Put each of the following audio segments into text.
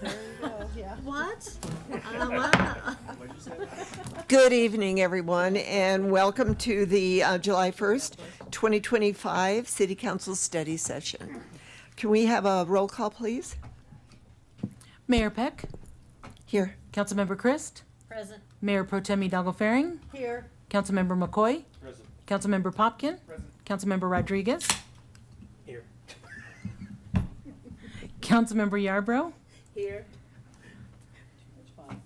What? Wow. Good evening, everyone, and welcome to the July 1st, 2025 City Council Study Session. Can we have a roll call, please? Mayor Peck, Here. Councilmember Christ, Present. Mayor Pro Tem Hidalgo Faring, Here. Councilmember McCoy, Present. Councilmember Popkin, Councilmember Rodriguez, Here. Councilmember Yarbrough. Here.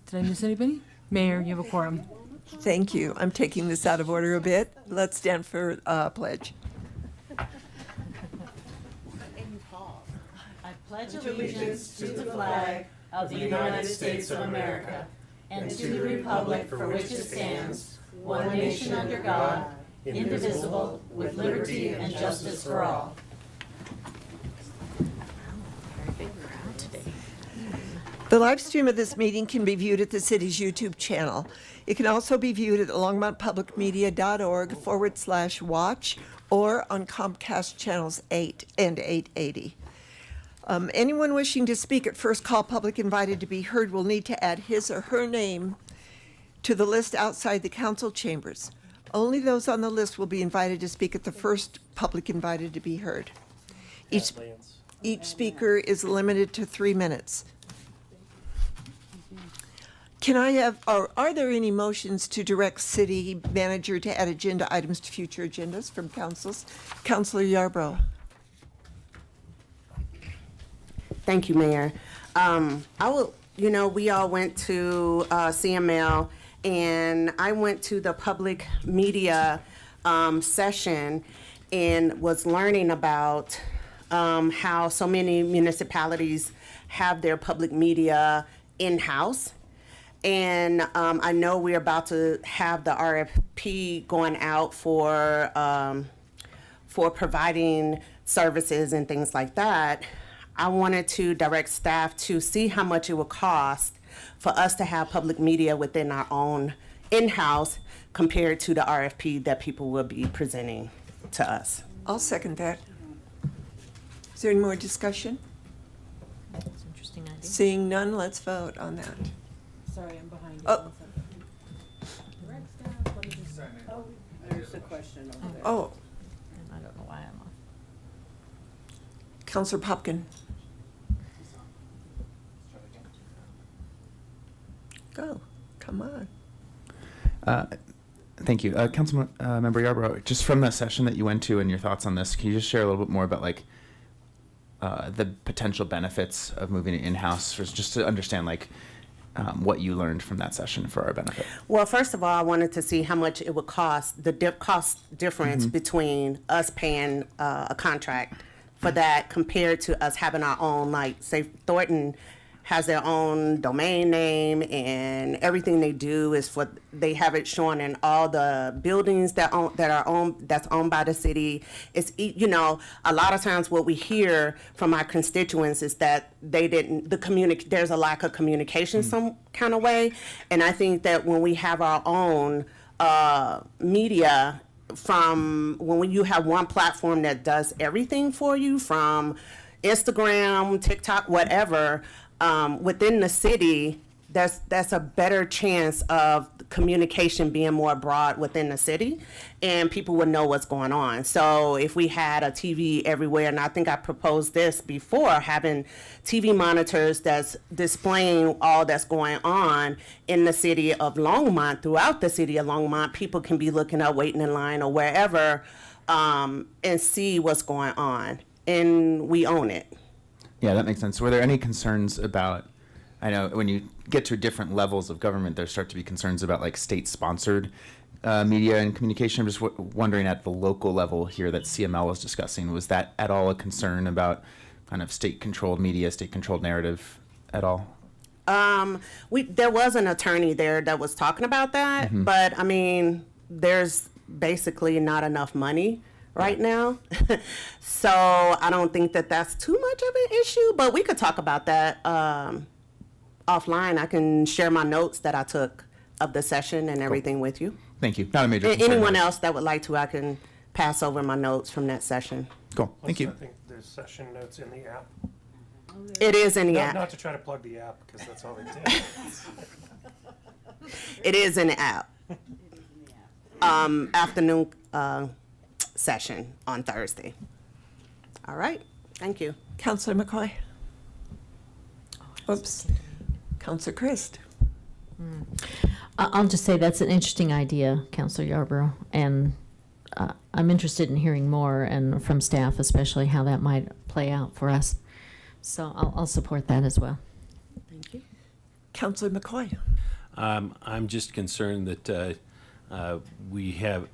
Did I miss anybody? Mayor, you have a quorum. Thank you. I'm taking this out of order a bit. Let's stand for pledge. I pledge allegiance to the flag of the United States of America and to the republic for which it stands, one nation under God, indivisible, with liberty and justice for all. The live stream of this meeting can be viewed at the city's YouTube channel. It can also be viewed at longmontpublicmedia.org/watch or on Comcast channels 8 and 880. Anyone wishing to speak at first call public invited to be heard will need to add his or her name to the list outside the council chambers. Only those on the list will be invited to speak at the first public invited to be heard. Each speaker is limited to 3 minutes. Can I have, or are there any motions to direct city manager to add agenda items to future agendas from councils? Councilor Yarbrough. Thank you, Mayor. We all went to CML, and I went to the public media session and was learning about how so many municipalities have their public media in-house. And I know we're about to have the RFP going out for providing services and things like that. I wanted to direct staff to see how much it would cost for us to have public media within our own in-house compared to the RFP that people will be presenting to us. I'll second that. Is there any more discussion? That's an interesting idea. Seeing none, let's vote on that. Sorry, I'm behind you. Oh. There's a question over there. Oh, I don't know why I'm off. Councilor Popkin. Go, come on. Thank you. Councilmember Yarbrough, just from the session that you went to and your thoughts on this, can you just share a little bit more about the potential benefits of moving it in-house, just to understand what you learned from that session for our benefit? Well, first of all, I wanted to see how much it would cost, the cost difference between us paying a contract for that compared to us having our own, say Thornton has their own domain name, and everything they do is they have it shown in all the buildings that's owned by the city. It's, a lot of times what we hear from our constituents is that there's a lack of communication some kind of way. And I think that when we have our own media, when you have one platform that does everything for you, from Instagram, TikTok, whatever, within the city, that's a better chance of communication being more broad within the city, and people would know what's going on. So if we had a TV everywhere, and I think I proposed this before, having TV monitors that's displaying all that's going on in the city of Longmont, throughout the city of Longmont, people can be looking up, waiting in line or wherever, and see what's going on, and we own it. Yeah, that makes sense. Were there any concerns about, I know when you get to different levels of government, there start to be concerns about state-sponsored media and communication. I'm just wondering at the local level here that CML was discussing, was that at all a concern about kind of state-controlled media, state-controlled narrative at all? There was an attorney there that was talking about that, but there's basically not enough money right now. So I don't think that that's too much of an issue, but we could talk about that offline. I can share my notes that I took of the session and everything with you. Thank you. Not a major concern. Anyone else that would like to, I can pass over my notes from that session. Cool. Thank you. I think there's session notes in the app. It is in the Not, app. not to try to plug the app, because that's all they do. It is in the app. Afternoon session on Thursday. All right, thank you. Counselor McCoy? Oops. Counselor Christ? I'll just say that's an interesting idea, Counselor Yarborough, and I'm interested in hearing more, and from staff especially, how that might play out for us. So I'll support that as well. Thank you. Counselor McCoy? I'm just concerned that we have,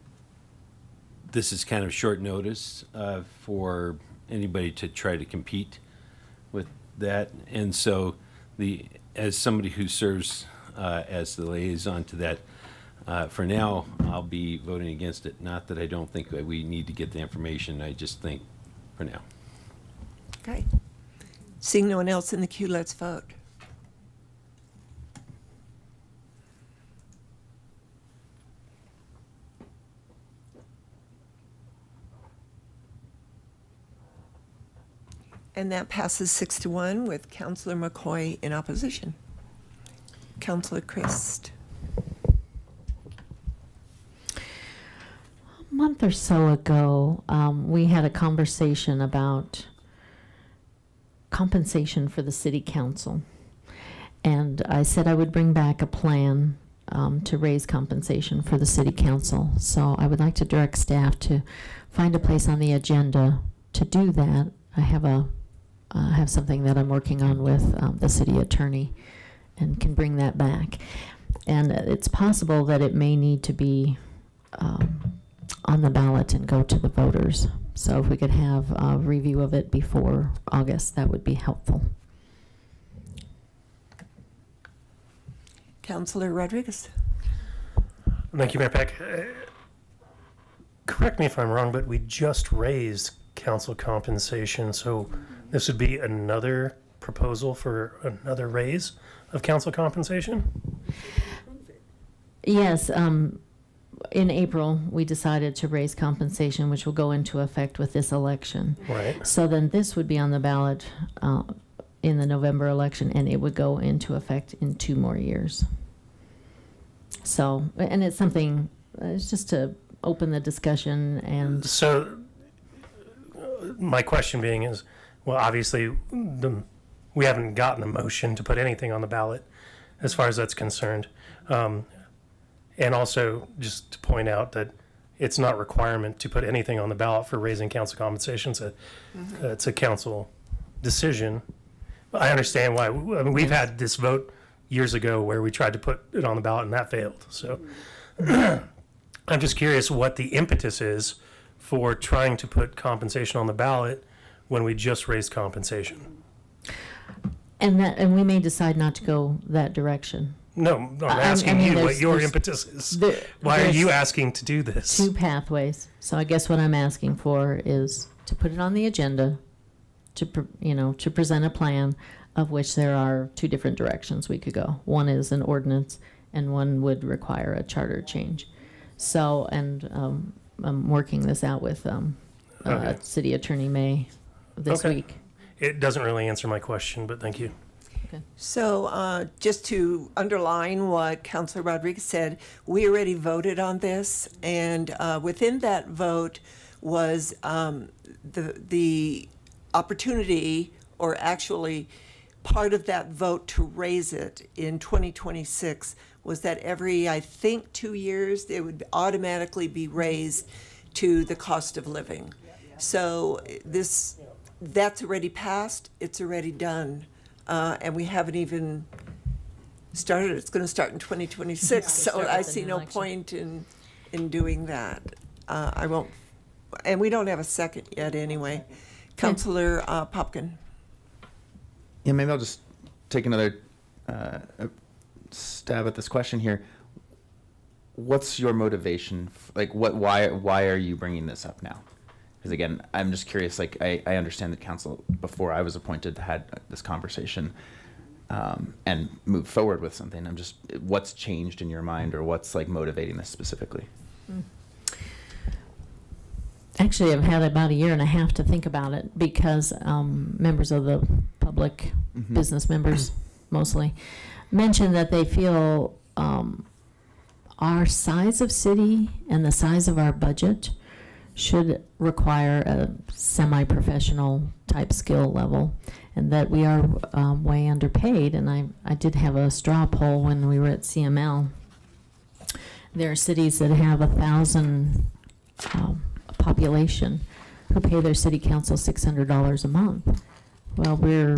this is kind of short notice for anybody to try to compete with that. And so as somebody who serves as the liaison to that, for now, I'll be voting against it. Not that I don't think that we need to get the information, I just think for now. Okay. Seeing no one else in the queue, let's vote. And that passes 6-1 with Counselor McCoy in opposition. Counselor Christ. A month or so ago, we had a conversation about compensation for the city council. And I said I would bring back a plan to raise compensation for the city council. So I would like to direct staff to find a place on the agenda to do that. I have something that I'm working on with the city attorney and can bring that back. And it's possible that it may need to be on the ballot and go to the voters. So if we could have a review of it before August, that would be helpful. Counselor Rodriguez. Thank you, Mayor Peck. Correct me if I'm wrong, but we just raised council compensation, so this would be another proposal for another raise of council compensation? Yes, in April, we decided to raise compensation, which will go into effect with this election. Right. So then this would be on the ballot in the November election, and it would go into effect in 2 more years. So, and it's something, it's just to open the discussion and. So my question being is, well, obviously, we haven't gotten a motion to put anything on the ballot as far as that's concerned. And also, just to point out that it's not requirement to put anything on the ballot for raising council compensation. It's a council decision. I understand why. I mean, we've had this vote years ago where we tried to put it on the ballot and that failed. So I'm just curious what the impetus is for trying to put compensation on the ballot when we just raised compensation. And we may decide not to go that direction. No, I'm I asking mean, you what your there's- impetus is. there- Why are there's you asking to do this? 2 pathways. So I guess what I'm asking for is to put it on the agenda, to present a plan of which there are 2 different directions we could go. One is an ordinance, and one would require a charter change. So, and I'm working this out with Okay. City Attorney May this Okay. week. It doesn't really answer my question, but thank you. So just to underline what Counselor Rodriguez said, we already voted on this, and within that vote was the opportunity, or actually part of that vote to raise it in 2026 was that every, I think, 2 years, it would automatically be raised to the cost of living. So that's already passed, it's already done. And we haven't even started. It's going to start in 2026, so start I with an see no election. point in doing that. I won't, and we don't have a second yet anyway. Counselor Popkin. Yeah, maybe I'll just take another stab at this question here. What's your motivation? Why are you bringing this up now? Because again, I'm just curious. Like, I understand that council, before I was appointed, had this conversation and moved forward with something. I'm just, what's changed in your mind, or what's like motivating this specifically? Actually, I've had about 1.5 years to think about it, because members of the public public business members mostly, mentioned that they feel our size of city and the size of our budget should require a semi-professional type skill level, and that we are way underpaid. And I did have a straw poll when we were at CML. There are cities that have 1,000 population who pay their city council $600 a month. Well, we're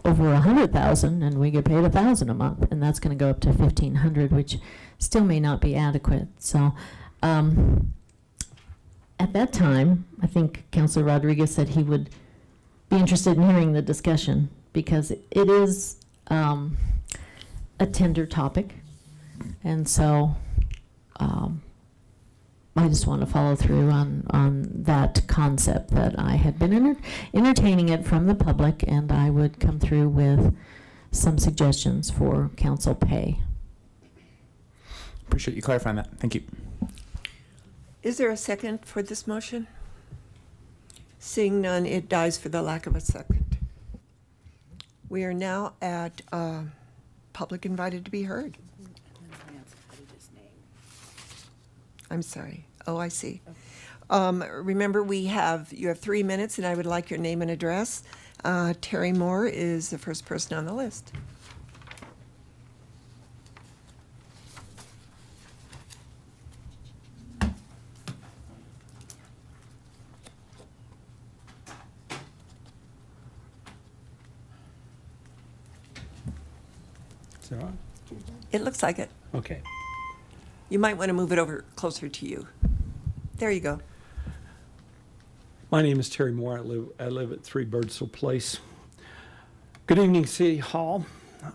over 100,000 and we get paid 1,000 a month, and that's going to go up to 1,500, which still may not be adequate. So, at that time, I think Councilor Rodriguez said he would be interested in hearing the discussion, because it is a tender topic, and so I just want to follow through on that concept that I had been entertaining it from the public, and I would come through with some suggestions for council pay. Appreciate you clarifying that. Thank you. Is there a second for this motion? Seeing none, it dies for the lack of a second. We are now at public invited to be heard. I'm sorry. Oh, I see. Remember, you have 3 minutes, and I would like your name and address. Terry Moore is the first person on the list. Is that on? It looks like it. Okay. You might want to move it over closer to you. There you go. My name is Terry Moore. I live at 3 Birdsville Place. Good evening, City Hall.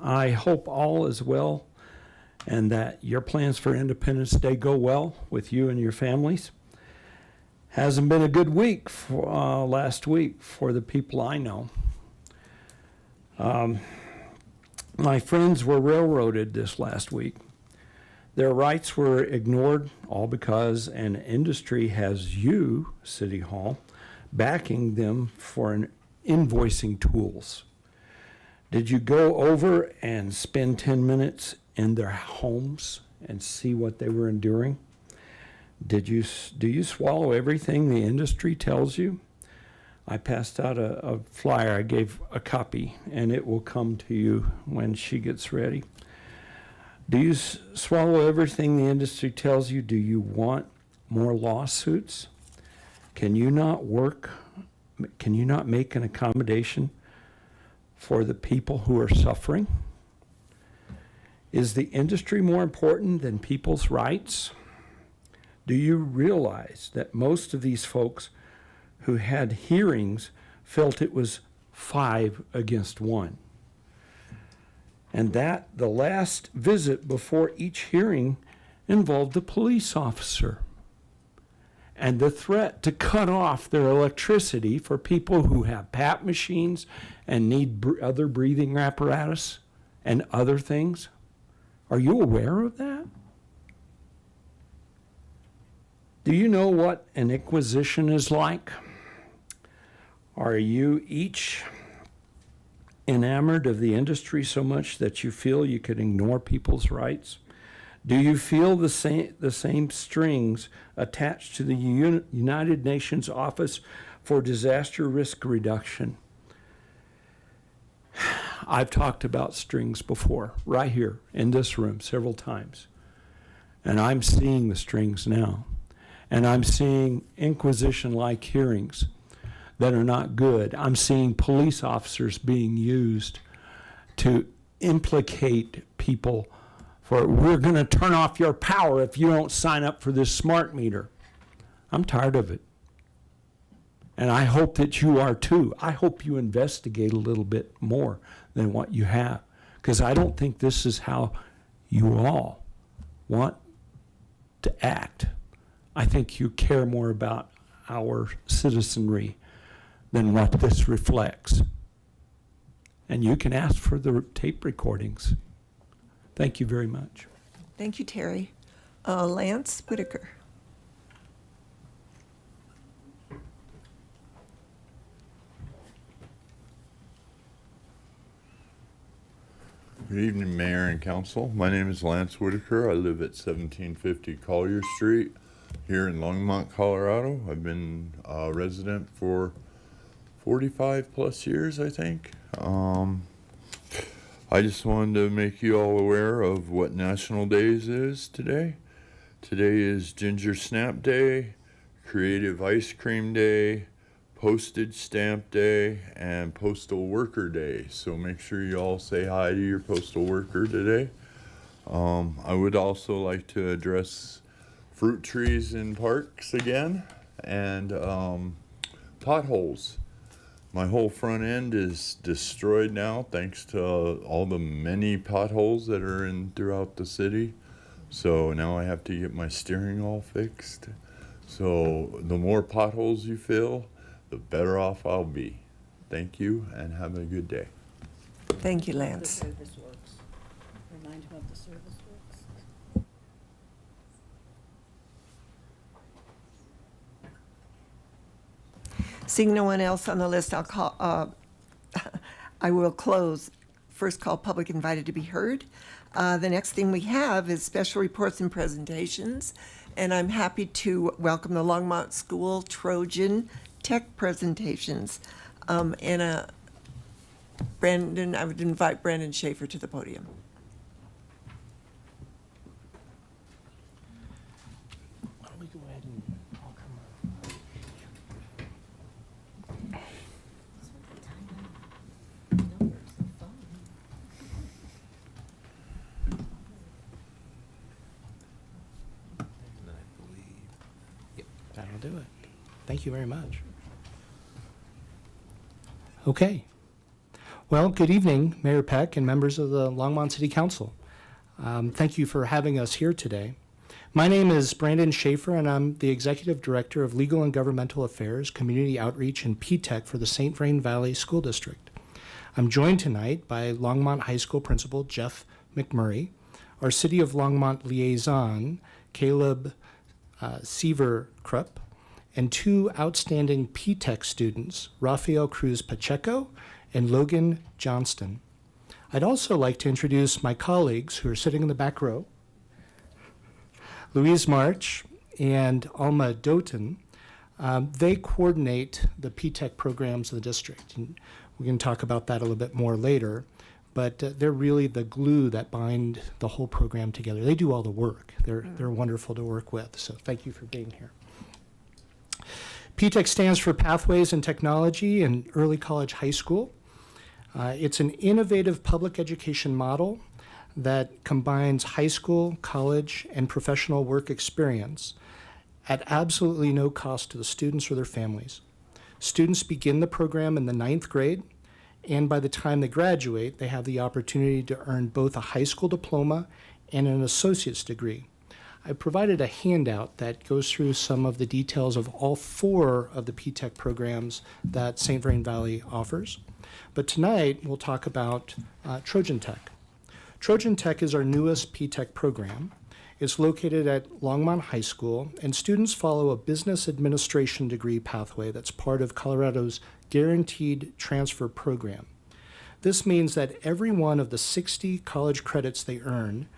I hope all is well and that your plans for Independence Day go well with you and your families. Hasn't been a good week for last week for the people I know. My friends were railroaded this last week. Their rights were ignored, all because an industry has you, City Hall, backing them for an invoicing tools. Did you go over and spend 10 minutes in their homes and see what they were enduring? Do you swallow everything the industry tells you? I passed out a flyer. I gave a copy, and it will come to you when she gets ready. Do you swallow everything the industry tells you? Do you want more lawsuits? Can you not make an accommodation for the people who are suffering? Is the industry more important than people's rights? Do you realize that most of these folks who had hearings felt it was 5 against 1? And that the last visit before each hearing involved a police officer, and the threat to cut off their electricity for people who have PAP machines and need other breathing apparatus and other things. Are you aware of that? Do you know what an inquisition is like? Are you each enamored of the industry so much that you feel you could ignore people's rights? Do you feel the same strings attached to the United Nations Office for Disaster Risk Reduction? I've talked about strings before, right here in this room several times. And I'm seeing the strings now. And I'm seeing inquisition-like hearings that are not good. I'm seeing police officers being used to implicate people for, we're going to turn off your power if you don't sign up for this smart meter. I'm tired of it. And I hope that you are too. I hope you investigate a little bit more than what you have, because I don't think this is how you all want to act. I think you care more about our citizenry than what this reflects. And you can ask for the tape recordings. Thank you very much. Thank you, Terry. Lance Whitaker. Good evening, Mayor and Council. My name is Lance Whitaker. I live at 1750 Collier Street here in Longmont, Colorado. I've been a resident for 45 plus years, I think. I just wanted to make you all aware of what National Days is today. Today is Ginger Snap Day, Creative Ice Cream Day, Postage Stamp Day, and Postal Worker Day. So make sure you all say hi to your postal worker today. I would also like to address fruit trees in parks again and potholes. My whole front end is destroyed now thanks to all the many potholes that are in throughout the city. So now I have to get my steering all fixed. So the more potholes you fill, the better off I'll be. Thank you and have a good day. Thank you, The Lance. service works. Remind him of the service works. Seeing no one else on the list, I'll call, I will close first call public invited to be heard. The next thing we have is special reports and presentations, and I'm happy to welcome the Longmont School Trojan Tech presentations. Brandon, I would invite Brandon Schaefer to the podium. Why don't we go ahead and I'll come up. That'll do it. Thank you very much. Okay. Well, good evening, Mayor Peck and members of the Longmont City Council. Thank you for having us here today. My name is Brandon Schaefer, and I'm the Executive Director of Legal and Governmental Affairs, Community Outreach, and P-TECH for the St. Vrain Valley School District. I'm joined tonight by Longmont High School Principal Jeff McMurray, our City of Longmont liaison, Caleb Seaver-Krupp, and two outstanding P-TECH students, Rafael Cruz Pacheco and Logan Johnston. I'd also like to introduce my colleagues who are sitting in the back row. Louise March and Alma Doughton. They coordinate the P-TECH programs of the district. And we can talk about that a little bit more later, but they're really the glue that bind the whole program together. They do all the work. They're wonderful to work with, so thank you for being here. P-TECH stands for Pathways in Technology in Early College High School. It's an innovative public education model that combines high school, college, and professional work experience at absolutely no cost to the students or their families. Students begin the program in the 9th grade, and by the time they graduate, they have the opportunity to earn both a high school diploma and an associate's degree. I provided a handout that goes through some of the details of all 4 of the P-TECH programs that St. Vrain Valley offers. But tonight, we'll talk about Trojan Tech. Trojan Tech is our newest P-TECH program. It's located at Longmont High School, and students follow a business administration degree pathway that's part of Colorado's Guaranteed Transfer Program. This means that every one of the 60 college credits they earn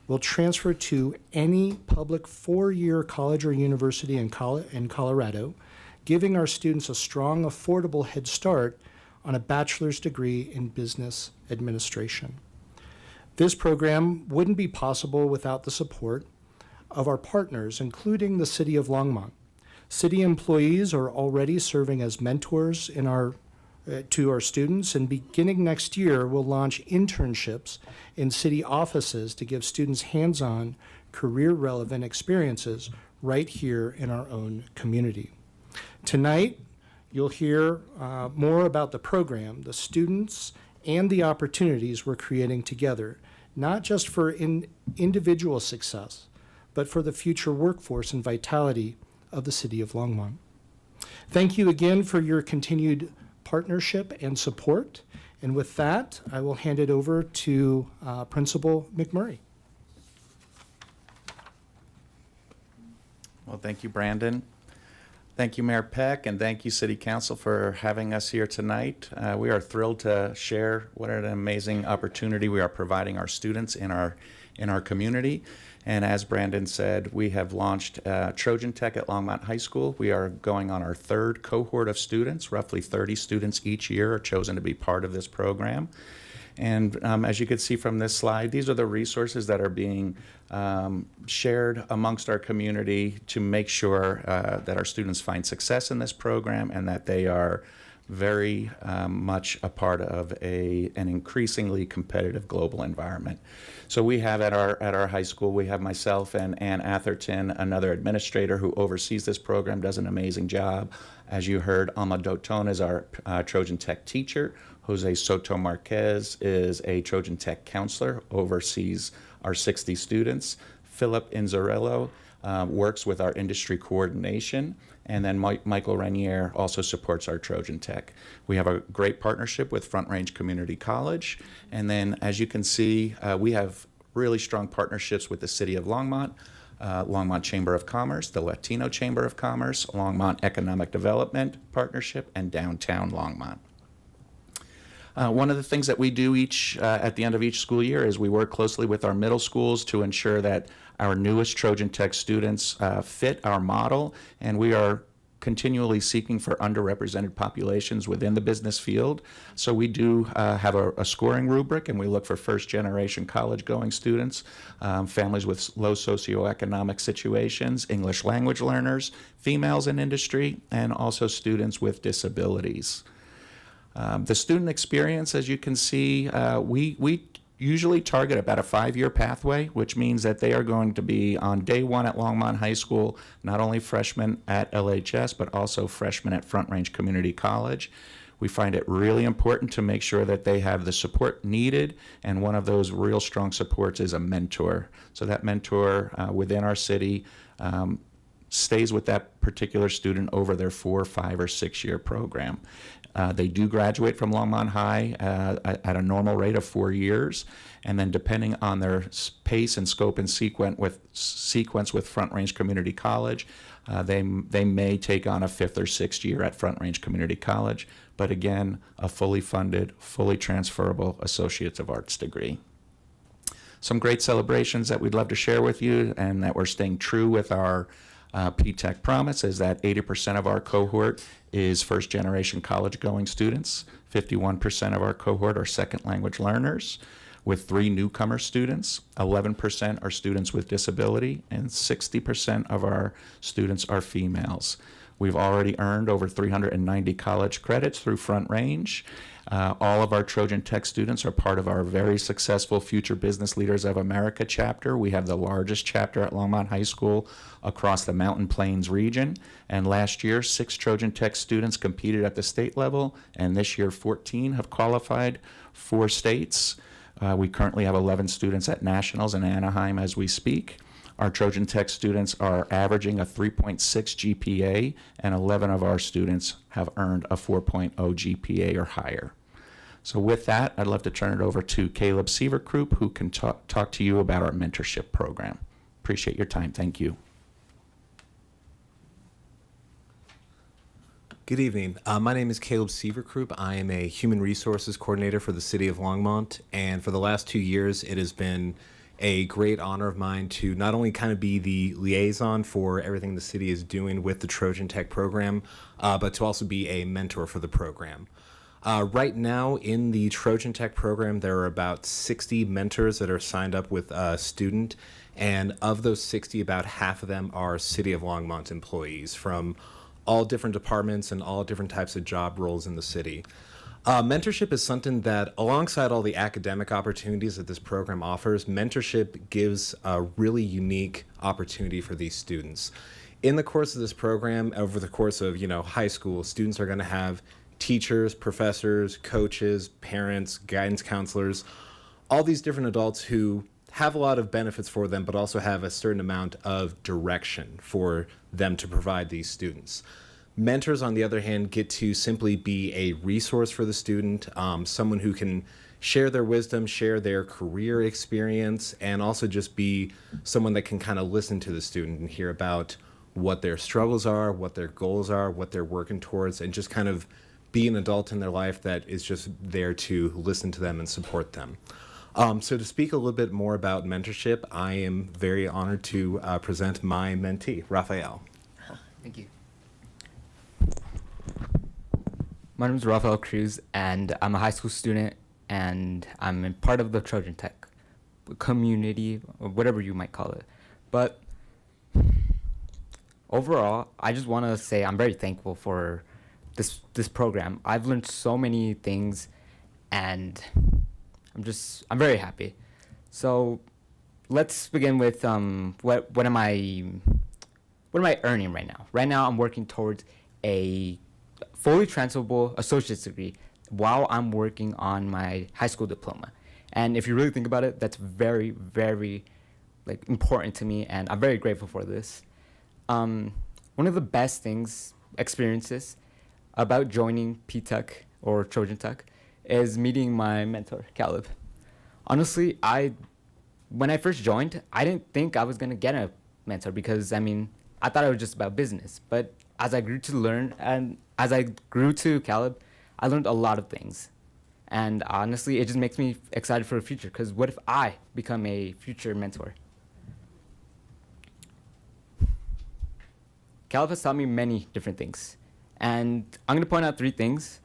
will transfer to any public 4-year college or university in Colorado, giving our students a strong, affordable head start on a bachelor's degree in business administration. This program wouldn't be possible without the support of our partners, including the City of Longmont. City employees are already serving as mentors to our students, and beginning next year, we'll launch internships in city offices to give students hands-on, career-relevant experiences right here in our own community. Tonight, you'll hear more about the program, the students, and the opportunities we're creating together, not just for individual success, but for the future workforce and vitality of the City of Longmont. Thank you again for your continued partnership and support. And with that, I will hand it over to Principal McMurray. Well, thank you, Brandon. Thank you, Mayor Peck, and thank you, City Council, for having us here tonight. We are thrilled to share what an amazing opportunity we are providing our students in our community. And as Brandon said, we have launched Trojan Tech at Longmont High School. We are going on our third cohort of students. Roughly 30 students each year are chosen to be part of this program. And as you can see from this slide, these are the resources that are being shared amongst our community to make sure that our students find success in this program and that they are very much a part of an increasingly competitive global environment. So we have at our high school, we have myself and Ann Atherton, another administrator who oversees this program, does an amazing job. As you heard, Alma Doton is our Trojan Tech teacher. Jose Soto Marquez is a Trojan Tech counselor, oversees our 60 students. Philip Inzarello works with our industry coordination. And then Michael Renier also supports our Trojan Tech. We have a great partnership with Front Range Community College. And then, as you can see, we have really strong partnerships with the City of Longmont, Longmont Chamber of Commerce, the Latino Chamber of Commerce, Longmont Economic Development Partnership, and Downtown Longmont. One of the things that we do at the end of each school year is we work closely with our middle schools to ensure that our newest Trojan Tech students fit our model, and we are continually seeking for underrepresented populations within the business field. So we do have a scoring rubric, and we look for first-generation college-going students, families with low socioeconomic situations, English language learners, females in industry, and also students with disabilities. The student experience, as you can see, we usually target about a 5-year pathway, which means that they are going to be on day one at Longmont High School, not only freshmen at LHS, but also freshmen at Front Range Community College. We find it really important to make sure that they have the support needed, and one of those real strong supports is a mentor. So that mentor within our city stays with that particular student over their 4-, 5-, or 6-year program. They do graduate from Longmont High at a normal rate of 4 years, and then depending on their pace and scope and sequence with Front Range Community College, they may take on a 5th or 6th year at Front Range Community College, but again, a fully funded, fully transferable Associates of Arts degree. Some great celebrations that we'd love to share with you, and that we're staying true with our P-TECH promise, is that 80% of our cohort is first-generation college-going students. 51% of our cohort are second-language learners, with 3 newcomer students. 11% are students with disability, and 60% of our students are females. We've already earned over 390 college credits through Front Range. All of our Trojan Tech students are part of our very successful Future Business Leaders of America chapter. We have the largest chapter at Longmont High School across the Mountain Plains region. And last year, 6 Trojan Tech students competed at the state level, and this year 14 have qualified for states. We currently have 11 students at nationals in Anaheim as we speak. Our Trojan Tech students are averaging a 3.6 GPA, and 11 of our students have earned a 4.0 GPA or higher. So with that, I'd love to turn it over to Caleb Sieverkrupp, who can talk to you about our mentorship program. Appreciate your time. Thank you. Good evening. My name is Caleb Sieverkrupp. I am a Human Resources Coordinator for the City of Longmont, and for the last 2 years, it has been a great honor of mine to not only kind of be the liaison for everything the city is doing with the Trojan Tech program, but to also be a mentor for the program. Right now in the Trojan Tech program, there are about 60 mentors that are signed up with a student, and of those 60, about half of them are City of Longmont employees from all different departments and all different types of job roles in the city. Mentorship is something that, alongside all the academic opportunities that this program offers, mentorship gives a really unique opportunity for these students. In the course of this program, over the course of high school, students are going to have teachers, professors, coaches, parents, guidance counselors, all these different adults who have a lot of benefits for them, but also have a certain amount of direction for them to provide these students. Mentors, on the other hand, get to simply be a resource for the student, someone who can share their wisdom, share their career experience, and also just be someone that can kind of listen to the student and hear about what their struggles are, what their goals are, what they're working towards, and just kind of be an adult in their life that is just there to listen to them and support them. So to speak a little bit more about mentorship, I am very honored to present my mentee, Raphael. Thank you. My name is Rafael Cruz, and I'm a high school student, and I'm a part of the Trojan Tech community, or whatever you might call it. But overall, I just want to say I'm very thankful for this program. I've learned so many things, and I'm very happy. So let's begin with what am I earning right now? Right now, I'm working towards a fully transferable associate's degree while I'm working on my high school diploma. And if you really think about it, that's very, very important to me, and I'm very grateful for this. One of the best experiences about joining P-Tech or Trojan Tech is meeting my mentor, Caleb. Honestly, when I first joined, I didn't think I was gonna get a mentor because I thought it was just about business. But as I grew to learn and as I grew to Caleb, I learned a lot of things. And honestly, it just makes me excited for the future, because what if I become a future mentor? Caleb has taught me many different things. And I'm going to point out 3 things.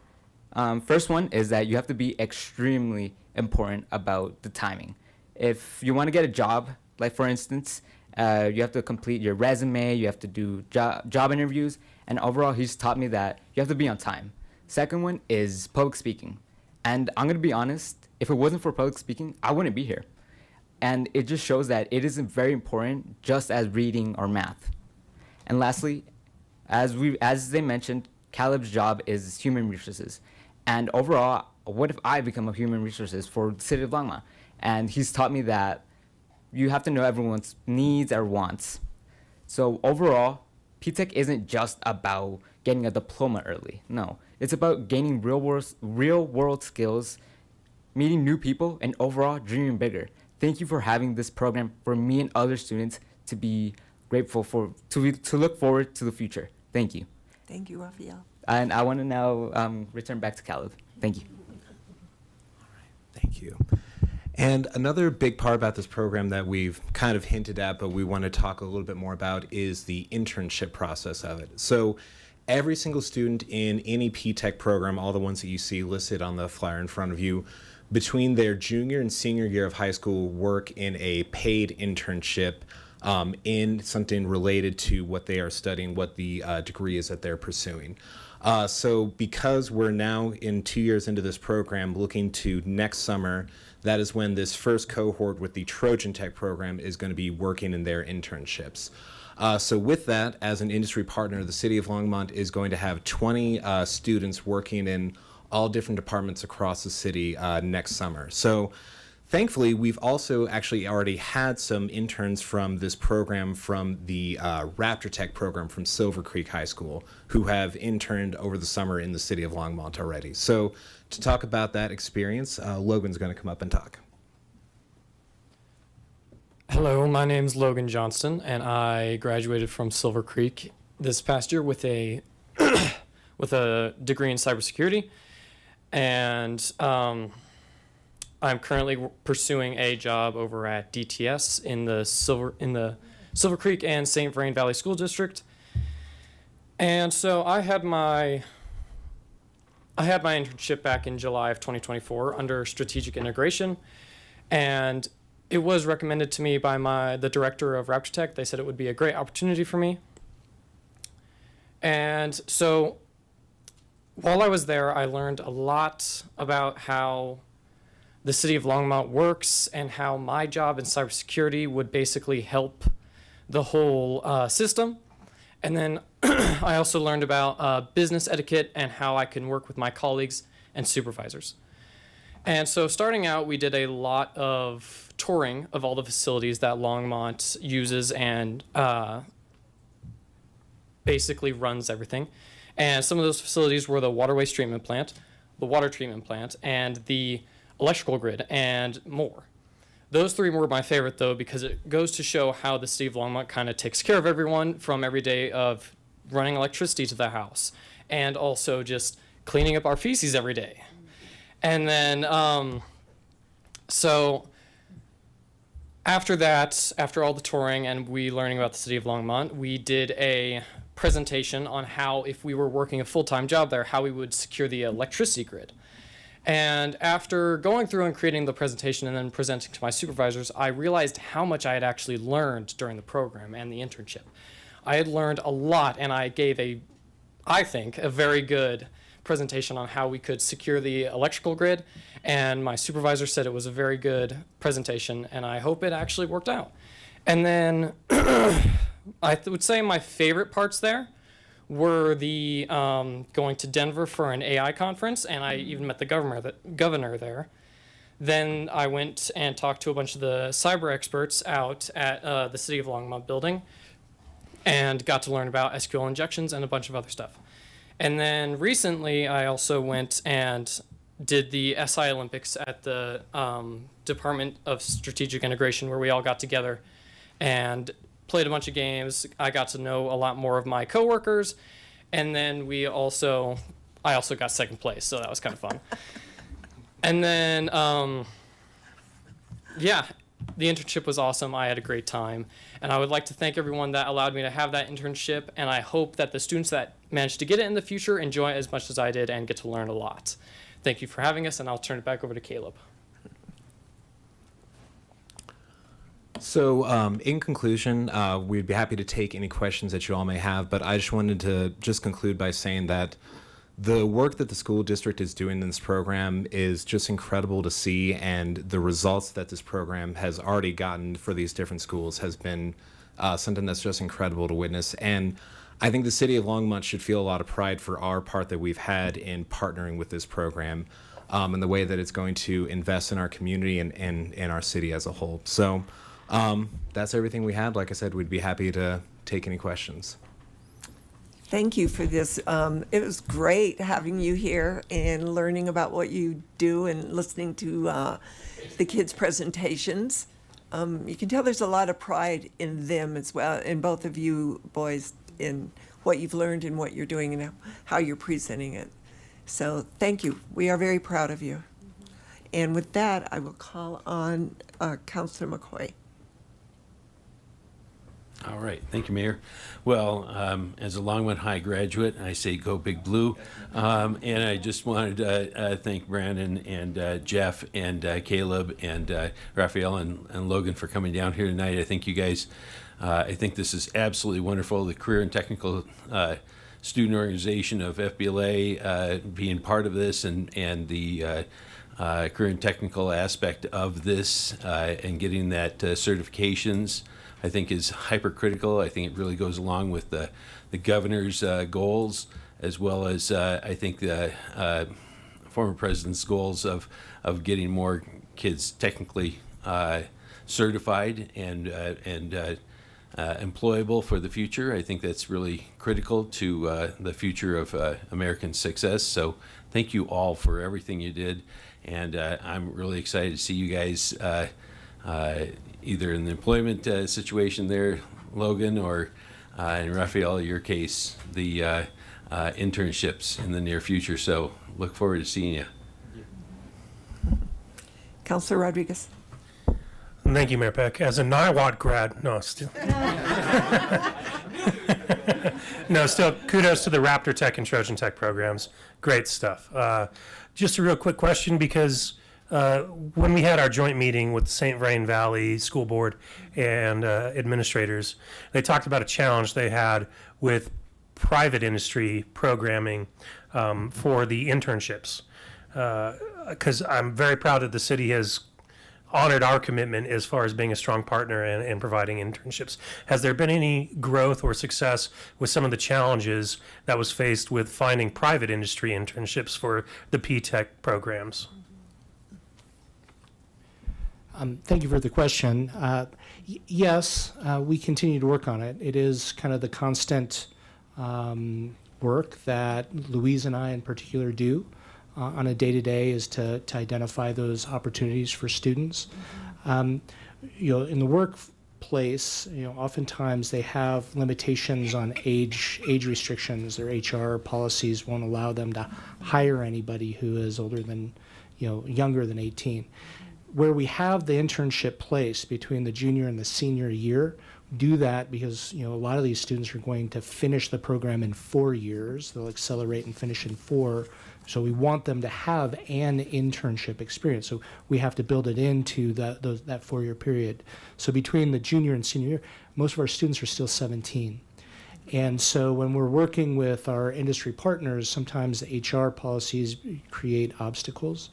First one is that you have to be extremely important about the timing. If you want to get a job, like for instance, you have to complete your resume, you have to do job interviews, and overall he's taught me that you have to be on time. Second one is public speaking. And I'm going to be honest, if it wasn't for public speaking, I wouldn't be here. And it just shows that it isn't very important just as reading or math. And lastly, as they mentioned, Caleb's job is human resources. And overall, what if I become a human resources for the city of Longmont? And he's taught me that you have to know everyone's needs or wants. So overall, P-Tech isn't just about getting a diploma early. No, it's about gaining real world skills, meeting new people, and overall dreaming bigger. Thank you for having this program for me and other students to be grateful for, to look forward to the future. Thank you. Thank you, Raphael. And I want to now return back to Caleb. Thank you. Thank you. And another big part about this program that we've kind of hinted at, but we want to talk a little bit more about, is the internship process of it. So every single student in any P-Tech program, all the ones that you see listed on the flyer in front of you, between their junior and senior year of high school, work in a paid internship in something related to what they are studying, what the degree is that they're pursuing. So because we're now in 2 years into this program, looking to next summer, that is when this first cohort with the Trojan Tech program is going to be working in their internships. So with that, as an industry partner, the City of Longmont is going to have 20 students working in all different departments across the city next summer. So thankfully, we've also actually already had some interns from this program from the Raptor Tech program from Silver Creek High School who have interned over the summer in the City of Longmont already. So to talk about that experience, Logan's going to come up and talk. Hello, my name is Logan Johnston, and I graduated from Silver Creek this past year with a with a degree in cybersecurity, and I'm currently pursuing a job over at DTS in the Silver Creek and St. Vrain Valley School District. And so I had my internship back in July of 2024 under strategic integration, and it was recommended to me by the director of Raptor Tech. They said it would be a great opportunity for me. And so while I was there, I learned a lot about how the City of Longmont works and how my job in cybersecurity would basically help the whole system. And then I also learned about business etiquette and how I can work with my colleagues and supervisors. And so starting out, we did a lot of touring of all the facilities that Longmont uses and basically runs everything. And some of those facilities were the water waste treatment plant, the water treatment plant, and the electrical grid, and more. Those three were my favorite, though, because it goes to show how the city of Longmont kind of takes care of everyone from every day of running electricity to the house and also just cleaning up our feces every day. And then, so after that, after all the touring and we learning about the city of Longmont, we did a presentation on how, if we were working a full-time job there, how we would secure the electricity grid. And after going through and creating the presentation and then presenting to my supervisors, I realized how much I had actually learned during the program and the internship. I had learned a lot, and I gave I think, a very good presentation on how we could secure the electrical grid. And my supervisor said it was a very good presentation, and I hope it actually worked out. And then I would say my favorite parts there were the going to Denver for an AI conference, and I even met the governor there. Then I went and talked to a bunch of the cyber experts out at the City of Longmont building and got to learn about SQL injections and a bunch of other stuff. And then recently I also went and did the SI Olympics at the Department of Strategic Integration, where we all got together and played a bunch of games. I got to know a lot more of my coworkers, and then I also got second place, so that was kind of fun. And then, yeah, the internship was awesome. I had a great time, and I would like to thank everyone that allowed me to have that internship, and I hope that the students that managed to get it in the future enjoy it as much as I did and get to learn a lot. Thank you for having us, and I'll turn it back over to Caleb. So, in conclusion, we'd be happy to take any questions that you all may have, but I just wanted to conclude by saying that the work that the school district is doing in this program is just incredible to see, and the results that this program has already gotten for these different schools has been something that's just incredible to witness. And I think the city of Longmont should feel a lot of pride for our part that we've had in partnering with this program, and the way that it's going to invest in our community and in our city as a whole. So that's everything we had. Like I said, we'd be happy to take any questions. Thank you for this. It was great having you here and learning about what you do and listening to the kids' presentations. You can tell there's a lot of pride in them as well, in both of you boys, in what you've learned and what you're doing and how you're presenting it. So thank you. We are very proud of you. And with that, I will call on Councilor McCoy. All right. Thank you, Mayor. Well, as a Longmont High graduate, I say go Big Blue. And I just wanted to thank Brandon and Jeff and Caleb and Raphael and Logan for coming down here tonight. I think you guys, I think this is absolutely wonderful. The Career and Technical Student Organization of FBLA being part of this, and the career and technical aspect of this and getting that certifications, I think is hypercritical. I think it really goes along with the governor's goals, as well as I think the former president's goals of getting more kids technically certified and employable for the future. I think that's really critical to the future of American success. So thank you all for everything you did, and I'm really excited to see you guys either in the employment situation there, Logan, or in Raphael, your case, the internships in the near future. So look forward to seeing you. Councilor Rodriguez. Thank you, Mayor Peck. As a NIWAT grad, still kudos to the Raptor Tech and Trojan Tech programs. Great stuff. Just a real quick question, because when we had our joint meeting with the St. Vrain Valley School Board and administrators, they talked about a challenge they had with private industry programming for the internships. Because I'm very proud that the city has honored our commitment as far as being a strong partner and providing internships. Has there been any growth or success with some of the challenges that was faced with finding private industry internships for the P-Tech programs? Thank you for the question. Yes, we continue to work on it. It is kind of the constant work that Louise and I in particular do on a day-to-day, is to identify those opportunities for students. In the workplace, oftentimes they have limitations on age restrictions. Their HR policies won't allow them to hire anybody who is older than, younger than 18. Where we have the internship place between the junior and the senior year, do that because a lot of these students are going to finish the program in 4 years. They'll accelerate and finish in 4. So we want them to have an internship experience. So we have to build it into that 4-year period. So between the junior and senior year, most of our students are still 17. And so when we're working with our industry partners, sometimes the HR policies create obstacles.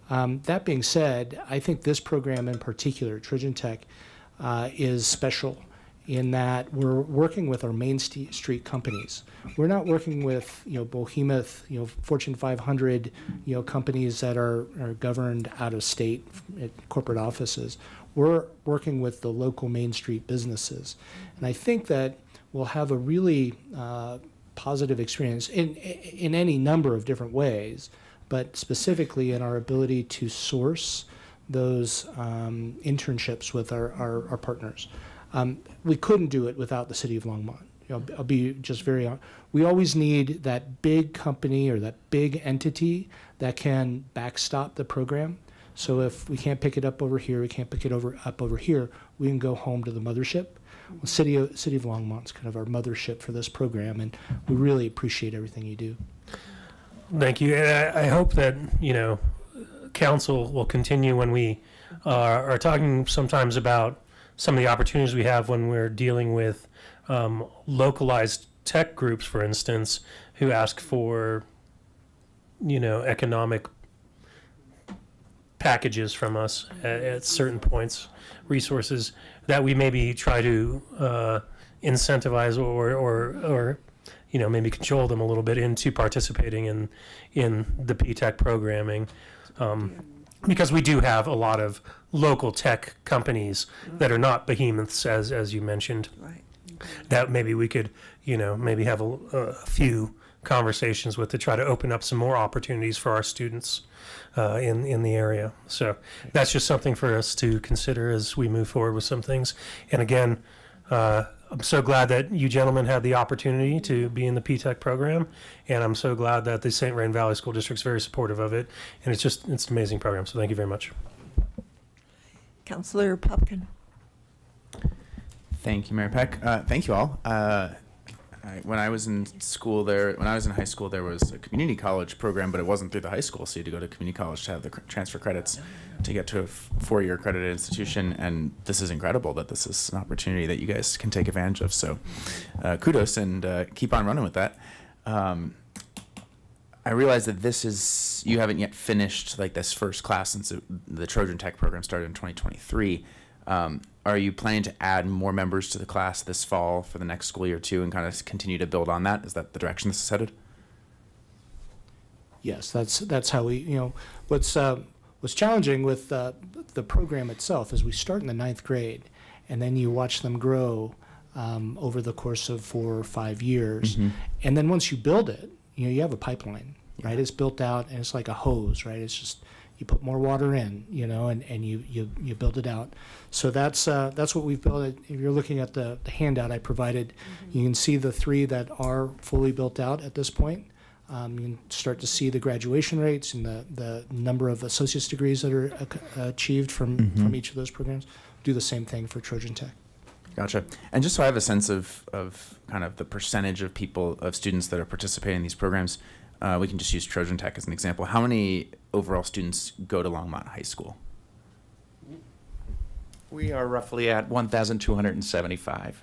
That being said, I think this program in particular, Trojan Tech, is special in that we're working with our main street companies. We're not working with behemoth, Fortune 500, companies that are governed out of state at corporate offices. We're working with the local main street businesses, and I think that we'll have a really positive experience in any number of different ways, but specifically in our ability to source those internships with our partners. We couldn't do it without the City of Longmont. I'll be just very honest. We always need that big company or that big entity that can backstop the program. So if we can't pick it up over here, we can't pick it up over here, we can go home to the mothership. Well, City of Longmont's kind of our mothership for this program, and we really appreciate everything you do. Thank you. And I hope that, council will continue when we are talking sometimes about some of the opportunities we have when we're dealing with localized tech groups, for instance, who ask for, economic packages from us at certain points, resources that we maybe try to incentivize or maybe cajole them a little bit into participating in the P-Tech programming. Because we do have a lot of local tech companies that are not behemoths, as you mentioned. Right. That maybe we could, maybe have a few conversations with to try to open up some more opportunities for our students in the area. So that's just something for us to consider as we move forward with some things. And again, I'm so glad that you gentlemen had the opportunity to be in the P-Tech program, and I'm so glad that the St. Vrain Valley School District is very supportive of it, and it's an amazing program, so thank you very much. Councilor Popkin. Thank you, Mayor Peck. Thank you all. When I was in high school, there was a community college program, but it wasn't through the high school, so you had to go to community college to have the transfer credits to get to a 4-year accredited institution. And this is incredible that this is an opportunity that you guys can take advantage of. So kudos, and keep on running with that. I realize that you haven't yet finished like this first class since the Trojan Tech program started in 2023. Are you planning to add more members to the class this fall for the next school year too, and kind of continue to build on that? Is that the direction this is headed? Yes, that's how we. What's challenging with the program itself is we start in the 9th grade, and then you watch them grow over the course of 4 or 5 years, and then once you build it, you have a pipeline, right? It's built out, and it's like a hose, right? It's just you put more water in, and you build it out. So that's what we've built. If you're looking at the handout I provided, you can see the 3 that are fully built out at this point. You can start to see the graduation rates and the number of associate's degrees that are achieved from each of those programs. Do the same thing for Trojan Tech. Gotcha. And just so I have a sense of kind of the percentage of students that are participating in these programs, we can just use Trojan Tech as an example. How many overall students go to Longmont High School? We are roughly at 1,275.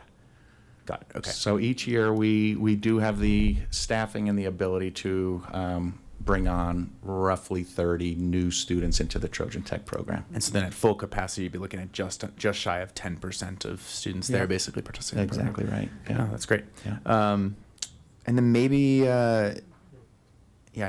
Got it. Okay. So each year we do have the staffing and the ability to bring on roughly 30 new students into the Trojan Tech program. And so then at full capacity, you'd be looking at just shy of 10% of students there basically participating. Exactly right. Yeah. Oh, that's great. Yeah. And then maybe, I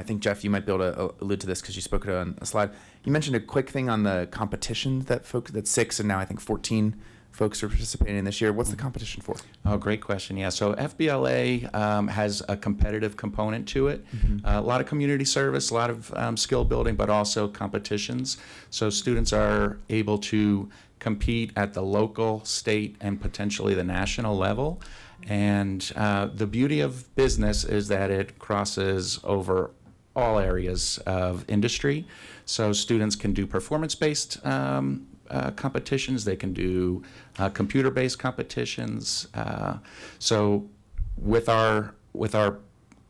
think, Jeff, you might be able to allude to this because you spoke it on a slide. You mentioned a quick thing on the competition that 6 and now I think 14 folks are participating this year. What's the competition for? Oh, great question. Yeah, so FBLA has a competitive component to it. A lot of community service, a lot of skill building, but also competitions. So students are able to compete at the local, state, and potentially the national level. And the beauty of business is that it crosses over all areas of industry. So students can do performance-based competitions. They can do computer-based competitions. So with our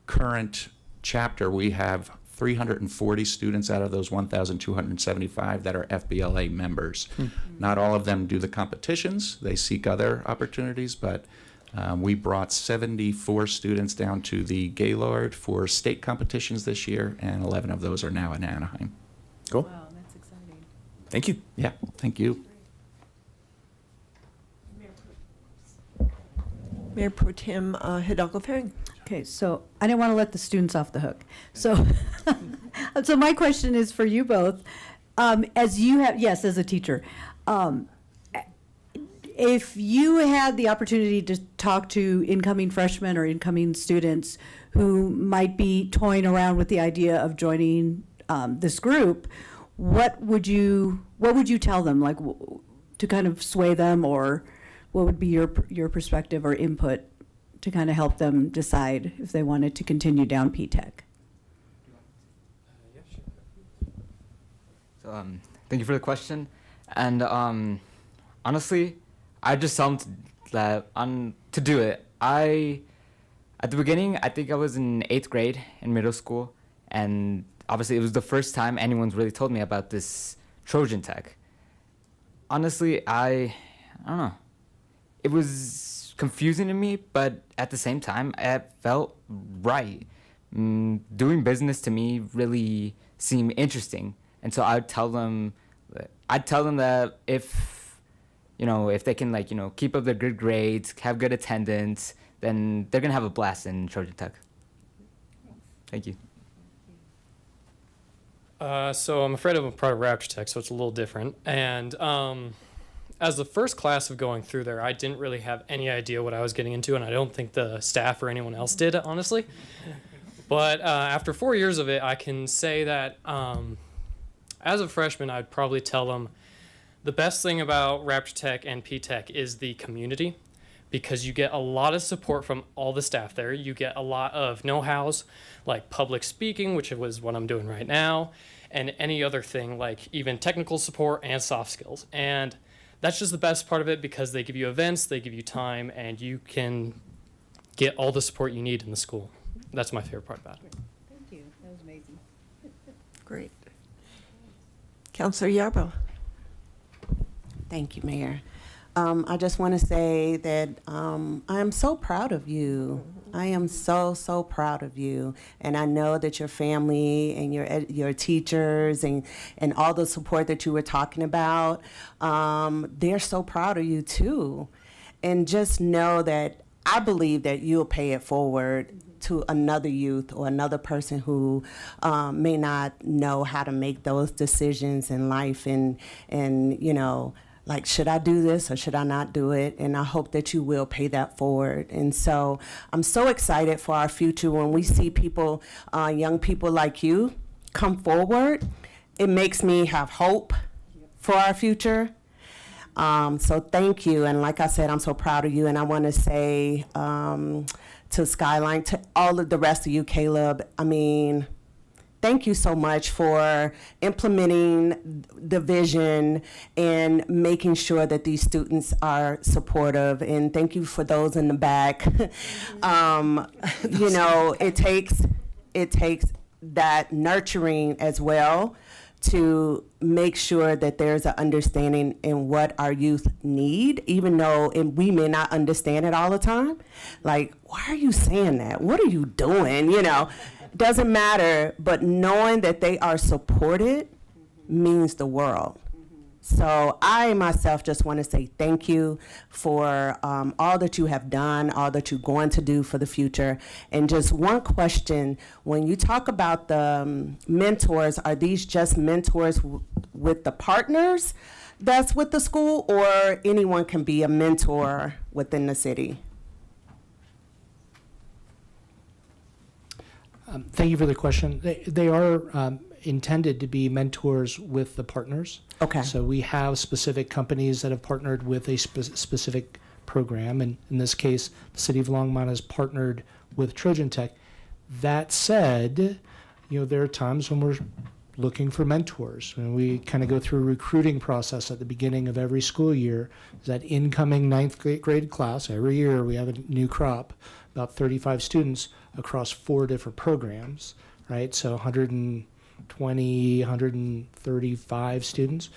current chapter, we have 340 students out of those 1,275 that are FBLA members. Not all of them do the competitions. They seek other opportunities, but we brought 74 students down to the Gaylord for state competitions this year, and 11 of those are now in Anaheim. Cool. Wow, that's exciting. Thank you. Yeah, thank you. Mayor Pro Tem Hidalgo Faring. Okay, so I didn't want to let the students off the hook. So, so my question is for you both. As you have, yes, as a teacher, if you had the opportunity to talk to incoming freshmen or incoming students who might be toying around with the idea of joining this group, what would you tell them, like to kind of sway them, or what would be your perspective or input to kind of help them decide if they wanted to continue down P-Tech? So, thank you for the question. And honestly, I just tell them to do it. At the beginning, I think I was in 8th grade in middle school, and obviously it was the first time anyone's really told me about this Trojan Tech. Honestly, I don't know. It was confusing to me, but at the same time, it felt right. Doing business to me really seemed interesting, and so I'd tell them that if they can keep up their good grades, have good attendance, then they're gonna have a blast in Trojan Tech. Thank you. So I'm afraid I'm a part of Rapture Tech, so it's a little different. And as the first class of going through there, I didn't really have any idea what I was getting into, and I don't think the staff or anyone else did, honestly. But after 4 years of it, I can say that as a freshman, I'd probably tell them the best thing about Rapture Tech and P-Tech is the community, because you get a lot of support from all the staff there. You get a lot of know-hows, like public speaking, which was what I'm doing right now, and any other thing, like even technical support and soft skills. And that's just the best part of it, because they give you events, they give you time, and you can get all the support you need in the school. That's my favorite part about it. Thank you. That was amazing. Great. Councilor Yarbrough. Thank you, Mayor. I just want to say that I'm so proud of you. I am so, so proud of you. And I know that your family and your teachers and all the support that you were talking about, they're so proud of you too. And just know that I believe that you'll pay it forward to another youth or another person who may not know how to make those decisions in life, and like, should I do this or should I not do it? And I hope that you will pay that forward. And so I'm so excited for our future when we see people, young people like you, come forward. It makes me have hope for our future. So thank you. And like I said, I'm so proud of you. And I want to say to Skyline, to all of the rest of you, Caleb, thank you so much for implementing the vision and making sure that these students are supportive. And thank you for those in the back. It takes that nurturing as well to make sure that there's an understanding in what our youth need, even though we may not understand it all the time. Like, why are you saying that? What are you doing? Doesn't matter, but knowing that they are supported means the world. So I myself just want to say thank you for all that you have done, all that you're going to do for the future. And just one question, when you talk about the mentors, are these just mentors with the partners that's with the school, or anyone can be a mentor within the city? Thank you for the question. They are intended to be mentors with the partners. Okay. So we have specific companies that have partnered with a specific program, and in this case, the City of Longmont has partnered with Trojan Tech. That said, there are times when we're looking for mentors, and we kind of go through a recruiting process at the beginning of every school year. That incoming ninth grade class, every year we have a new crop, about 35 students across 4 different programs, right? So 120, 135 students,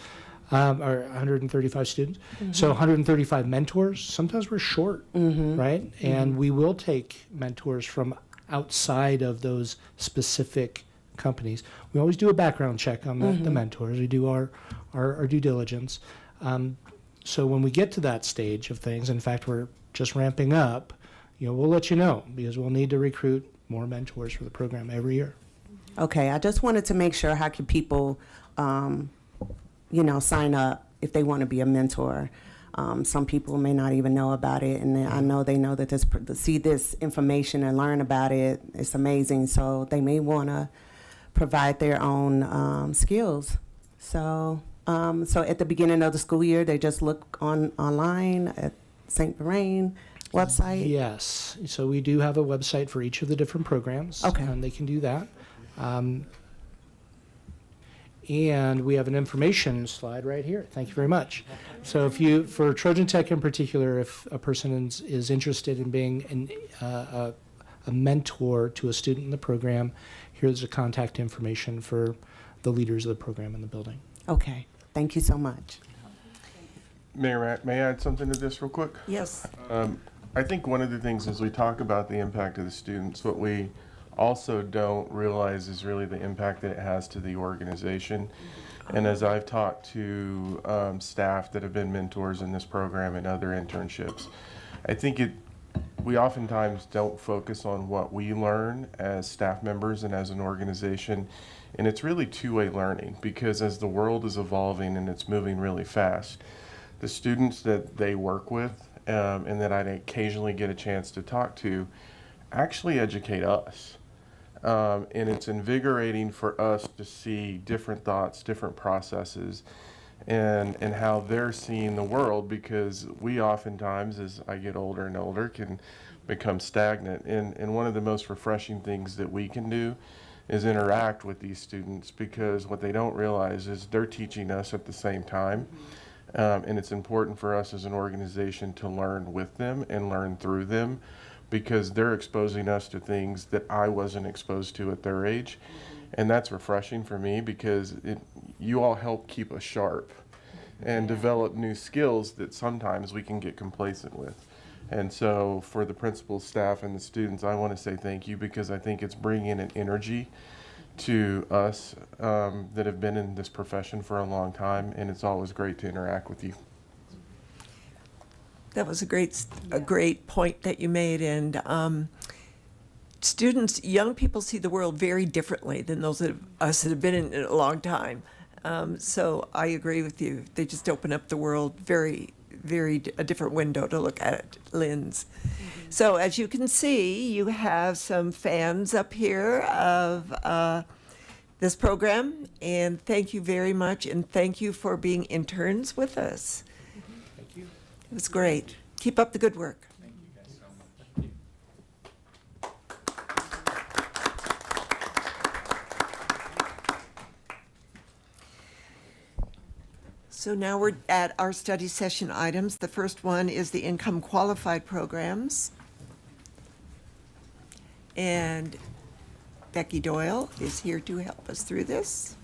or 135 students. So 135 mentors. Sometimes we're short, right? And we will take mentors from outside of those specific companies. We always do a background check on the mentors. We do our due diligence. So when we get to that stage of things, in fact, we're just ramping up, we'll let you know, because we'll need to recruit more mentors for the program every year. Okay, I just wanted to make sure, how can people, sign up if they want to be a mentor? Some people may not even know about it, and I know they know that to see this information and learn about it, it's amazing. So they may want to provide their own skills. So at the beginning of the school year, they just look online at St. Verrain website? Yes. So we do have a website for each of the different programs. Okay. And they can do that. And we have an information slide right here. Thank you very much. So for Trojan Tech in particular, if a person is interested in being a mentor to a student in the program, here's the contact information for the leaders of the program in the building. Okay. Thank you so much. Mayor, may I add something to this real quick? Yes. I think one of the things as we talk about the impact of the students, what we also don't realize is really the impact that it has to the organization. And as I've talked to staff that have been mentors in this program and other internships, I think we oftentimes don't focus on what we learn as staff members and as an organization. And it's really two-way learning, because as the world is evolving and it's moving really fast, the students that they work with and that I occasionally get a chance to talk to actually educate us. And it's invigorating for us to see different thoughts, different processes, and how they're seeing the world, because we oftentimes, as I get older and older, can become stagnant. And one of the most refreshing things that we can do is interact with these students, because what they don't realize is they're teaching us at the same time. And it's important for us as an organization to learn with them and learn through them, because they're exposing us to things that I wasn't exposed to at their age. And that's refreshing for me, because you all help keep us sharp and develop new skills that sometimes we can get complacent with. And so for the principal, staff, and the students, I want to say thank you, because I think it's bringing an energy to us that have been in this profession for a long time, and it's always great to interact with you. That was a great point that you made, and students, young people see the world very differently than those of us that have been in it a long time. So I agree with you. They just open up the world a different window to look at it, lens. So as you can see, you have some fans up here of this program, and thank you very much, and thank you for being interns with us. Thank you. It was great. Keep up the good work. Thank you guys so much. So now we're at our study session items. The first one is the income qualified programs. And Becky Doyle is here to help us through this.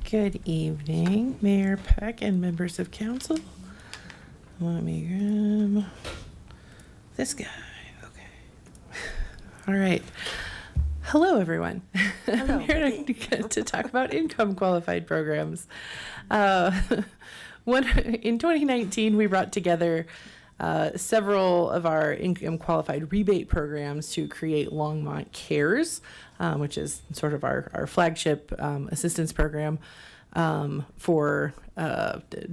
Good evening, Mayor Peck and members of council. Let me grab this guy. Okay. All right. Hello, everyone. I'm here to talk about income qualified programs. In 2019, we brought together several of our income qualified rebate programs to create Longmont Cares, which is sort of our flagship assistance program. for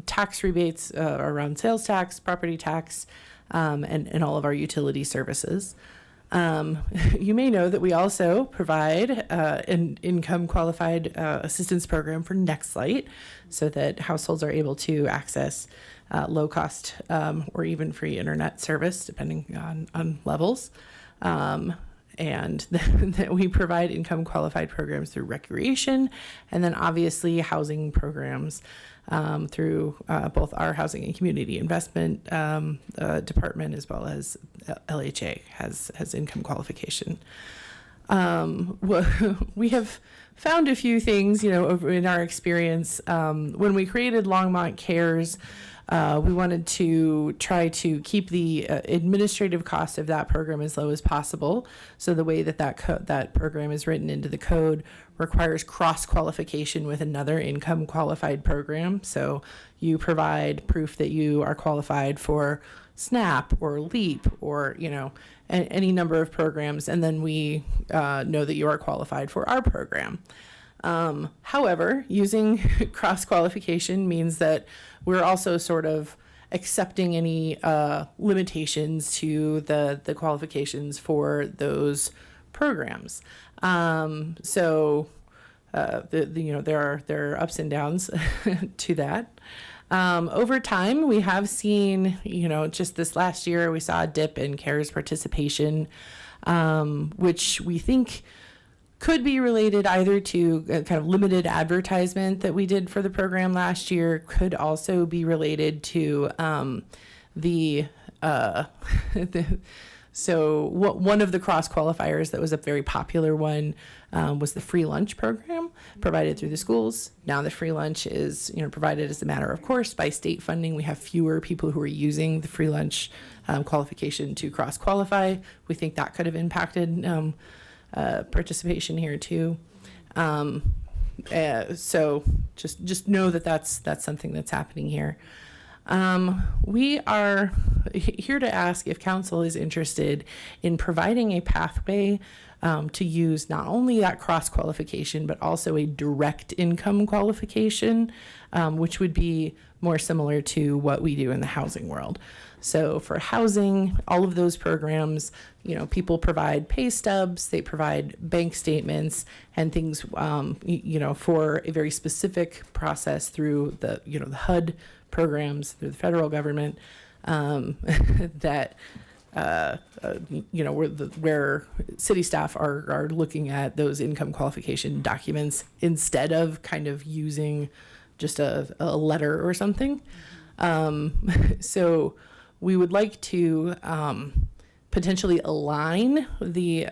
tax rebates around sales tax, property tax, and all of our utility services. You may know that we also provide an income qualified assistance program for NextLight, so that households are able to access low cost or even free internet service, depending on levels. And that we provide income qualified programs through recreation, and then obviously housing programs through both our Housing and Community Investment Department, as well as LHA has income qualification. We have found a few things, over in our experience. When we created Longmont Cares, we wanted to try to keep the administrative cost of that program as low as possible. So the way that program is written into the code requires cross qualification with another income qualified program. So you provide proof that you are qualified for SNAP or LEAP or any number of programs, and then we know that you are qualified for our program. However, using cross qualification means that we're also sort of accepting any limitations to the qualifications for those programs. There are ups and downs to that. Over time, we have seen, just this last year, we saw a dip in CARES participation, which we think could be related either to a kind of limited advertisement that we did for the program last year, could also be related to one of the cross qualifiers that was a very popular one was the free lunch program provided through the schools. Now the free lunch is provided as a matter of course by state funding. We have fewer people who are using the free lunch qualification to cross qualify. We think that could have impacted participation here too. So just know that that's something that's happening here. We are here to ask if council is interested in providing a pathway to use not only that cross qualification, but also a direct income qualification, which would be more similar to what we do in the housing world. So for housing, all of those programs, people provide pay stubs, they provide bank statements and things, for a very specific process through the HUD programs, through the federal government, that where city staff are looking at those income qualification documents instead of kind of using just a letter or something. So we would like to potentially align the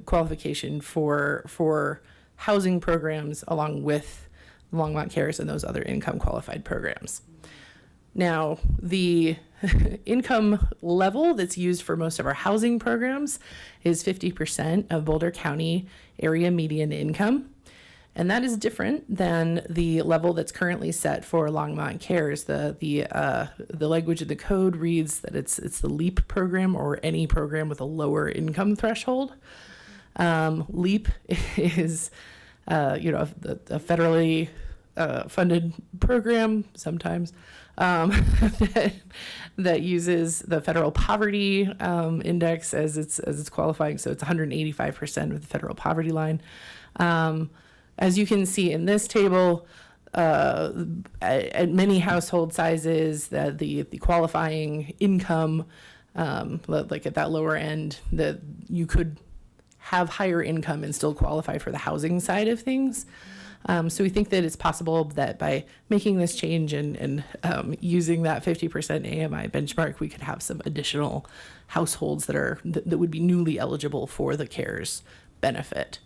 qualification for housing programs along with Longmont Cares and those other income qualified programs. Now, the income level that's used for most of our housing programs is 50% of Boulder County area median income. And that is different than the level that's currently set for Longmont Cares. The language of the code reads that it's the LEAP program or any program with a lower income threshold. LEAP is a federally funded program sometimes that uses the federal poverty index as its qualifying. So it's 185% of the federal poverty line. As you can see in this table, at many household sizes, the qualifying income, like at that lower end, that you could have higher income and still qualify for the housing side of things. So we think that it's possible that by making this change and using that 50% AMI benchmark, we could have some additional households that would be newly eligible for the CARES benefit.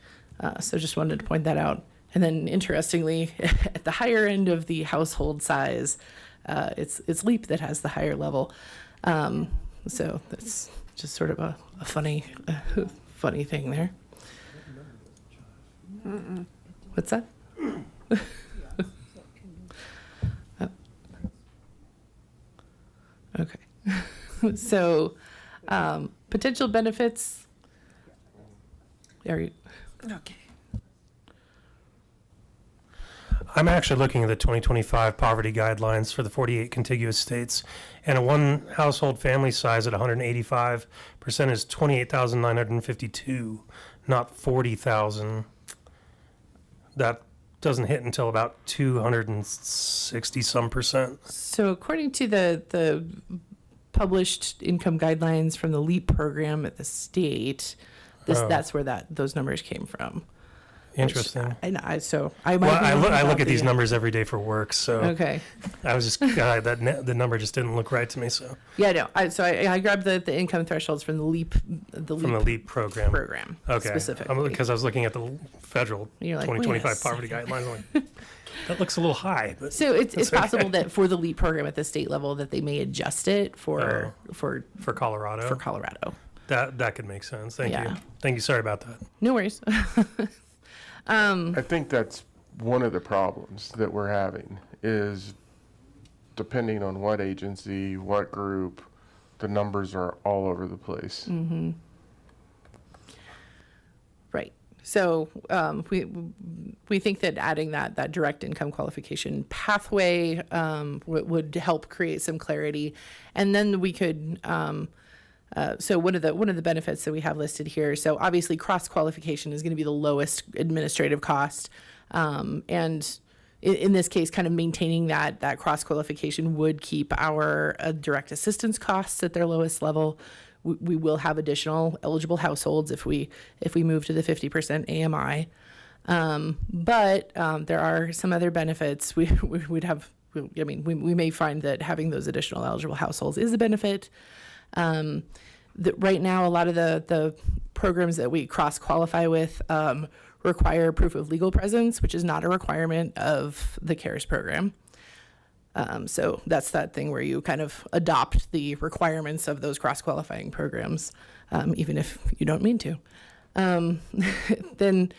So just wanted to point that out. And then interestingly, at the higher end of the household size, it's LEAP that has the higher level. So that's just sort of a funny thing there. What's that? Oh. Okay. So potential benefits. Are you? Okay. I'm actually looking at the 2025 poverty guidelines for the 48 contiguous states, and a one household family size at 185% is 28,952, not 40,000. That doesn't hit until about 260 some percent. So according to the published income guidelines from the LEAP program at the state, that's where those numbers came from. Interesting. I look at these numbers every day for work, so Okay. I was just the number just didn't look right to me. So Yeah, no. I grabbed the income thresholds from the LEAP from the LEAP program. Okay, specifically. because I was looking at the federal You're like, 2025 wait a poverty guidelines. I'm like, that looks a little high. But So it's that's possible okay. that for the LEAP program at the state level that they may adjust it for Colorado. For Colorado. That could make sense. Thank Yeah. you. Thank you. Sorry about that. No worries. I think that's one of the problems that we're having is depending on what agency, what group, the numbers are all over the place. Mm-hmm. Right. So we think that adding that direct income qualification pathway would help create some clarity, and then we could. So one of the benefits that we have listed here. So obviously cross qualification is going to be the lowest administrative cost, and in this case, kind of maintaining that cross qualification would keep our direct assistance costs at their lowest level. We will have additional eligible households if we move to the 50% AMI, but there are some other benefits we'd have. I mean, we may find that having those additional eligible households is a benefit. Right now, a lot of the programs that we cross-qualify with require proof of legal presence, which is not a requirement of the CARES program. So that's that thing where you kind of adopt the requirements of those cross-qualifying programs, even if you don't mean to. Then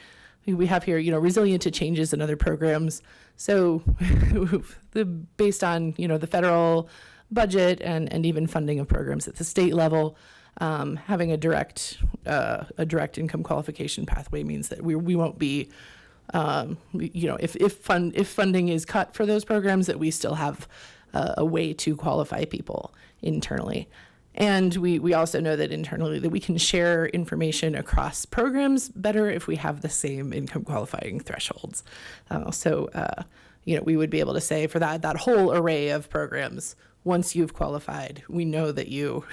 we have here, resilient to changes in other programs. So based on, the federal budget and even funding of programs at the state level, having a direct income qualification pathway means that we won't be, if funding is cut for those programs, that we still have a way to qualify people internally. And we also know that internally that we can share information across programs better if we have the same income qualifying thresholds. We would be able to say for that whole array of programs, once you've qualified, we know that you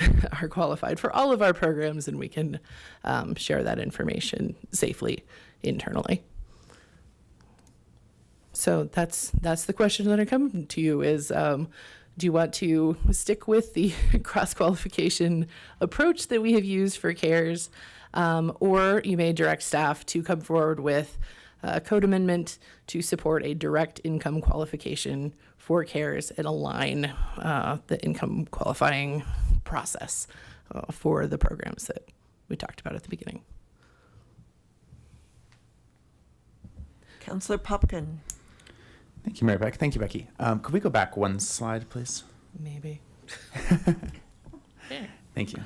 are qualified for all of our programs, and we can share that information safely internally. So that's the question that I come to you is, do you want to stick with the cross-qualification approach that we have used for CARES, or you may direct staff to come forward with a code amendment to support a direct income qualification for CARES and align the income qualifying process for the programs that we talked about at the beginning. Councillor Popkin. Thank you, Mayor Beck. Thank you, Becky. Could we go back one slide, please? Maybe. Thank you.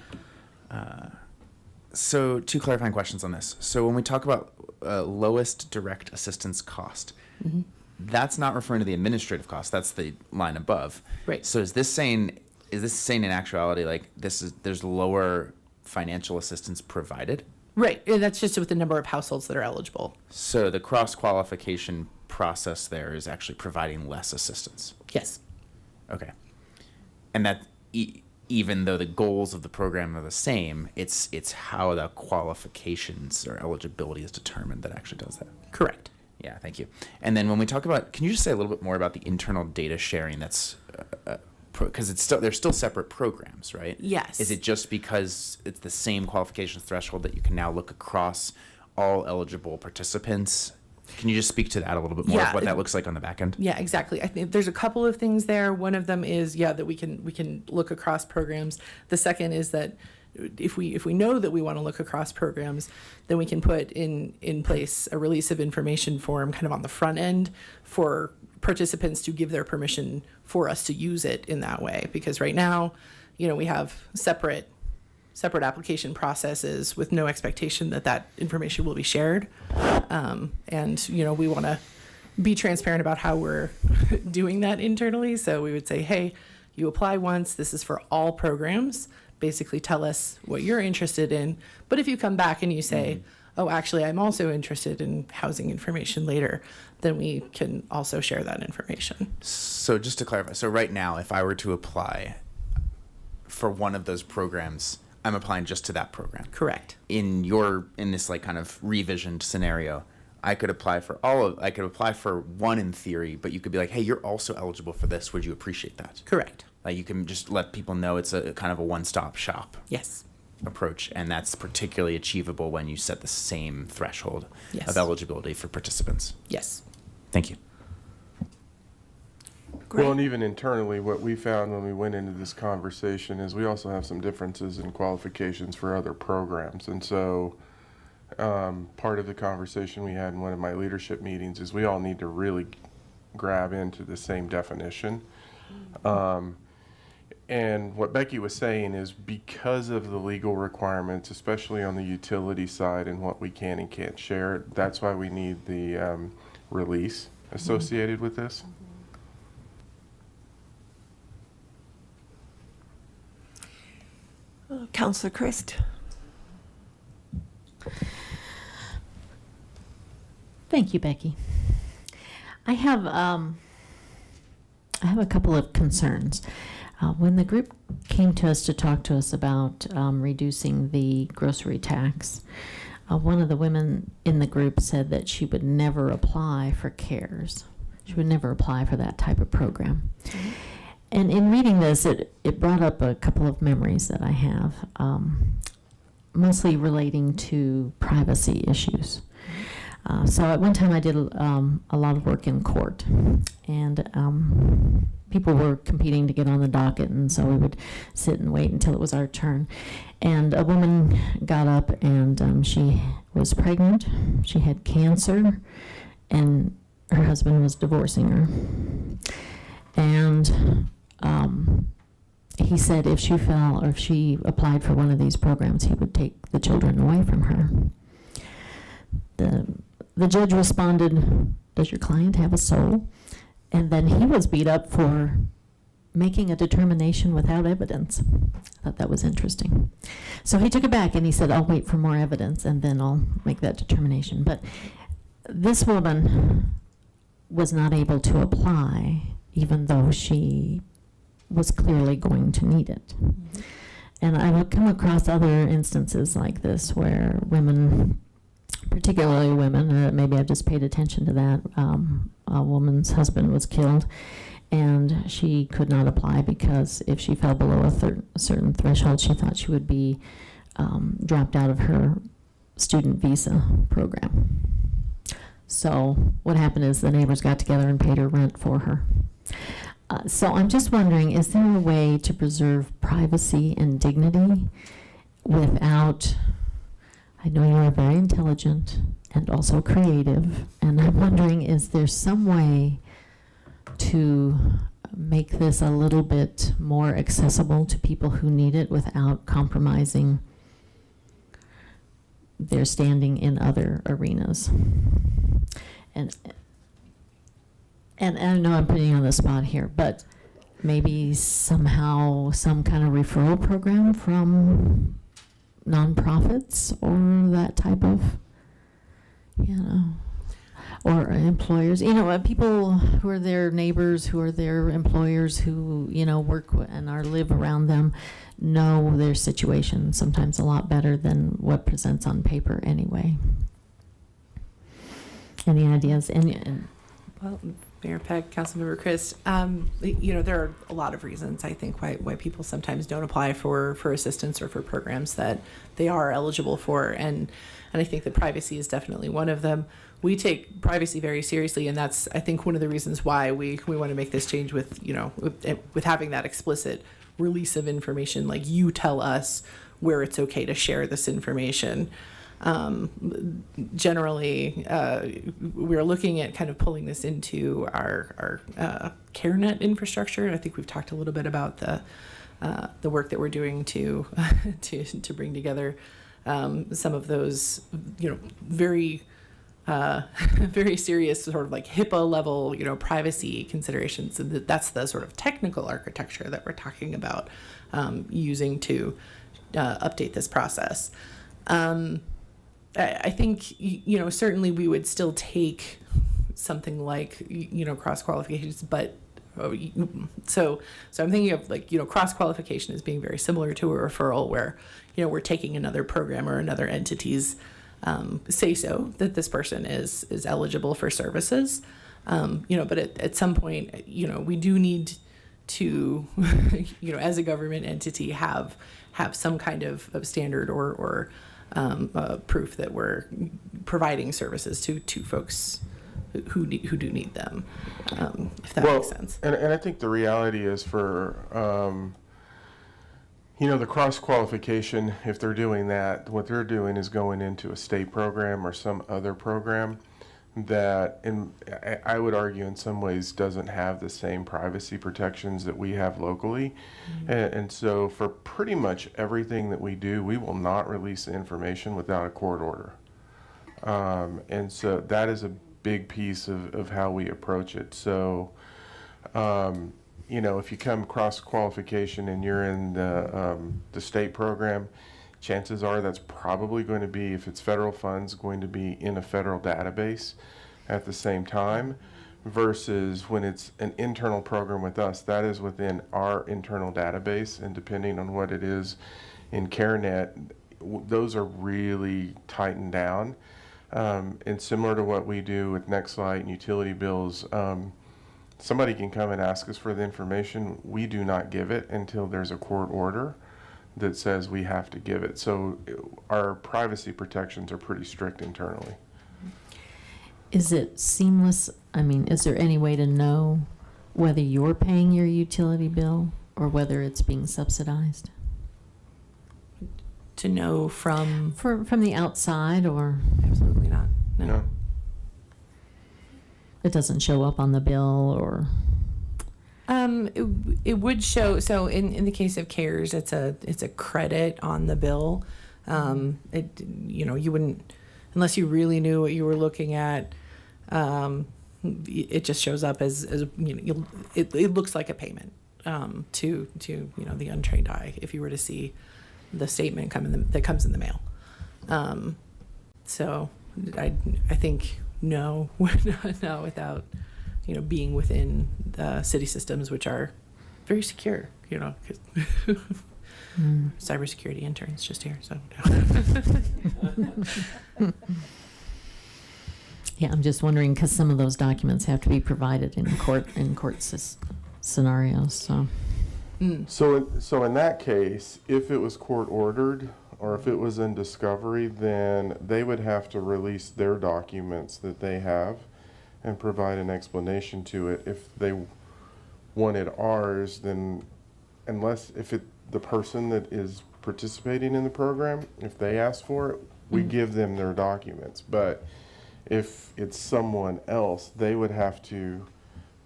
So 2 clarifying questions on this. So when we talk about lowest direct assistance cost, Mm-hmm. that's not referring to the administrative cost. That's the line above. Right. So is this saying in actuality like there's lower financial assistance provided? Right, and that's just with the number of households that are eligible. So the cross qualification process there is actually providing less assistance. Yes. Okay. And that even though the goals of the program are the same, it's how the qualifications or eligibility is determined that actually does that. Correct. Yeah, thank you. And then when we talk about, can you just say a little bit more about the internal data sharing that's, because they're still separate programs, right? Yes. Is it just because it's the same qualifications threshold that you can now look across all eligible participants? Can you just speak to that a little bit more, of what that looks like on the back end? Yeah, exactly. I think there's a couple of things there. One of them is, that we can look across programs. The second is that if we know that we want to look across programs, then we can put in place a release of information form kind of on the front end for participants to give their permission for us to use it in that way. Because right now, we have separate application processes with no expectation that information will be shared. And we want to be transparent about how we're doing that internally. So we would say, hey, you apply once, this is for all programs. Basically tell us what you're interested in. But if you come back and you say, oh, actually, I'm also interested in housing information later, then we can also share that information. So just to clarify, so right now, if I were to apply for one of those programs, I'm applying just to that program. Correct. In this like kind of revisioned scenario, I could apply for one in theory, but you could be like, hey, you're also eligible for this. Would you appreciate that? Correct. Like you can just let people know it's a kind of a one-stop shop. Yes. Approach, and that's particularly achievable when you set the same threshold Yes. of eligibility for participants. Yes. Thank you. Well, and even internally, what we found when we went into this conversation is we also have some differences in qualifications for other programs. And so part of the conversation we had in one of my leadership meetings is we all need to really grab into the same definition. And what Becky was saying is because of the legal requirements, especially on the utility side and what we can and can't share, that's why we need the release associated with this. Counselor Christ. Thank you, Becky. I have a couple of concerns. When the group came to us to talk to us about reducing the grocery tax, one of the women in the group said that she would never apply for CARES. She would never apply for that type of program. Mm-hmm. And in reading this, it brought up a couple of memories that I have, mostly relating to privacy issues. So at one time I did a lot of work in court, and people were competing to get on the docket, and so we would sit and wait until it was our turn. And a woman got up, and she was pregnant, she had cancer, and her husband was divorcing her. And he said if she fell or if she applied for one of these programs, he would take the children away from her. The judge responded, "Does your client have a soul?" And then he was beat up for making a determination without evidence. I thought that was interesting. So he took it back and he said, "I'll wait for more evidence and then I'll make that determination." But this woman was not able to apply even though she was clearly going to need it. Mm-hmm. And I would come across other instances like this where women, particularly women, maybe I've just paid attention to that, a woman's husband was killed and she could not apply because if she fell below a certain threshold, she thought she would be dropped out of her student visa program. So what happened is the neighbors got together and paid her rent for her. So I'm just wondering, is there a way to preserve privacy and dignity without, I know you are very intelligent and also creative, and I'm wondering, is there some way to make this a little bit more accessible to people who need it without compromising their standing in other arenas? And I know I'm putting you on the spot here, but maybe somehow some kind of referral program from nonprofits or that type of, or employers, people who are their neighbors, who are their employers, who, work and live around them, know their situation sometimes a lot better than what presents on paper anyway. Any ideas? Well, Mayor Peck, Councilmember Christ, there are a lot of reasons, I think, why people sometimes don't apply for assistance or for programs that they are eligible for. And I think that privacy is definitely one of them. We take privacy very seriously, and that's, I think, one of the reasons why we want to make this change with having that explicit release of information, like you tell us where it's okay to share this information. Generally, we're looking at kind of pulling this into our CareNet infrastructure. I think we've talked a little bit about the work that we're doing to bring together some of those, very very serious sort of like HIPAA level, privacy considerations. And that's the sort of technical architecture that we're talking about using to update this process. I think, certainly we would still take something like, cross qualifications, but so I'm thinking of like, cross qualification as being very similar to a referral where, we're taking another program or another entity's say so that this person is eligible for services. But at some point, we do need to, as a government entity have some kind of standard or proof that we're providing services to folks who do need them, if that makes sense. And I think the reality is for, the cross qualification, if they're doing that, what they're doing is going into a state program or some other program that, I would argue in some ways, doesn't have the same privacy protections that we have locally. And so for pretty much everything that we do, we will not release the information without a court order. And so that is a big piece of how we approach it. So, if you come cross qualification and you're in the state program, chances are that's probably going to be, if it's federal funds, going to be in a federal database at the same time, versus when it's an internal program with us, that is within our internal database, and depending on what it is in CareNet, those are really tightened down. And similar to what we do with Nextlight and utility bills, somebody can come and ask us for the information. We do not give it until there's a court order that says we have to give it. So our privacy protections are pretty strict internally. Is it seamless? I mean, is there any way to know whether you're paying your utility bill or whether it's being subsidized? To know from the outside, or? Absolutely not. No. It doesn't show up on the bill, or? It would show. So in the case of CARES, it's a credit on the bill. You wouldn't, unless you really knew what you were looking at. It just shows up as it looks like a payment to the untrained eye if you were to see the statement that comes in the mail. So I think no, no, without being within the city systems, which are very secure. Cybersecurity interns just here, so. Yeah, I'm just wondering because some of those documents have to be provided in court scenarios. So. So in that case, if it was court ordered or if it was in discovery, then they would have to release their documents that they have and provide an explanation to it. If they wanted ours, then the person that is participating in the program, if they ask for it, we give them their documents. But if it's someone else, they would have to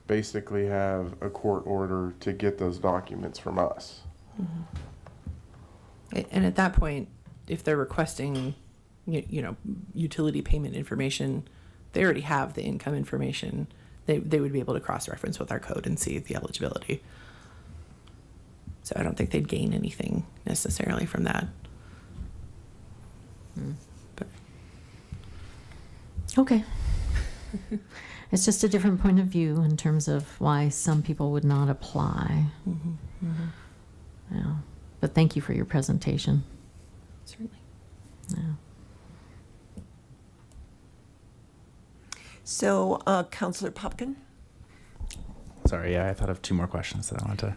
basically have a court order to get those documents from us. And at that point, if they're requesting, utility payment information, they already have the income information. They would be able to cross-reference with our code and see the eligibility. So I don't think they'd gain anything necessarily from that. But. Okay. It's just a different point of view in terms of why some people would not apply. Yeah. But thank you for your presentation. Certainly. Yeah. So, Councillor Popkin? Sorry, I thought of two more questions that I wanted to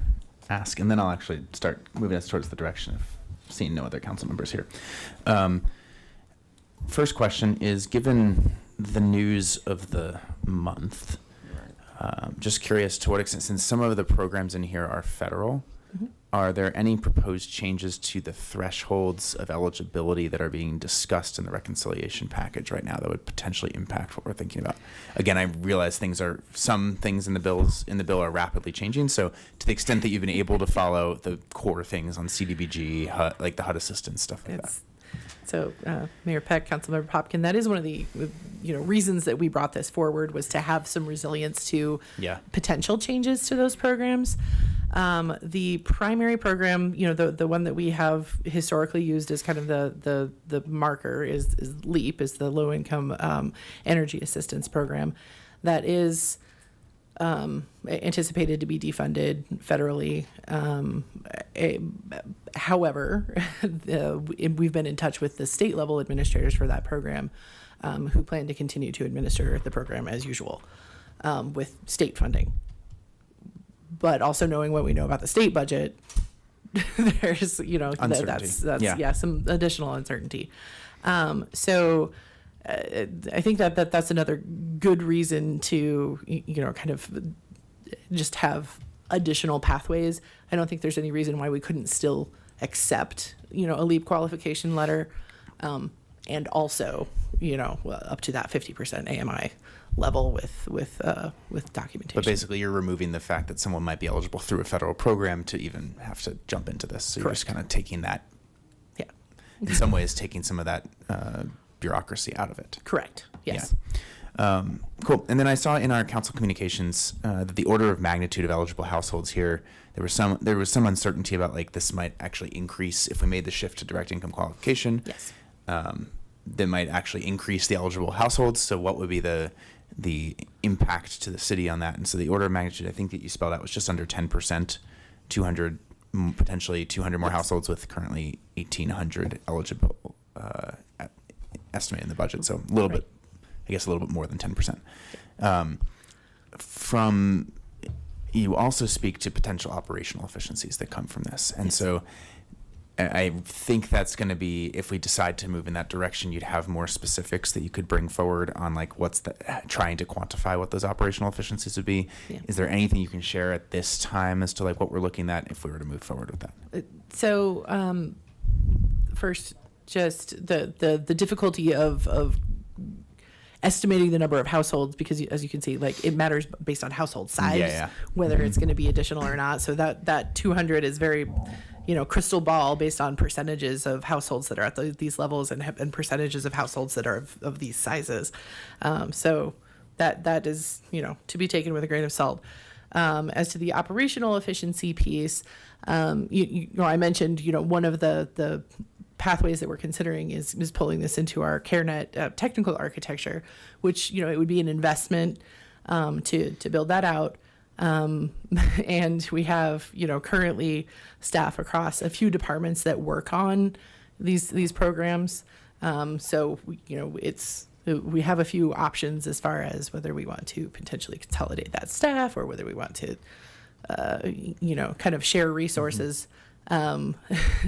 ask, and then I'll actually start moving us towards the direction of seeing no other council members here. First question is, given the news of the month, just curious to what extent, since some of the programs in here are federal, are there any proposed changes to the thresholds of eligibility that are being discussed in the reconciliation package right now that would potentially impact what we're thinking about? Again, I realize some things in the bill are rapidly changing. So to the extent that you've been able to follow the core things on CDBG, like the HUD assistance, stuff like that. So, Mayor Peck, Councilmember Popkin, that is one of the, reasons that we brought this forward, was to have some resilience to potential changes to those programs. The primary program, the one that we have historically used as kind of the marker is LEAP, is the Low Income Energy Assistance Program. That is anticipated to be defunded federally. However, we've been in touch with the state level administrators for that program, who plan to continue to administer the program as usual, with state funding. But also knowing what we know about the state budget, there's, that's some additional uncertainty. So I think that's another good reason to, kind of just have additional pathways. I don't think there's any reason why we couldn't still accept, a LEAP qualification letter, and also, up to that 50% AMI level with documentation. But basically, you're removing the fact that someone might be eligible through a federal program to even have to jump into this. So you're just kind of taking that, in some ways, taking some of that bureaucracy out of it. Correct. Yes. Yeah. Cool. And then I saw in our council communications that the order of magnitude of eligible households here, there was some uncertainty about like this might actually increase if we made the shift to direct income qualification. Yes. That might actually increase the eligible households. So what would be the impact to the city on that? And so the order of magnitude, I think that you spelled out, was just under 10%, 200, potentially 200 more households with currently 1,800 eligible estimated in the budget. So a little bit, I guess a little bit more than 10%. From, you also speak to potential operational efficiencies that come from this. And so I think that's going to be, if we decide to move in that direction, you'd have more specifics that you could bring forward on like trying to quantify what those operational efficiencies would be. Yeah. Is there anything you can share at this time as to like what we're looking at if we were to move forward with that? So first, just the difficulty of estimating the number of households, because as you can see, like it matters based on household size, whether it's going to be additional or not. So that 200 is very, crystal ball based on percentages of households that are at these levels and percentages of households that are of these sizes. So that is, to be taken with a grain of salt. As to the operational efficiency piece, I mentioned, one of the pathways that we're considering is pulling this into our CareNet technical architecture, which, it would be an investment to build that out. And we have, currently staff across a few departments that work on these programs. So, we have a few options as far as whether we want to potentially consolidate that staff or whether we want to, kind of share resources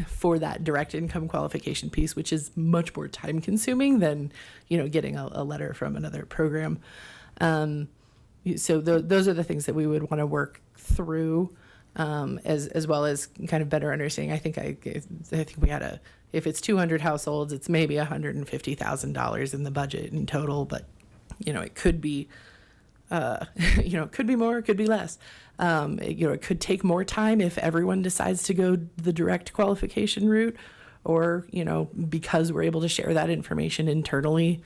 for that direct income qualification piece, which is much more time consuming than, getting a letter from another program. So those are the things that we would want to work through, as well as kind of better understanding. I think we had if it's 200 households, it's maybe $150,000 in the budget in total, but it could be, it could be more, it could be less. It could take more time if everyone decides to go the direct qualification route, or, because we're able to share that information internally,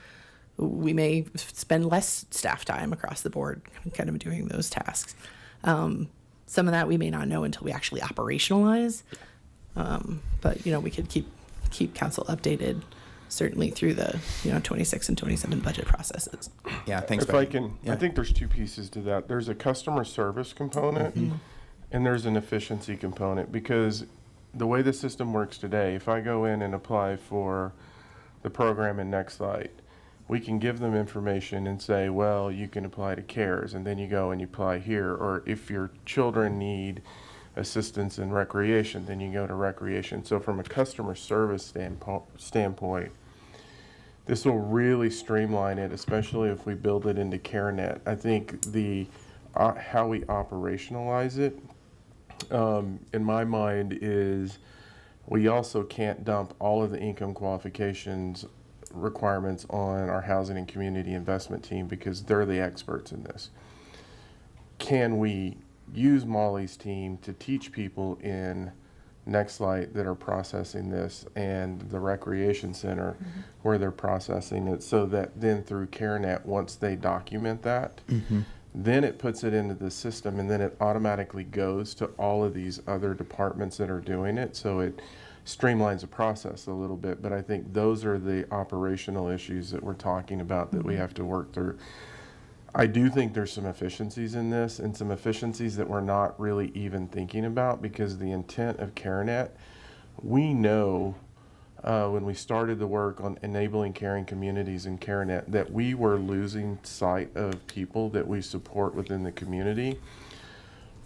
we may spend less staff time across the board kind of doing those tasks. Some of that we may not know until we actually operationalize. But, we could keep council updated, certainly through the, 26 and 27 budget processes. Yeah, thanks. If I can, I think there's two pieces to that. There's a customer service component and there's an efficiency component, because the way the system works today, if I go in and apply for the program in Nextlight, we can give them information and say, well, you can apply to CARES, and then you go and you apply here. Or if your children need assistance in recreation, then you go to recreation. So from a customer service standpoint, this will really streamline it, especially if we build it into CareNet. I think how we operationalize it, in my mind, is we also can't dump all of the income qualifications requirements on our housing and community investment team, because they're the experts in this. Can we use Molly's team to teach people in Nextlight that are processing this, and the recreation center where they're processing it, so that then through CareNet, once they document that, then it puts it into the system, and then it automatically goes to all of these other departments that are doing it. So it streamlines the process a little bit. But I think those are the operational issues that we're talking about that we have to work through. I do think there's some efficiencies in this, and some efficiencies that we're not really even thinking about, because the intent of CareNet, we know when we started the work on enabling caring communities in CareNet that we were losing sight of people that we support within the community,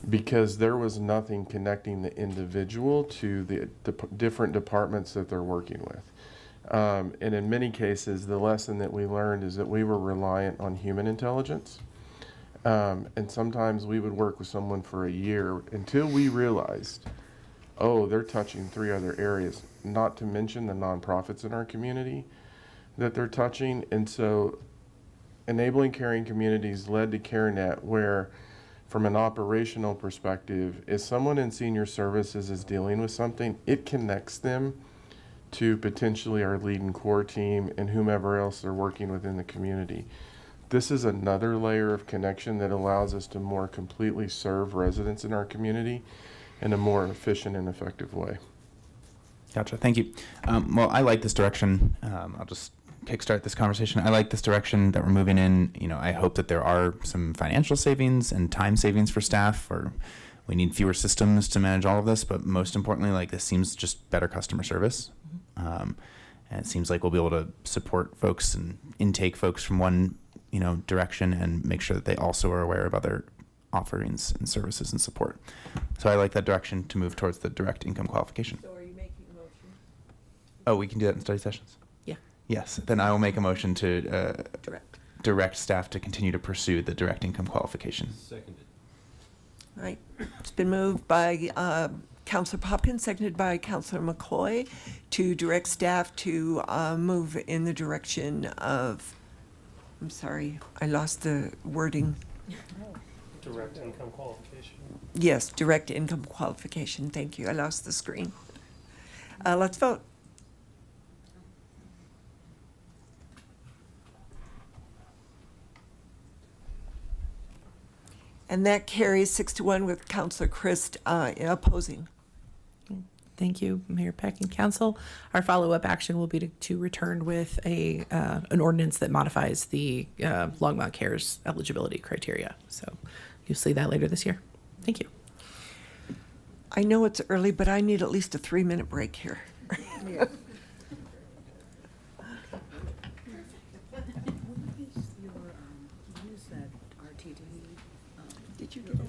because there was nothing connecting the individual to the different departments that they're working with. And in many cases, the lesson that we learned is that we were reliant on human intelligence. And sometimes we would work with someone for a year until we realized, oh, they're touching 3 other areas, not to mention the nonprofits in our community that they're touching. And so enabling caring communities led to CareNet, where from an operational perspective, if someone in senior services is dealing with something, it connects them to potentially our lead and core team and whomever else they're working with in the community. This is another layer of connection that allows us to more completely serve residents in our community in a more efficient and effective way. Gotcha. Thank you. Well, I like this direction. I'll just kickstart this conversation. I like this direction that we're moving in. You know, I hope that there are some financial savings and time savings for staff, or we need fewer systems to manage all of this. But most importantly, like, this seems just better customer service. And it seems like we'll be able to support folks and intake folks from one, direction, and make sure that they also are aware of other offerings and services and support. So I like that direction to move towards the direct income qualification. So are you making a motion? Oh, we can do that in study sessions? Yeah. Yes, then I will make a motion to direct staff to continue to pursue the direct income qualification. Seconded. All right. It's been moved by Councilor Popkins, seconded by Councilor McCoy, to direct staff to move in the direction of, I'm sorry, I lost the wording. Direct income qualification. Yes, direct income qualification. Thank you. I lost the screen. Let's vote. And that carries 6-1 with Councilor Christ opposing. Thank you, Mayor Peck and Council. Our follow-up action will be to return with an ordinance that modifies the Longmont Cares eligibility criteria. So you'll see that later this year. Thank you. I know it's early, but I need at least a 3-minute break here. Did you get a?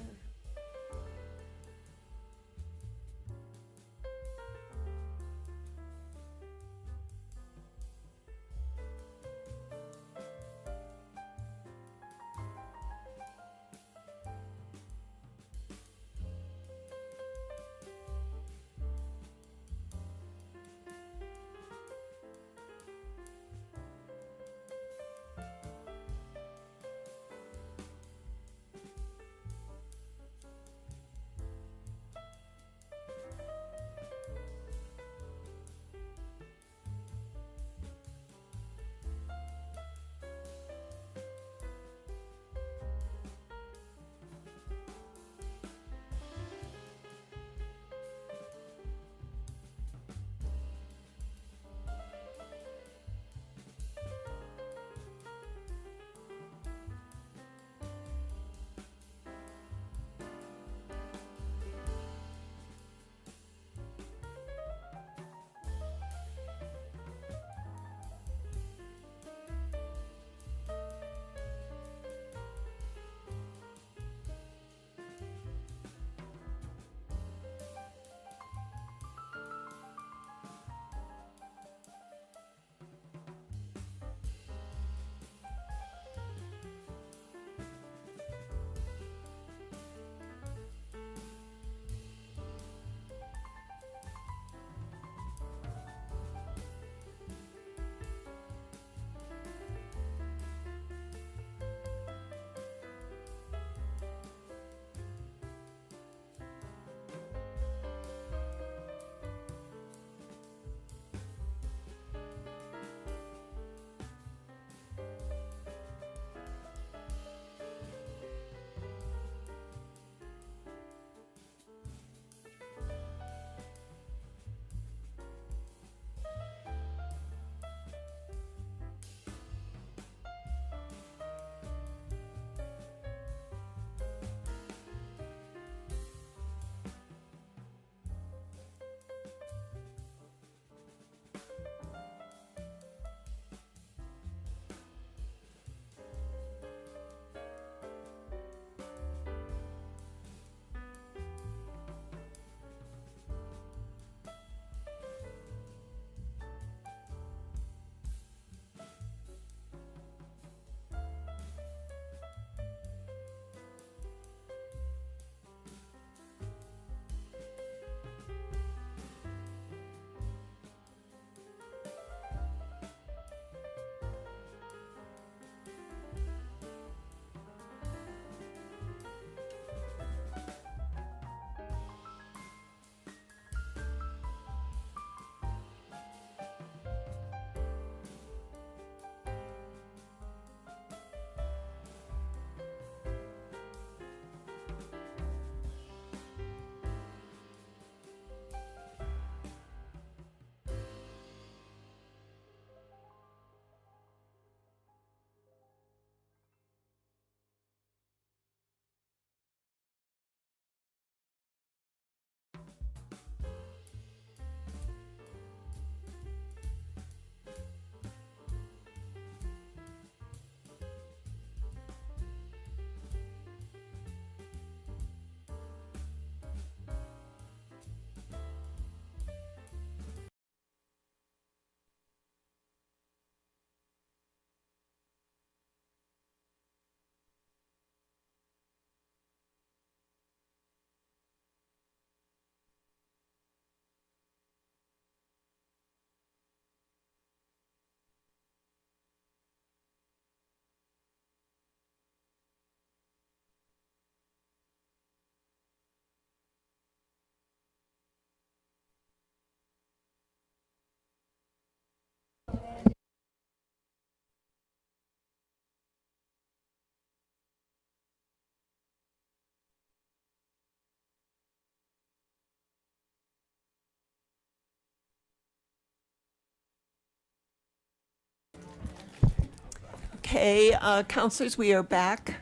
Okay, counselors, we are back.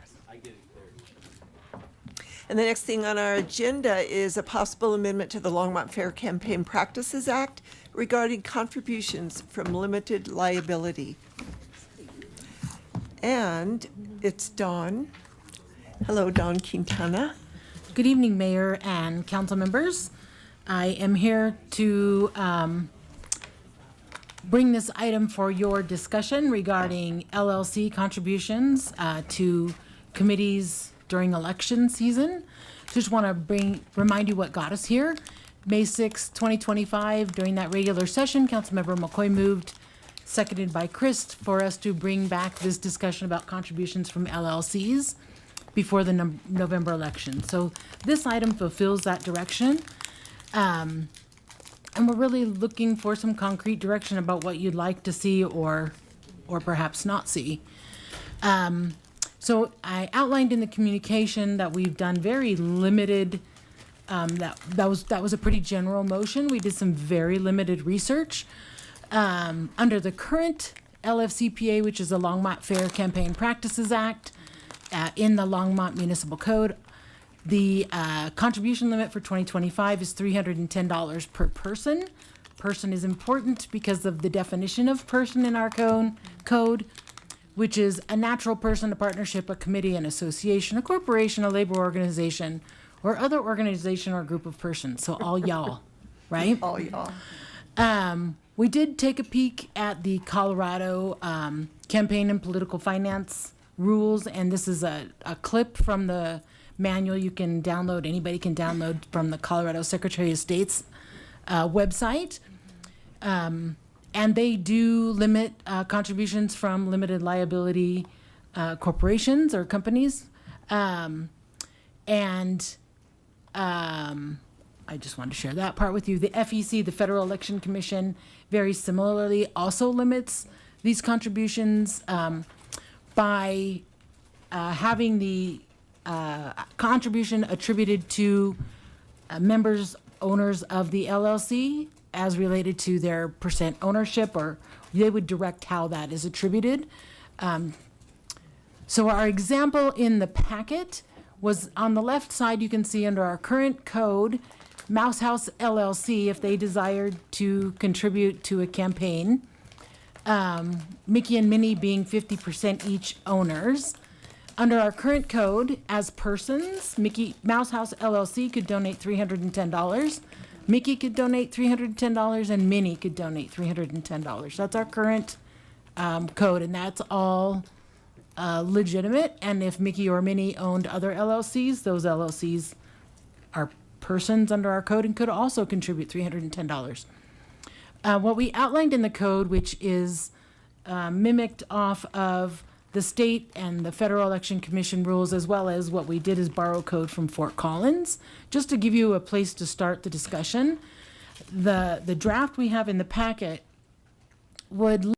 And the next thing on our agenda is a possible amendment to the Longmont Fair Campaign Practices Act regarding contributions from limited liability. And it's Dawn. Hello, Dawn Quintana. Good evening, Mayor and council members. I am here to bring this item for your discussion regarding LLC contributions to committees during election season. Just want to remind you what got us here. May 6, 2025, during that regular session, Councilmember McCoy moved, seconded by Christ, for us to bring back this discussion about contributions from LLCs before the November election. So this item fulfills that direction. And we're really looking for some concrete direction about what you'd like to see or perhaps not see. So I outlined in the communication that we've done very limited, that was a pretty general motion. We did some very limited research. Under the current LFCPA, which is the Longmont Fair Campaign Practices Act, in the Longmont Municipal Code, the contribution limit for 2025 is $310 per person. Person is important because of the definition of person in our code, which is a natural person, a partnership, a committee, an association, a corporation, a labor organization, or other organization or group of persons. So all y'all, right? All y'all. We did take a peek at the Colorado campaign and political finance rules, and this is a clip from the manual you can download. Anybody can download from the Colorado Secretary of State's website. And they do limit contributions from limited liability corporations or companies. I just wanted to share that part with you. The FEC, the Federal Election Commission, very similarly also limits these contributions by having the contribution attributed to members, owners of the LLC as related to their percent ownership, or they would direct how that is attributed. So our example in the packet was on the left side, you can see under our current code, Mouse House LLC, if they desired to contribute to a campaign, Mickey and Minnie being 50% each owners. Under our current code, as persons, Mouse House LLC could donate $310. Mickey could donate $310, and Minnie could donate $310. That's our current code, and that's all legitimate. And if Mickey or Minnie owned other LLCs, those LLCs are persons under our code and could also contribute $310. What we outlined in the code, which is mimicked off of the state and the Federal Election Commission rules, as well as what we did is borrow code from Fort Collins, just to give you a place to start the discussion. The draft we have in the packet would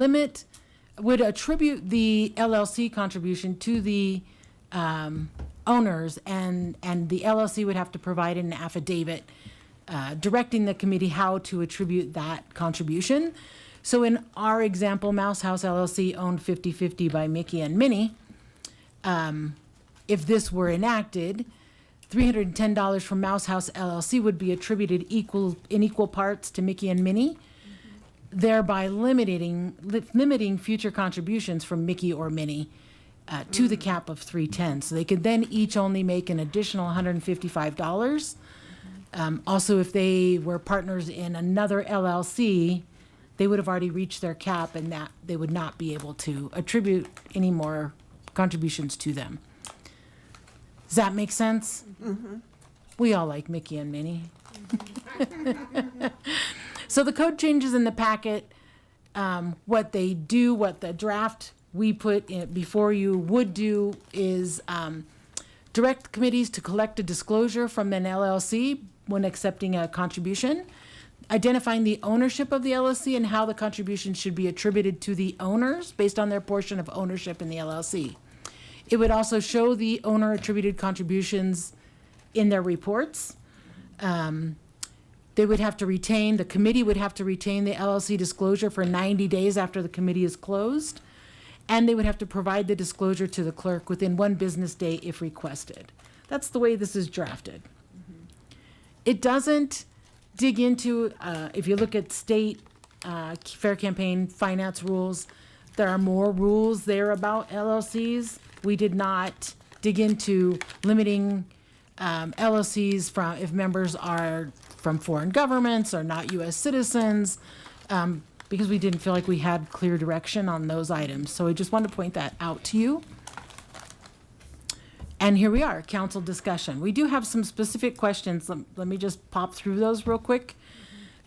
attribute the LLC contribution to the owners, and the LLC would have to provide an affidavit directing the committee how to attribute that contribution. So in our example, Mouse House LLC owned 50-50 by Mickey and Minnie. If this were enacted, $310 from Mouse House LLC would be attributed in equal parts to Mickey and Minnie, thereby limiting future contributions from Mickey or Minnie to the cap of $310. So they could then each only make an additional $155. Also, if they were partners in another LLC, they would have already reached their cap, and that they would not be able to attribute any more contributions to them. Does that make sense? Mm-hmm. We all like Mickey and Minnie. So the code changes in the packet, what they do, what the draft we put in before you would do is direct committees to collect a disclosure from an LLC when accepting a contribution, identifying the ownership of the LLC and how the contribution should be attributed to the owners based on their portion of ownership in the LLC. It would also show the owner attributed contributions in their reports. They would have to retain, the committee would have to retain the LLC disclosure for 90 days after the committee is closed. And they would have to provide the disclosure to the clerk within 1 business day if requested. That's the way this is drafted. It doesn't dig into, if you look at state fair campaign finance rules, there are more rules there about LLCs. We did not dig into limiting LLCs from, if members are from foreign governments or not U.S. citizens, because we didn't feel like we had clear direction on those items. So I just wanted to point that out to you. And here we are, council discussion. We do have some specific questions. Let me just pop through those real quick.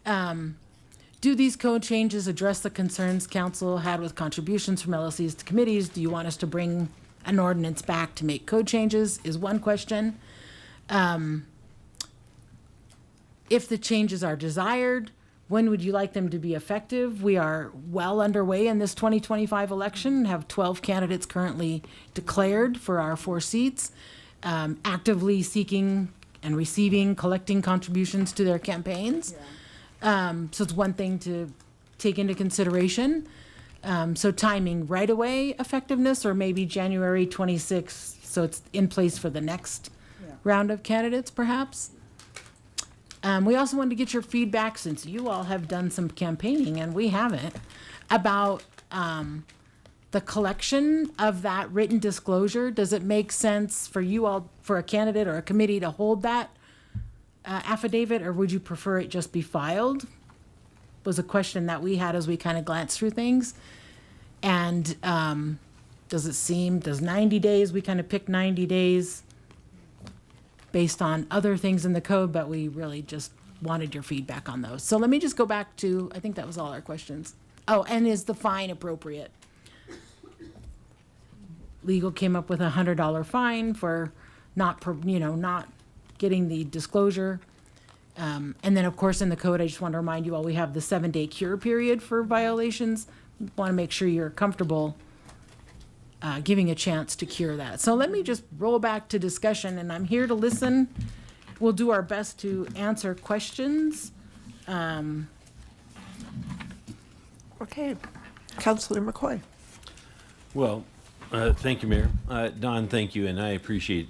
Do these code changes address the concerns council had with contributions from LLCs to committees? Do you want us to bring an ordinance back to make code changes is one question. If the changes are desired, when would you like them to be effective? We are well underway in this 2025 election, have 12 candidates currently declared for our 4 seats, actively seeking and receiving, collecting contributions to their campaigns. So it's one thing to take into consideration. So timing, right away effectiveness, or maybe January 26th, so it's in place for the next round of candidates, perhaps. We also wanted to get your feedback, since you all have done some campaigning and we haven't, about the collection of that written disclosure. Does it make sense for you all, for a candidate or a committee, to hold that affidavit, or would you prefer it just be filed? Was a question that we had as we kind of glanced through things. And does 90 days, we kind of picked 90 days based on other things in the code, but we really just wanted your feedback on those. So let me just go back to, I think that was all our questions. Oh, and is the fine appropriate? Legal came up with $100 fine for not getting the disclosure. And then, of course, in the code, I just want to remind you all, we have the 7-day cure period for violations. Want to make sure you're comfortable giving a chance to cure that. So let me just roll back to discussion, and I'm here to listen. We'll do our best to answer questions. Okay, Councilor McCoy. Well, thank you, Mayor. Don, thank you, and I appreciate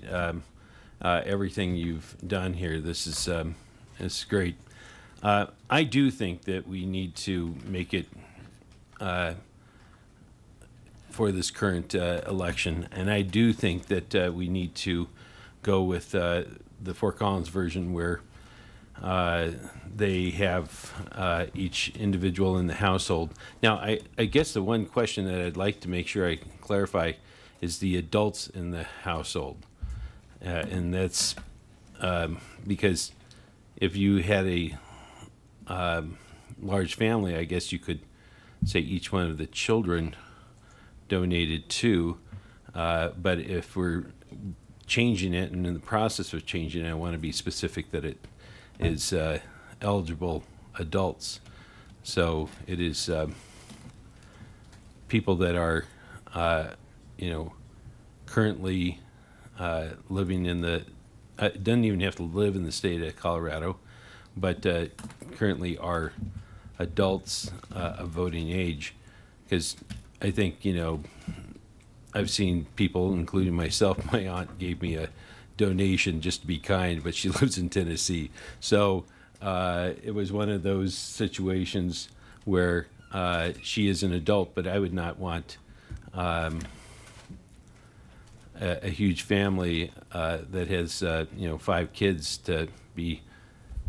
everything you've done here. This is great. I do think that we need to make it for this current election, and I do think that we need to go with the Fort Collins version, where they have each individual in the household. Now, I guess the one question that I'd like to make sure I clarify is the adults in the household. And that's because if you had a large family, I guess you could say each one of the children donated to. But if we're changing it, and in the process of changing it, I want to be specific that it is eligible adults. So it is people that are, currently living in the, doesn't even have to live in the state of Colorado, but currently are adults of voting age. Because I think, I've seen people, including myself, my aunt gave me a donation just to be kind, but she lives in Tennessee. So it was one of those situations where she is an adult, but I would not want a huge family that has 5 kids to be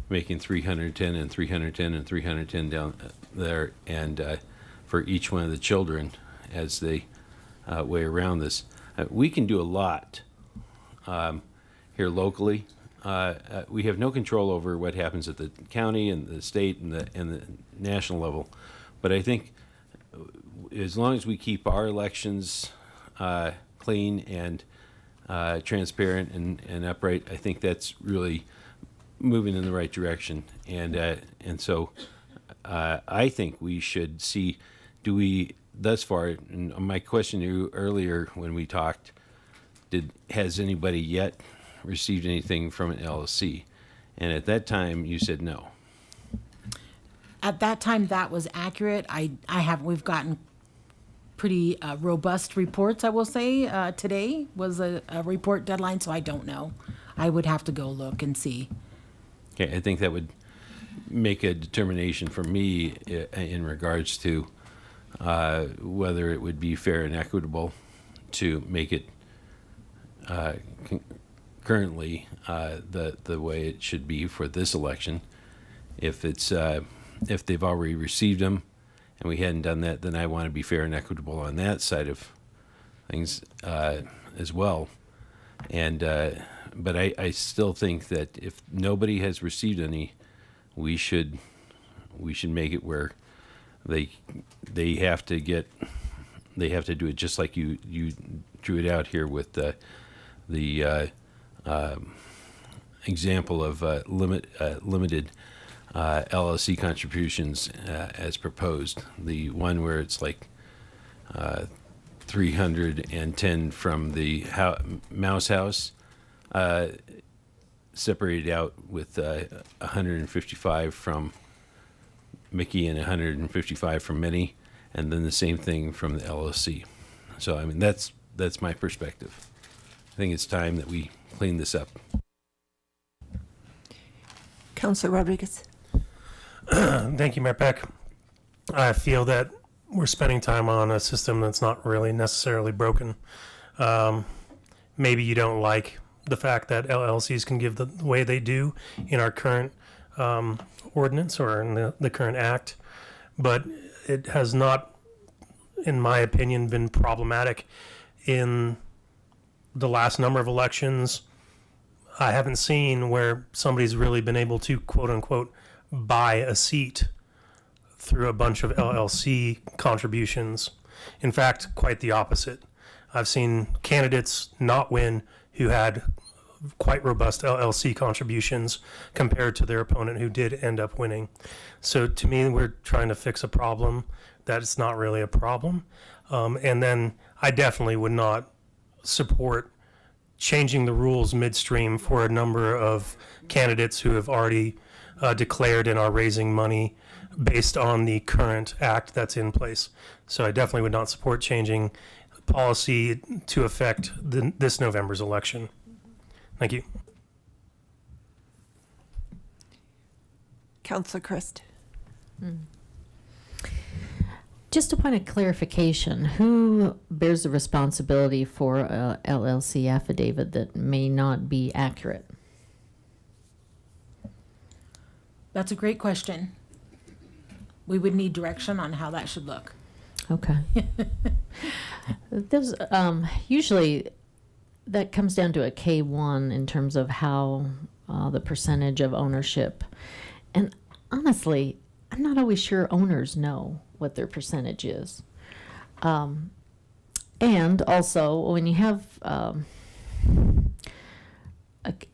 making 310 and 310 and 310 down there, and for each one of the children as they way around this. We can do a lot here locally. We have no control over what happens at the county and the state and the national level, but I think as long as we keep our elections clean and transparent and upright, I think that's really moving in the right direction. And so I think we should see, do we thus far, and my question to you earlier when we talked, has anybody yet received anything from an LLC? And at that time you said no. At that time, that was accurate. We've gotten pretty robust reports, I will say. Today was a report deadline, so I don't know. I would have to go look and see. Okay, I think that would make a determination for me in regards to whether it would be fair and equitable to make it currently the way it should be for this election. If it's if they've already received them and we hadn't done that, then I want to be fair and equitable on that side of things as well. And but I still think that if nobody has received any, we should make it where they have to do it just like you drew it out here with the example of limited LLC contributions as proposed. The one where it's like 310 from the Mouse House, separated out with 155 from Mickey and 155 from Minnie, and then the same thing from the LLC. So I mean that's my perspective. I think it's time that we clean this up. Councilor Rodriguez. Thank you, Mayor Peck. I feel that we're spending time on a system that's not really necessarily broken. Maybe you don't like the fact that LLCs can give the way they do in our current ordinance or in the current act, but it has not, in my opinion, been problematic in the last number of elections. I haven't seen where somebody's really been able to, quote unquote, buy a seat through a bunch of LLC contributions. In fact, quite the opposite. I've seen candidates not win who had quite robust LLC contributions compared to their opponent who did end up winning. So to me, we're trying to fix a problem that it's not really a problem. And then I definitely would not support changing the rules midstream for a number of candidates who have already declared and are raising money based on the current act that's in place. So I definitely would not support changing policy to affect this November's election. Thank you. Councilor Christ. Just a point of clarification, who bears the responsibility for a LLC affidavit that may not be accurate? That's a great question. We would need direction on how that should look. Okay. There's usually that comes down to a K1 in terms of how the percentage of ownership. And honestly, I'm not always sure owners know what their percentage is. And also, when you have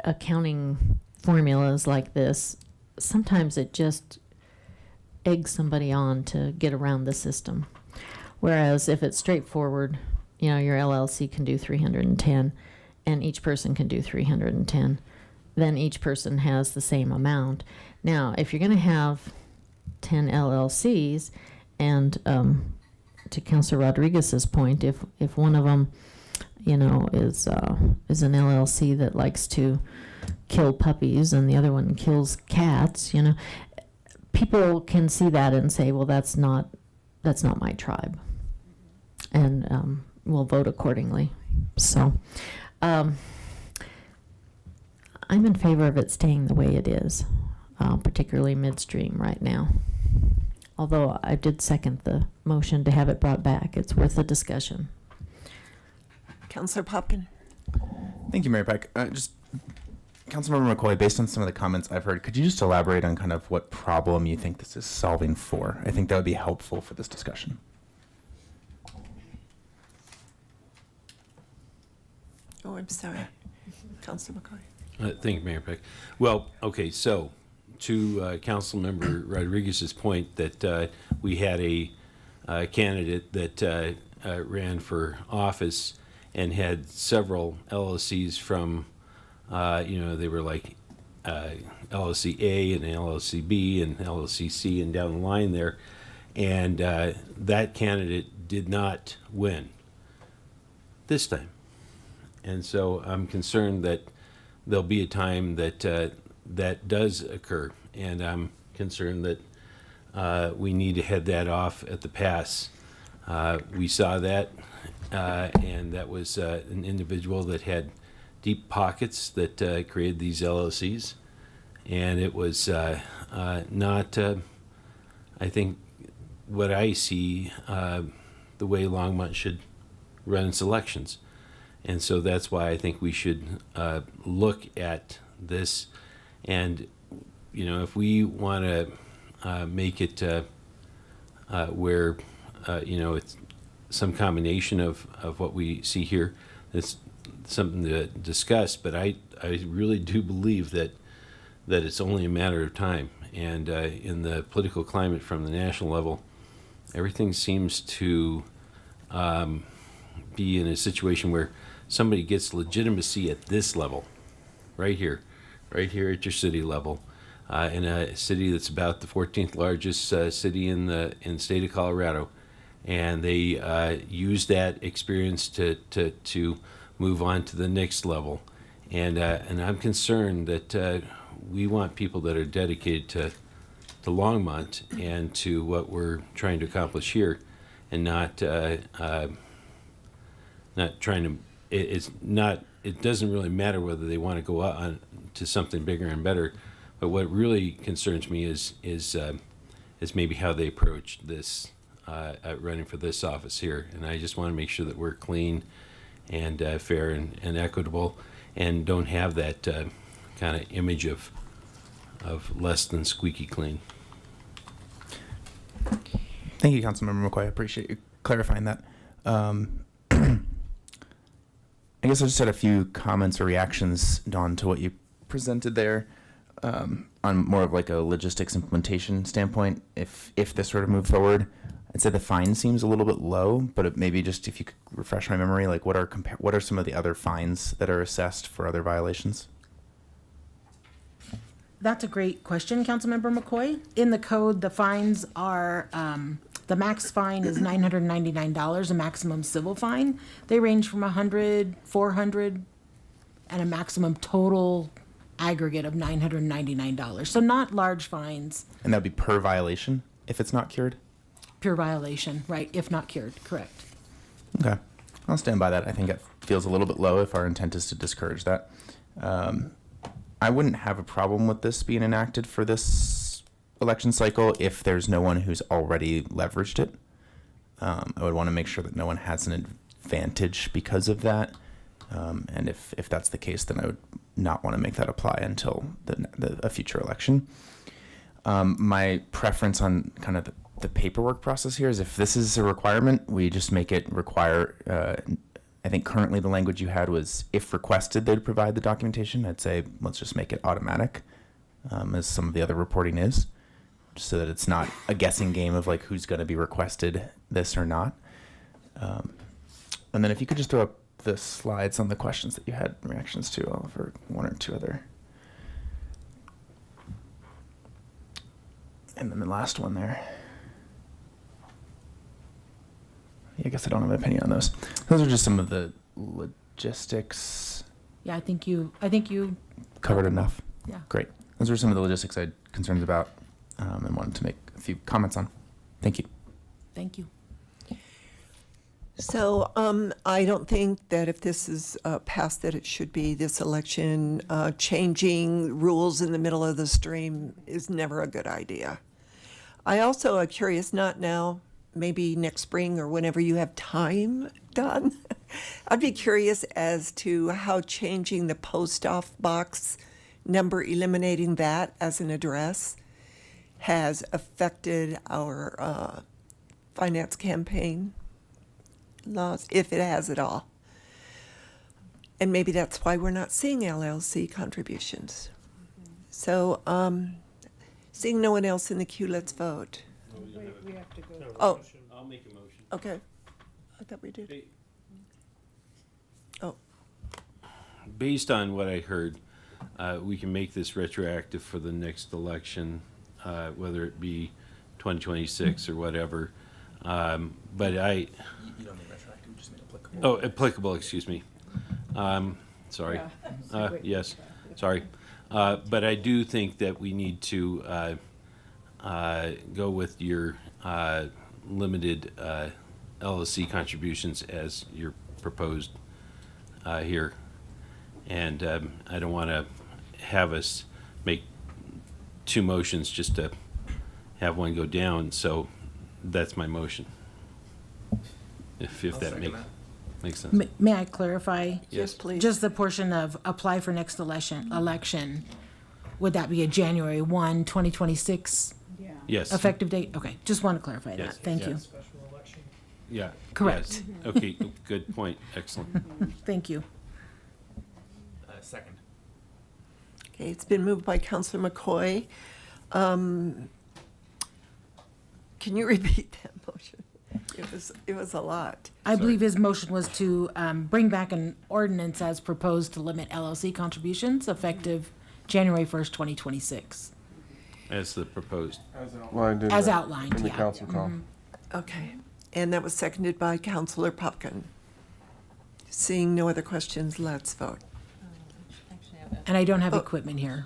accounting formulas like this, sometimes it just eggs somebody on to get around the system. Whereas if it's straightforward, you know, your LLC can do 310 and each person can do 310, then each person has the same amount. Now, if you're going to have 10 LLCs, and to Councilor Rodriguez's point, if one of them, you know, is an LLC that likes to kill puppies and the other one kills cats, you know, people can see that and say, well, that's not my tribe, and we'll vote accordingly. So I'm in favor of it staying the way it is, particularly midstream right now. Although I did second the motion to have it brought back. It's worth a discussion. Councilor Popkin. Thank you, Mayor Peck. Just Councilmember McCoy, based on some of the comments I've heard, could you just elaborate on kind of what problem you think this is solving for? I think that would be helpful for this discussion. Oh, I'm sorry. Councilor McCoy. Thank you, Mayor Peck. Well, okay, so to Councilmember Rodriguez's point that we had a candidate that ran for office and had several LLCs from, you know, they were like LLC A and LLC B and LLC C and down the line there. And that candidate did not win this time. And so I'm concerned that there'll be a time that that does occur. And I'm concerned that we need to head that off at the pass. We saw that, and that was an individual that had deep pockets that created these LLCs. And it was not, I think, what I see the way Longmont should run its elections. And so that's why I think we should look at this. And, you know, if we want to make it where, you know, it's some combination of what we see here, it's something to discuss. But I really do believe that it's only a matter of time. And in the political climate from the national level, everything seems to be in a situation where somebody gets legitimacy at this level, right here at your city level, in a city that's about the 14th largest city in the state of Colorado, and they use that experience to move on to the next level, and I'm concerned that we want people that are dedicated to Longmont and to what we're trying to accomplish here, and not trying to. It doesn't really matter whether they want to go on to something bigger and better, but what really concerns me is maybe how they approach this running for this office here, and I just want to make sure that we're clean and fair and equitable, and don't have that kind of image of less than squeaky clean. Thank you, Councilmember McCoy. I appreciate you clarifying that. I guess I just had a few comments or reactions, Dawn, to what you presented there, on more of like a logistics implementation standpoint. If this were to move forward, I'd say the fine seems a little bit low, but maybe just if you could refresh my memory, like what are some of the other fines that are assessed for other violations? That's a great question, Councilmember McCoy. In the code, the fines are, the max fine is $999, a maximum civil fine. They range from $100, $400, and a maximum total aggregate of $999. So not large fines, And that'd be per violation if it's not cured? pure violation, right, if not cured, correct. Okay. I'll stand by that. I think it feels a little bit low if our intent is to discourage that. I wouldn't have a problem with this being enacted for this election cycle if there's no one who's already leveraged it. I would want to make sure that no one has an advantage because of that. And if that's the case, then I would not want to make that apply until a future election. My preference on kind of the paperwork process here is if this is a requirement, we just make it require, I think currently the language you had was if requested, they'd provide the documentation. I'd say let's just make it automatic, as some of the other reporting is, so that it's not a guessing game of like who's going to be requested this or not. And then if you could just throw up the slides on the questions that you had reactions to, I'll offer one or two other. And then the last one there. I guess I don't have an opinion on those. Those are just some of the logistics. Yeah, I think you Covered enough. Yeah. Great. Those are some of the logistics I had concerns about, and wanted to make a few comments on. Thank you. Thank you. So I don't think that if this is passed, that it should be this election. Changing rules in the middle of the stream is never a good idea. I also am curious, not now, maybe next spring or whenever you have time done. I'd be curious as to how changing the post-off box number, eliminating that as an address, has affected our finance campaign laws, if it has at all. And maybe that's why we're not seeing LLC contributions. So, seeing no one else in the queue, let's vote. We have to go. Oh, I'll make a motion. okay. I thought we did. Oh, Based on what I heard, we can make this retroactive for the next election, whether it be 2026 or whatever. But I. You don't mean retroactive, you just mean applicable. Oh, applicable, excuse me. Sorry. Yes, sorry. But I do think that we need to go with your limited LLC contributions as your proposed here. And I don't want to have us make two motions just to have one go down, so that's my motion. If that makes sense. May I clarify? Yes, please. Just the portion of apply for next election, would that be a January 1, 2026 Yes. effective date? Okay, just want to clarify that. Yes, Thank you. yes. Yeah. Correct. yes. Okay, good point. Excellent. Thank you. Second. Okay, it's been moved by Counselor McCoy. Can you repeat that motion? It was a lot. I believe his motion was to bring back an ordinance as proposed to limit LLC contributions effective January 1st, 2026. As the proposed. As outlined, in the yeah. council call. Okay, and that was seconded by Counselor Popkin. Seeing no other questions, let's vote. And I don't have equipment here.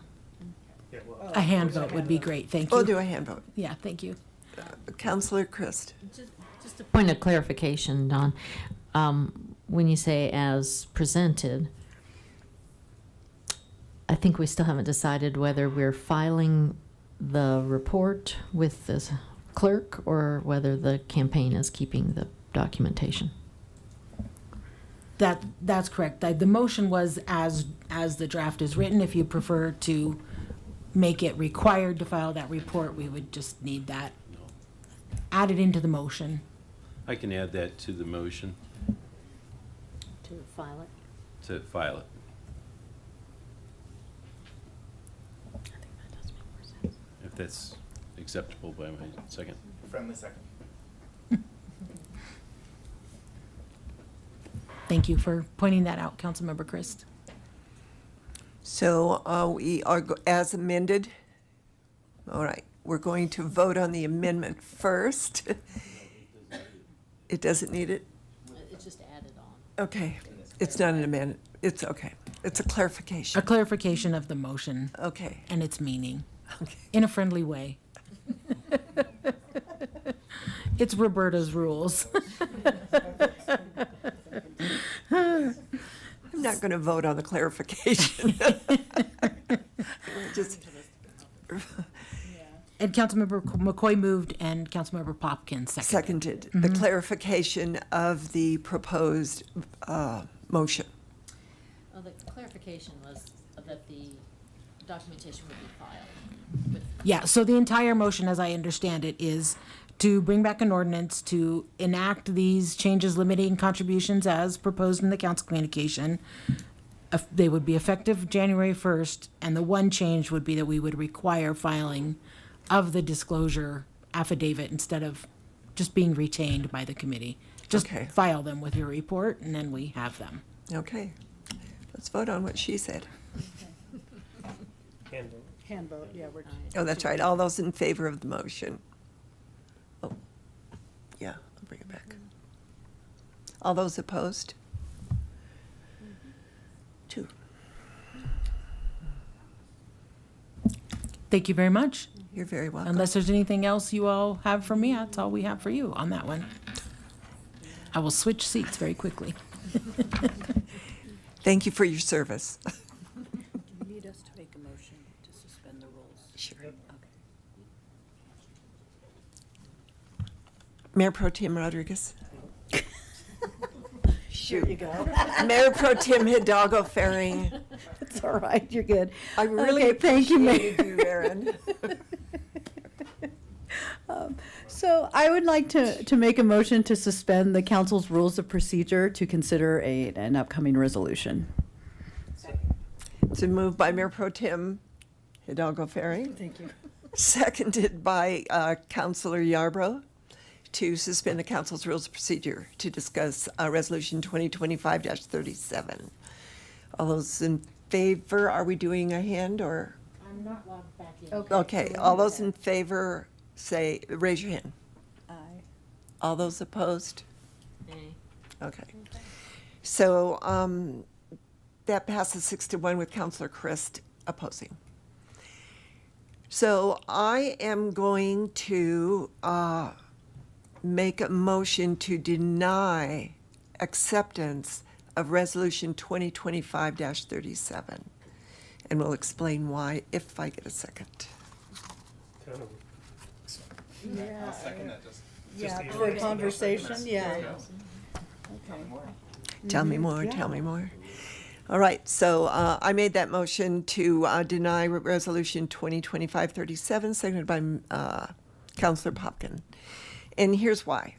A hand vote would be great, thank you. We'll do a hand vote. Yeah, thank you. Counselor Christ. Just a point of clarification, Don. When you say as presented, I think we still haven't decided whether we're filing the report with the clerk or whether the campaign is keeping the documentation. That's correct. The motion was as the draft is written. If you prefer to make it required to file that report, we would just need that added into the motion. I can add that to the motion To file it? to file it. I think that does make more sense. If that's acceptable by my second. Friendly second. Thank you for pointing that out, Councilmember Christ. So we are, as amended. All right, we're going to vote on the amendment first. It doesn't need it? It's just added on. Okay, it's not an amendment. It's okay. It's a clarification. A clarification of the motion Okay, and its meaning okay. in a friendly way. It's Roberta's rules. I'm not going to vote on the clarification. Just, And Councilmember McCoy moved and Councilmember Popkin seconded. seconded the clarification of the proposed motion. Well, the clarification was that the documentation would be filed with. Yeah, so the entire motion, as I understand it, is to bring back an ordinance to enact these changes limiting contributions as proposed in the council communication. They would be effective January 1st, and the one change would be that we would require filing of the disclosure affidavit instead of just being retained by the committee. Just Okay. file them with your report, and then we have them. Okay, let's vote on what she said. Hand vote, yeah, we're. Oh, that's right. All those in favor of the motion? Oh, yeah, I'll bring it back. All those opposed? 2. Thank you very much. You're very welcome. Unless there's anything else you all have for me, that's all we have for you on that one. I will switch seats very quickly. Thank you for your service. Do you need us to make a motion to suspend the rules? Sure. Mayor Pro Tem Rodriguez. Shoot. There you go. Mayor Pro Tem Hidalgo Faring. It's all right, you're good. I really Okay, thank you, appreciated you, Aaron. So I would like to make a motion to suspend the council's rules of procedure to consider an upcoming resolution. It's been moved by Mayor Pro Tem Hidalgo Faring. Thank you. Seconded by Councilor Yarbrough to suspend the council's rules of procedure to discuss Resolution 2025-37. All those in favor, are we doing a hand or? I'm not logged back in. Okay, all those in favor say, raise your hand. Aye. All those opposed? Okay. So that passes 6-1 with Counselor Christ opposing. So I am going to make a motion to deny acceptance of Resolution 2025-37. And we'll explain why if I get a second. Yeah, for conversation, yeah. Tell me more, tell me more. All right, so I made that motion to deny Resolution 2025-37, seconded by Counselor Popkin. And here's why.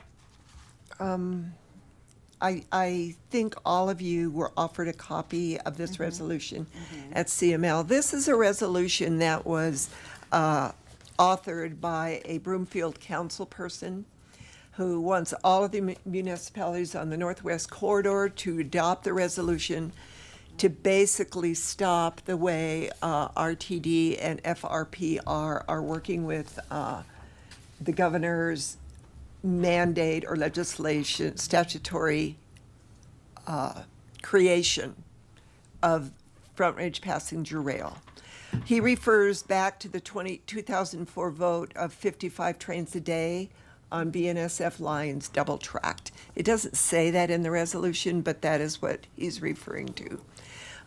I think all of you were offered a copy of this resolution at CML. This is a resolution that was authored by a Broomfield council person who wants all of the municipalities on the Northwest Corridor to adopt the resolution to basically stop the way RTD and FRPR are working with the governor's mandate or legislation, statutory creation of Front Range Passenger Rail. He refers back to the 2004 vote of 55 trains a day on BNSF lines double tracked. It doesn't say that in the resolution, but that is what he's referring to.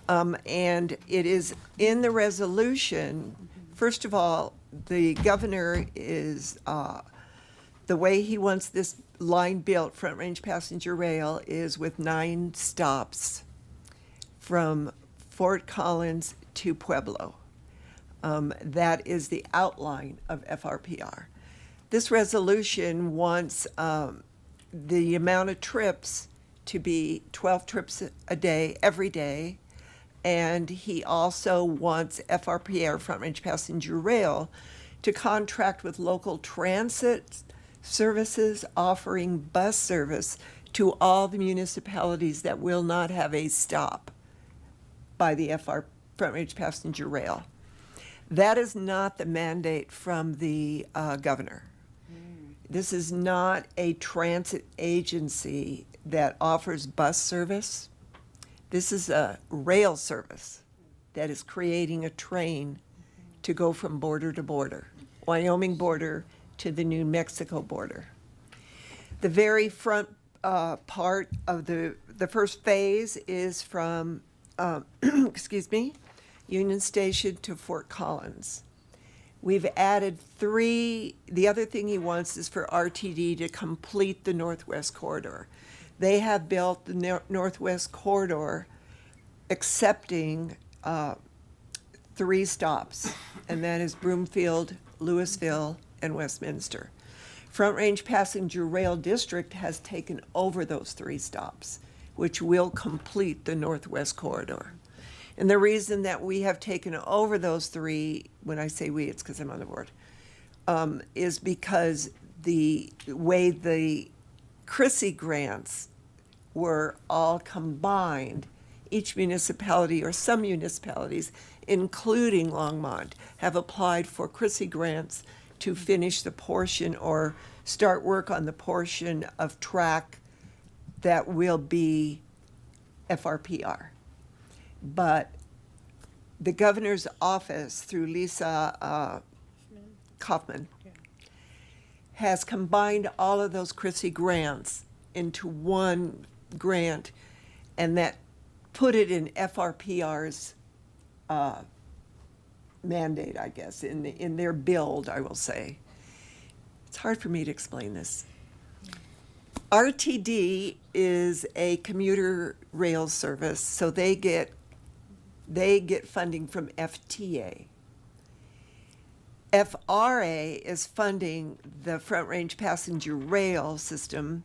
And it is in the resolution, first of all, the governor is, the way he wants this line built, Front Range Passenger Rail, is with 9 stops from Fort Collins to Pueblo. That is the outline of FRPR. This resolution wants the amount of trips to be 12 trips a day, every day. And he also wants FRPR, Front Range Passenger Rail, to contract with local transit services offering bus service to all the municipalities that will not have a stop by the Front Range Passenger Rail. That is not the mandate from the governor. This is not a transit agency that offers bus service. This is a rail service that is creating a train to go from border to border, Wyoming border to the New Mexico border. The very front part of the first phase is from, excuse me, Union Station to Fort Collins. We've added 3, the other thing he wants is for RTD to complete the Northwest Corridor. They have built the Northwest Corridor accepting 3 stops, and that is Broomfield, Louisville, and Westminster. Front Range Passenger Rail District has taken over those 3 stops, which will complete the Northwest Corridor. And the reason that we have taken over those 3, when I say we, it's because I'm on the board, is because the way the CRISI grants were all combined, each municipality or some municipalities, including Longmont, have applied for CRISI grants to finish the portion or start work on the portion of track that will be FRPR. But the governor's office, through Lisa Kaufman, has combined all of those CRISI grants into one grant, and that put it in FRPR's mandate, I guess, in their build, I will say. It's hard for me to explain this. RTD is a commuter rail service, so they get funding from FTA. FRA is funding the Front Range Passenger Rail system,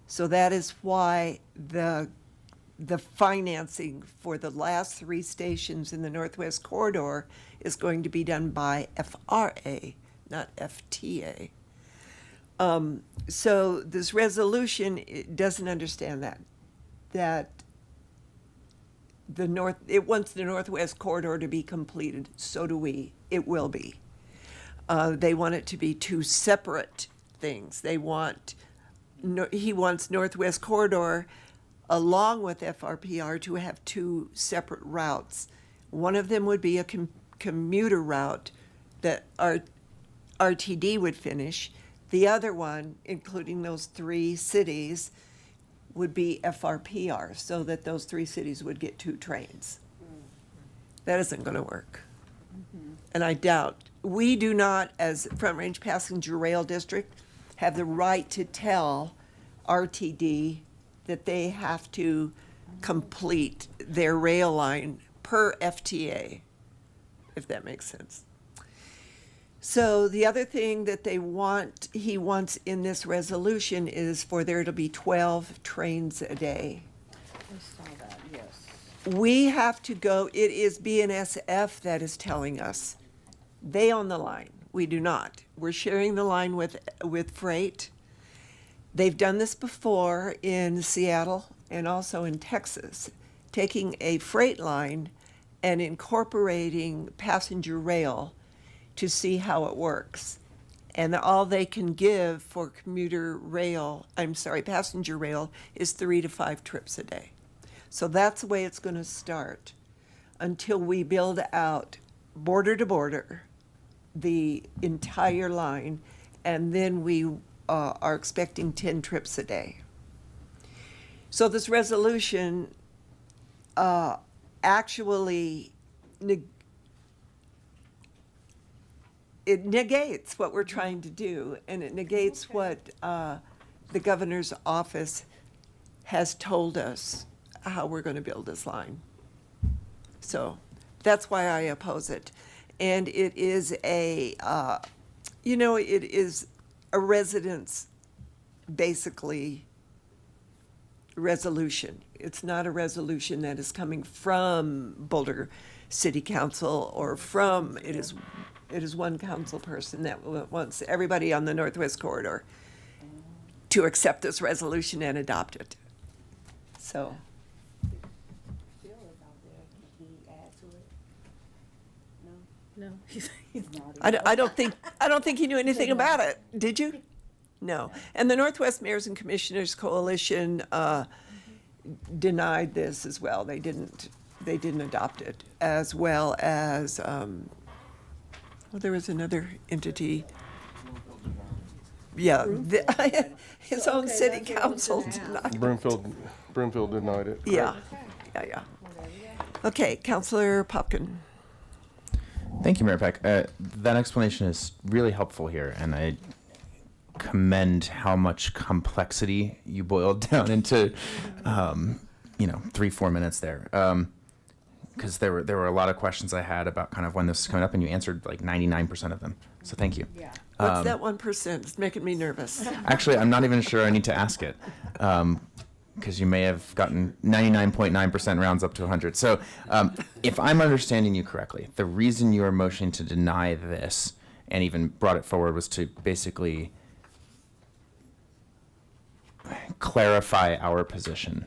so that is why the financing for the last 3 stations in the Northwest Corridor is going to be done by FRA, not FTA. So this resolution, it doesn't understand that it wants the Northwest Corridor to be completed. So do we. It will be. They want it to be 2 separate things. They want he wants Northwest Corridor along with FRPR to have two separate routes. One of them would be a commuter route that RTD would finish. The other one, including those three cities, would be FRPR, so that those three cities would get two trains. That isn't going to work. And I doubt, we do not, as Front Range Passenger Rail District, have the right to tell RTD that they have to complete their rail line per FTA, if that makes sense. So the other thing that he wants in this resolution is for there to be 12 trains a day. I saw that, yes. We have to go, it is BNSF that is telling us. They own the line, we do not. We're sharing the line with freight. They've done this before in Seattle and also in Texas, taking a freight line and incorporating passenger rail to see how it works. And all they can give for passenger rail is 3 to 5 trips a day. So that's the way it's going to start until we build out border to border the entire line, and then we are expecting 10 trips a day. So this resolution actually it negates what we're trying to do, and it negates what the governor's office has told us how we're going to build this line. So that's why I oppose it. And it is it is a residence, basically, resolution. It's not a resolution that is coming from Boulder City Council or from, it is one council person that wants everybody on the Northwest Corridor to accept this resolution and adopt it. So. No, he's not. I don't think he knew anything about it. Did you? No. And the Northwest Mayors and Commissioners Coalition denied this as well. They didn't adopt it, as well as there was another entity. Yeah, his own city council denied it. Broomfield denied it. Yeah. Okay, Councilor Popkin. Thank you, Mayor Peck. That explanation is really helpful here, and I commend how much complexity you boiled down into, 3-4 minutes there. Because there were a lot of questions I had about kind of when this is coming up, and you answered like 99% of them. So thank you. Yeah. What's that 1%? It's making me nervous. Actually, I'm not even sure I need to ask it. Because you may have gotten 99.9% rounds up to 100. So if I'm understanding you correctly, the reason you are motioning to deny this and even brought it forward was to basically clarify our position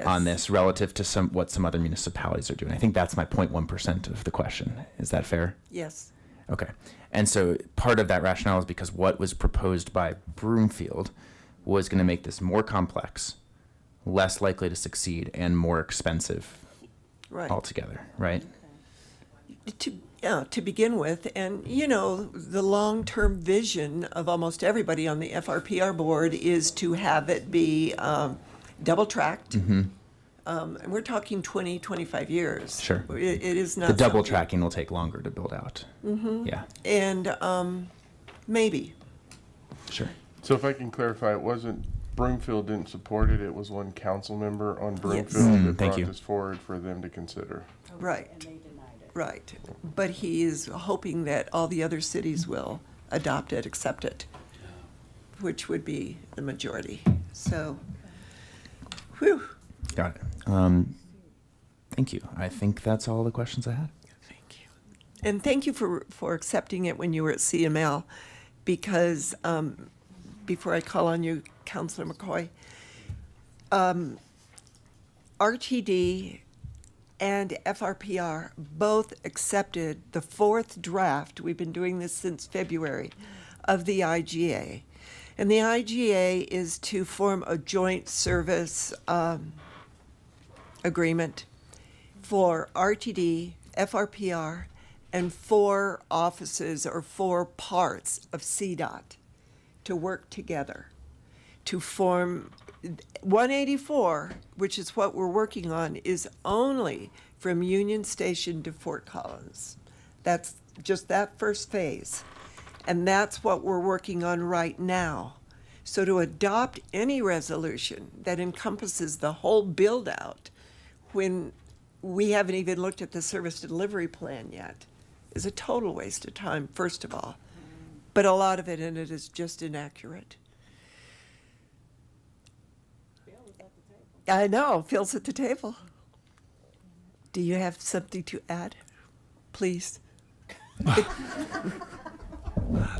on this relative to what some other municipalities are doing. I think that's my 0.1% of the question. Is that fair? Yes. Okay. And so part of that rationale is because what was proposed by Broomfield was going to make this more complex, less likely to succeed, and more expensive altogether, right? To begin with, and the long-term vision of almost everybody on the FRPR board is to have it be double-tracked. Mm-hmm. And we're talking 20, 25 years. Sure. It is not the double something- tracking will take longer to build out. Mm-hmm. Yeah. And maybe. Sure. So if I can clarify, it wasn't Broomfield didn't support it. It was one council member on Broomfield that Thank brought you. this forward for them to consider. Right. Right. But he is hoping that all the other cities will adopt it, accept it, which would be the majority. So, whew. Got it. Thank you. I think that's all the questions I had. Thank you. And thank you for accepting it when you were at CML, because before I call on you, Councilor McCoy, RTD and FRPR both accepted the fourth draft, we've been doing this since February, of the IGA. And the IGA is to form a joint service agreement for RTD, FRPR, and 4 offices or 4 parts of CDOT to work together to form 184, which is what we're working on, is only from Union Station to Fort Collins. That's just that first phase. And that's what we're working on right now. So to adopt any resolution that encompasses the whole build-out when we haven't even looked at the service delivery plan yet is a total waste of time, first of all. But a lot of it in it is just inaccurate. I know, Phil's at the table. Do you have something to add? Please.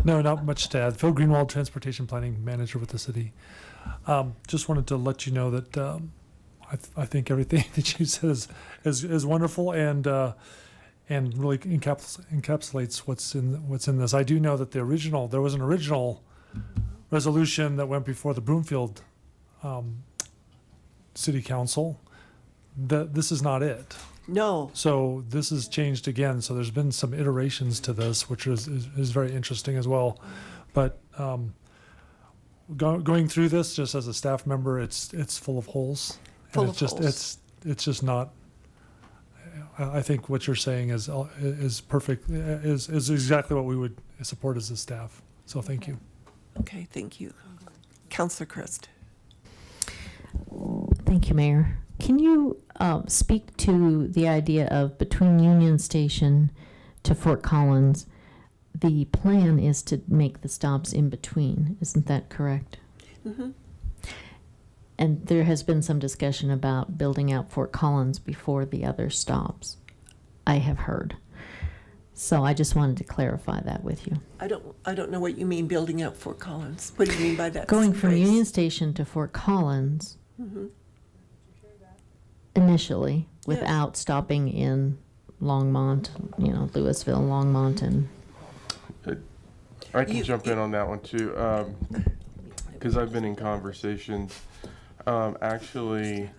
No, not much to add. Phil Greenwald, Transportation Planning Manager with the city. Just wanted to let you know that I think everything that you said is wonderful and really encapsulates what's in this. I do know that there was an original resolution that went before the Broomfield City Council. That this is not it. No. So this has changed again. So there's been some iterations to this, which is very interesting as well. But going through this just as a staff member, it's full of holes. Full and of holes. It's just not. I think what you're saying is perfect. Is exactly what we would support as a staff. So thank you. Okay, thank you. Councilor Christ. Thank you, Mayor. Can you speak to the idea of between Union Station to Fort Collins, the plan is to make the stops in between, isn't that correct? Mm-hmm. And there has been some discussion about building out Fort Collins before the other stops, I have heard. So I just wanted to clarify that with you. I don't know what you mean building out Fort Collins. What do you mean by that? Going from phrase? Union Station to Fort Collins Mm-hmm. initially, without stopping in Longmont, Louisville, Longmont, and I can jump in on that one too, because I've been in conversations. Actually,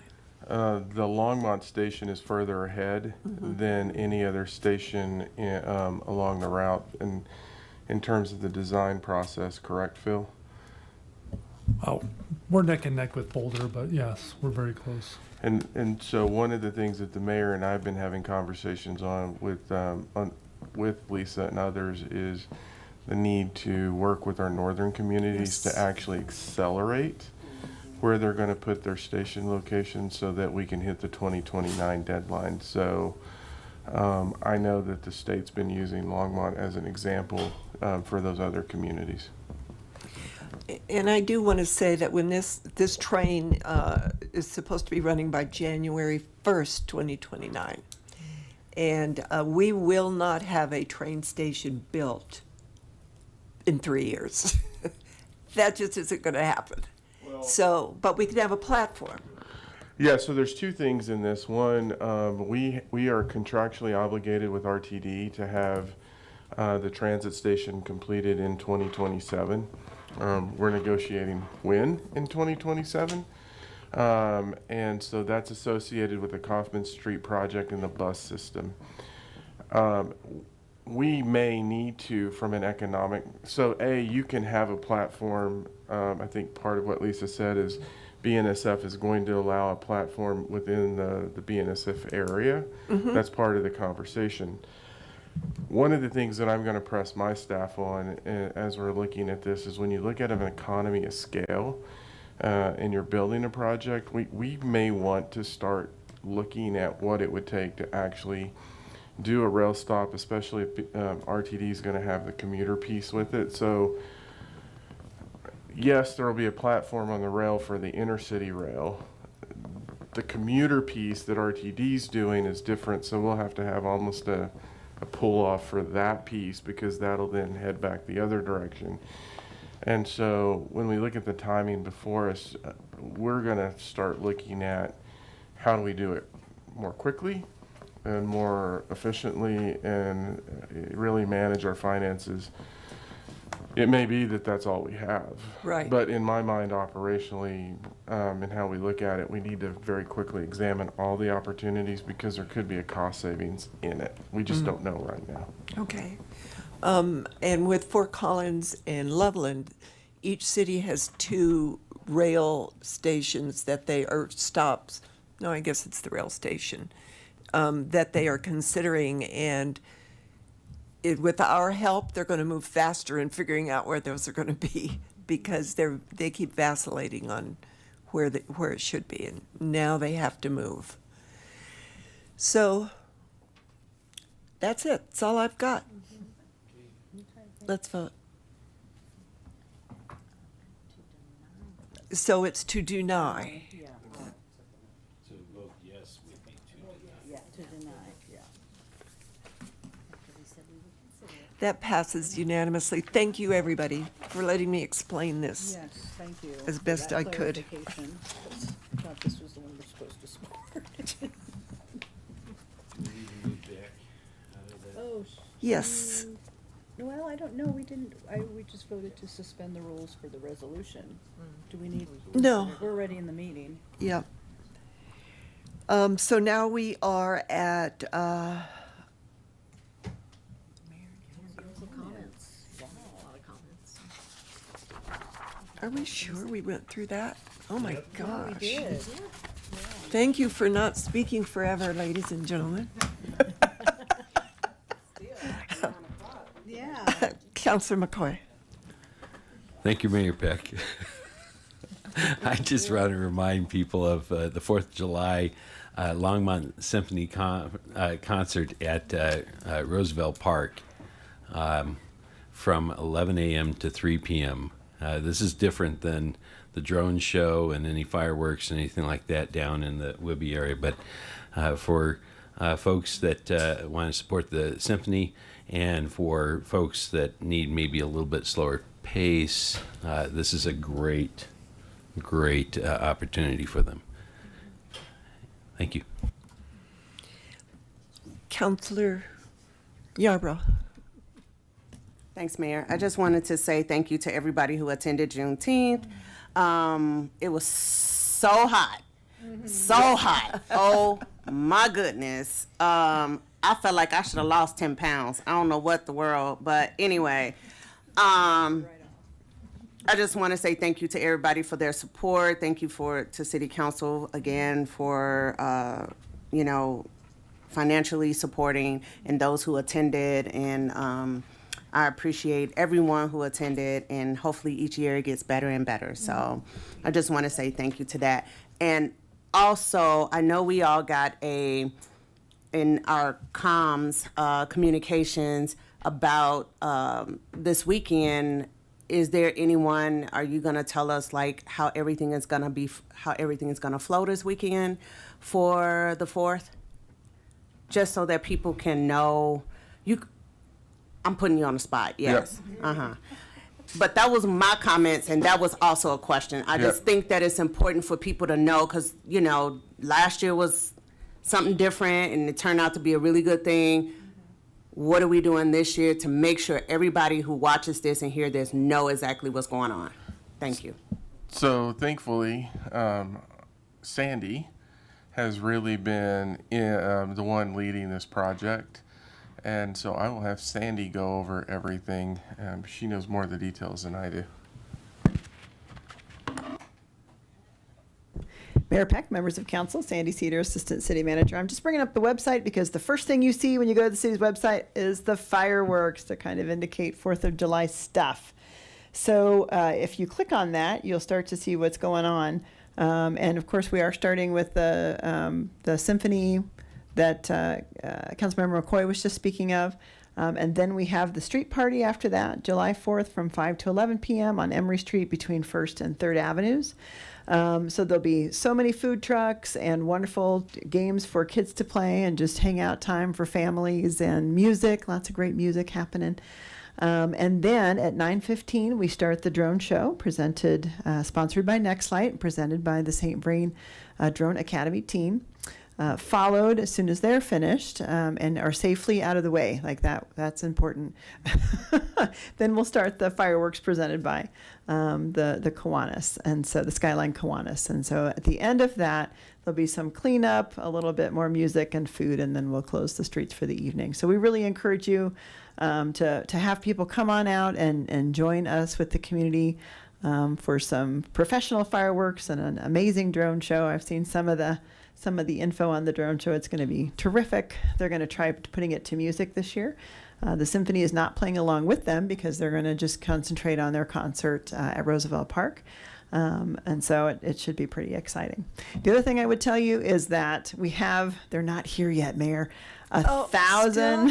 the Longmont station is further ahead than any other station along the route, and in terms of the design process, correct, Phil? Oh, we're neck and neck with Boulder, but yes, we're very close. And so one of the things that the mayor and I've been having conversations on with Lisa and others is the need to work with our northern communities to actually accelerate where they're going to put their station locations so that we can hit the 2029 deadline. So I know that the state's been using Longmont as an example for those other communities. And I do want to say that when this train is supposed to be running by January 1st, 2029, and we will not have a train station built in 3 years. That just isn't going to happen. So, but we can have a platform. Yeah, so there's 2 things in this. One, we are contractually obligated with RTD to have the transit station completed in 2027. We're negotiating when in 2027. And so that's associated with the Kaufman Street project and the bus system. We may need to, from an economic, so you can have a platform. I think part of what Lisa said is BNSF is going to allow a platform within the BNSF area. Mm-hmm. That's part of the conversation. One of the things that I'm going to press my staff on as we're looking at this is when you look at an economy of scale and you're building a project, we may want to start looking at what it would take to actually do a rail stop, especially if RTD is going to have the commuter piece with it. So yes, there will be a platform on the rail for the intercity rail. The commuter piece that RTD is doing is different, so we'll have to have almost a pull off for that piece because that'll then head back the other direction. And so when we look at the timing before us, we're going to start looking at how do we do it more quickly and more efficiently and really manage our finances It may be that that's all we have. Right. But in my mind, operationally, and how we look at it, we need to very quickly examine all the opportunities because there could be a cost savings in it. We just don't know right now. Okay. And with Fort Collins and Loveland, each city has 2 rail stations that they, or stops, no, I guess it's the rail station, that they are considering. And with our help, they're going to move faster in figuring out where those are going to be because they keep vacillating on where it should be. And now they have to move. So that's it. That's all I've got. Let's vote. So it's to deny. To vote yes would be to deny. That passes unanimously. Thank you, everybody, for letting me explain this. Yes, thank you. As best I could. I thought this was the one we're supposed to support. Oh. Yes. Well, I don't know, we didn't, we just voted to suspend the rules for the resolution. Do we need? No. We're already in the meeting. Yep. So now we are at, are we sure we went through that? Oh my gosh. We did. Thank you for not speaking forever, ladies and gentlemen. Yeah. Councilor McCoy. Thank you, Mayor Peck. I just want to remind people of the 4th of July Longmont Symphony concert at Roosevelt Park from 11 a.m. to 3 p.m. This is different than the drone show and any fireworks and anything like that down in the Whibby area. But for folks that want to support the symphony and for folks that need maybe a little bit slower pace, this is a great opportunity for them. Thank you. Councilor Yarbrough. Thanks, Mayor. I just wanted to say thank you to everybody who attended Juneteenth. It was so hot. So hot. Oh my goodness. I felt like I should have lost 10 pounds. I don't know what the world, but anyway. I just want to say thank you to everybody for their support. Thank you to City Council again for, financially supporting and those who attended. And I appreciate everyone who attended, and hopefully each year it gets better and better. So I just want to say thank you to that. And also, I know we all got in our comms, communications about this weekend. Is there anyone, are you going to tell us like how everything is going to flow this weekend for the 4th? Just so that people can know. I'm putting you on the spot, yes. Yep. But that was my comments, and that was also a question. I just think that it's important for people to know, because, last year was something different, and it turned out to be a really good thing. What are we doing this year to make sure everybody who watches this and hear this know exactly what's going on? Thank you. So thankfully, Sandy has really been the one leading this project. And so I will have Sandy go over everything. She knows more of the details than I do. Mayor Peck, members of council, Sandy Cedar, Assistant City Manager. I'm just bringing up the website because the first thing you see when you go to the city's website is the fireworks to kind of indicate 4th of July stuff. So if you click on that, you'll start to see what's going on. And of course, we are starting with the symphony that Councilmember McCoy was just speaking of. And then we have the street party after that, July 4th from 5 to 11 p.m. on Emory Street between 1st and 3rd Avenues. So there'll be so many food trucks and wonderful games for kids to play and just hang out time for families and music, lots of great music happening. And then at 9:15, we start the drone show, sponsored by Nextlight, presented by the St. Vrain Drone Academy team. followed as soon as they're finished and are safely out of the way. Like that's important. Then we'll start the fireworks presented by the Kiwanis, and so the Skyline Kiwanis. And so at the end of that, there'll be some cleanup, a little bit more music and food, and then we'll close the streets for the evening. So we really encourage you to have people come on out and join us with the community for some professional fireworks and an amazing drone show. I've seen some of the info on the drone show. It's going to be terrific. They're going to try putting it to music this year. The symphony is not playing along with them because they're going to just concentrate on their concert at Roosevelt Park. And so it should be pretty exciting. The other thing I would tell you is that they're not here yet, Mayor, 1,000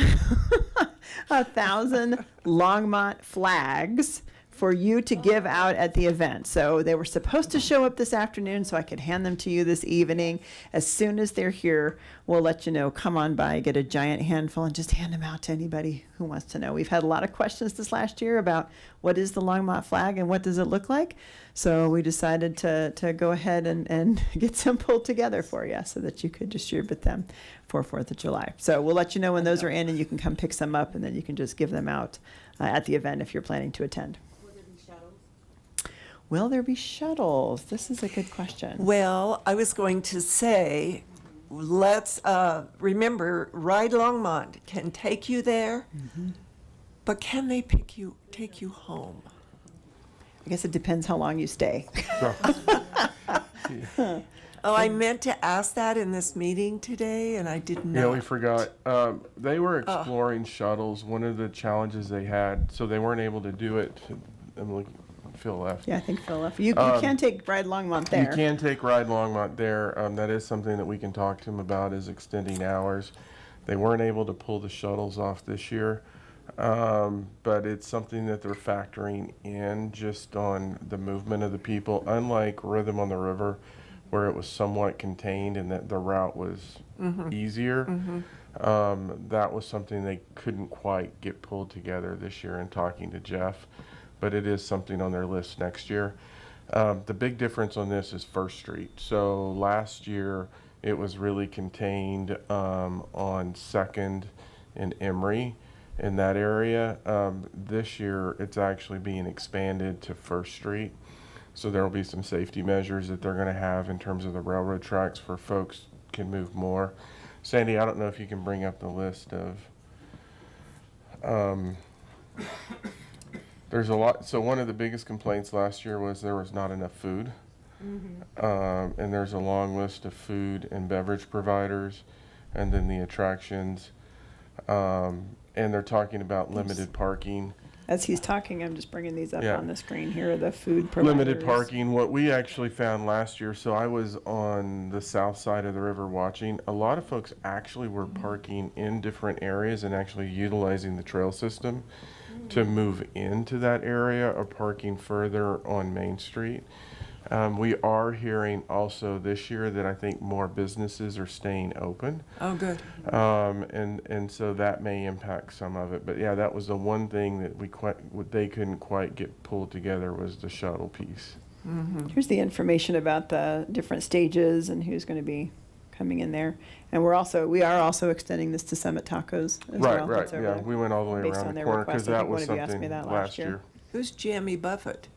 Longmont flags for you to give out at the event. So they were supposed to show up this afternoon so I could hand them to you this evening. As soon as they're here, we'll let you know. Come on by, get a giant handful, and just hand them out to anybody who wants to know. We've had a lot of questions this last year about what is the Longmont flag and what does it look like. So we decided to go ahead and get some pulled together for you so that you could distribute them for 4th of July. So we'll let you know when those are in, and you can come pick some up, and then you can just give them out at the event if you're planning to attend. Will there be shuttles? This is a good question. Well, I was going to say, let's remember, Ride Longmont can take you there, but can they take you home? I guess it depends how long you stay. Oh, I meant to ask that in this meeting today, and I did not. Yeah, we forgot. They were exploring shuttles. One of the challenges they had, so they weren't able to do it. I'm looking. Phil left. Yeah, I think Phil left. You can take Ride Longmont there. You can take Ride Longmont there. That is something that we can talk to them about, is extending hours. They weren't able to pull the shuttles off this year, but it's something that they're factoring in just on the movement of the people. Unlike Rhythm on the River, where it was somewhat contained and that the route was easier, that was something they couldn't quite get pulled together this year in talking to Jeff. But it is something on their list next year. The big difference on this is First Street. So last year it was really contained on 2nd and Emory in that area. This year it's actually being expanded to First Street. So there will be some safety measures that they're going to have in terms of the railroad tracks for folks can move more. Sandy, I don't know if you can bring up the list of there's a lot. So one of the biggest complaints last year was there was not enough food. And there's a long list of food and beverage providers, and then the attractions. And they're talking about limited parking. As he's talking, I'm just bringing these up Yeah. on the screen here, the food providers. Limited parking. What we actually found last year, so I was on the south side of the river watching, a lot of folks actually were parking in different areas and actually utilizing the trail system to move into that area or parking further on Main Street. We are hearing also this year that I think more businesses are staying open. Oh, good. And so that may impact some of it. But yeah, that was the one thing that they couldn't quite get pulled together was the shuttle piece. Here's the information about the different stages and who's going to be coming in there. And we are also extending this to Summit Tacos as well. Right. That's over Yeah, there. we went all the way Based around on the their corner request. because I that think was one of you asked me something that last year. Who's Jamie Buffett?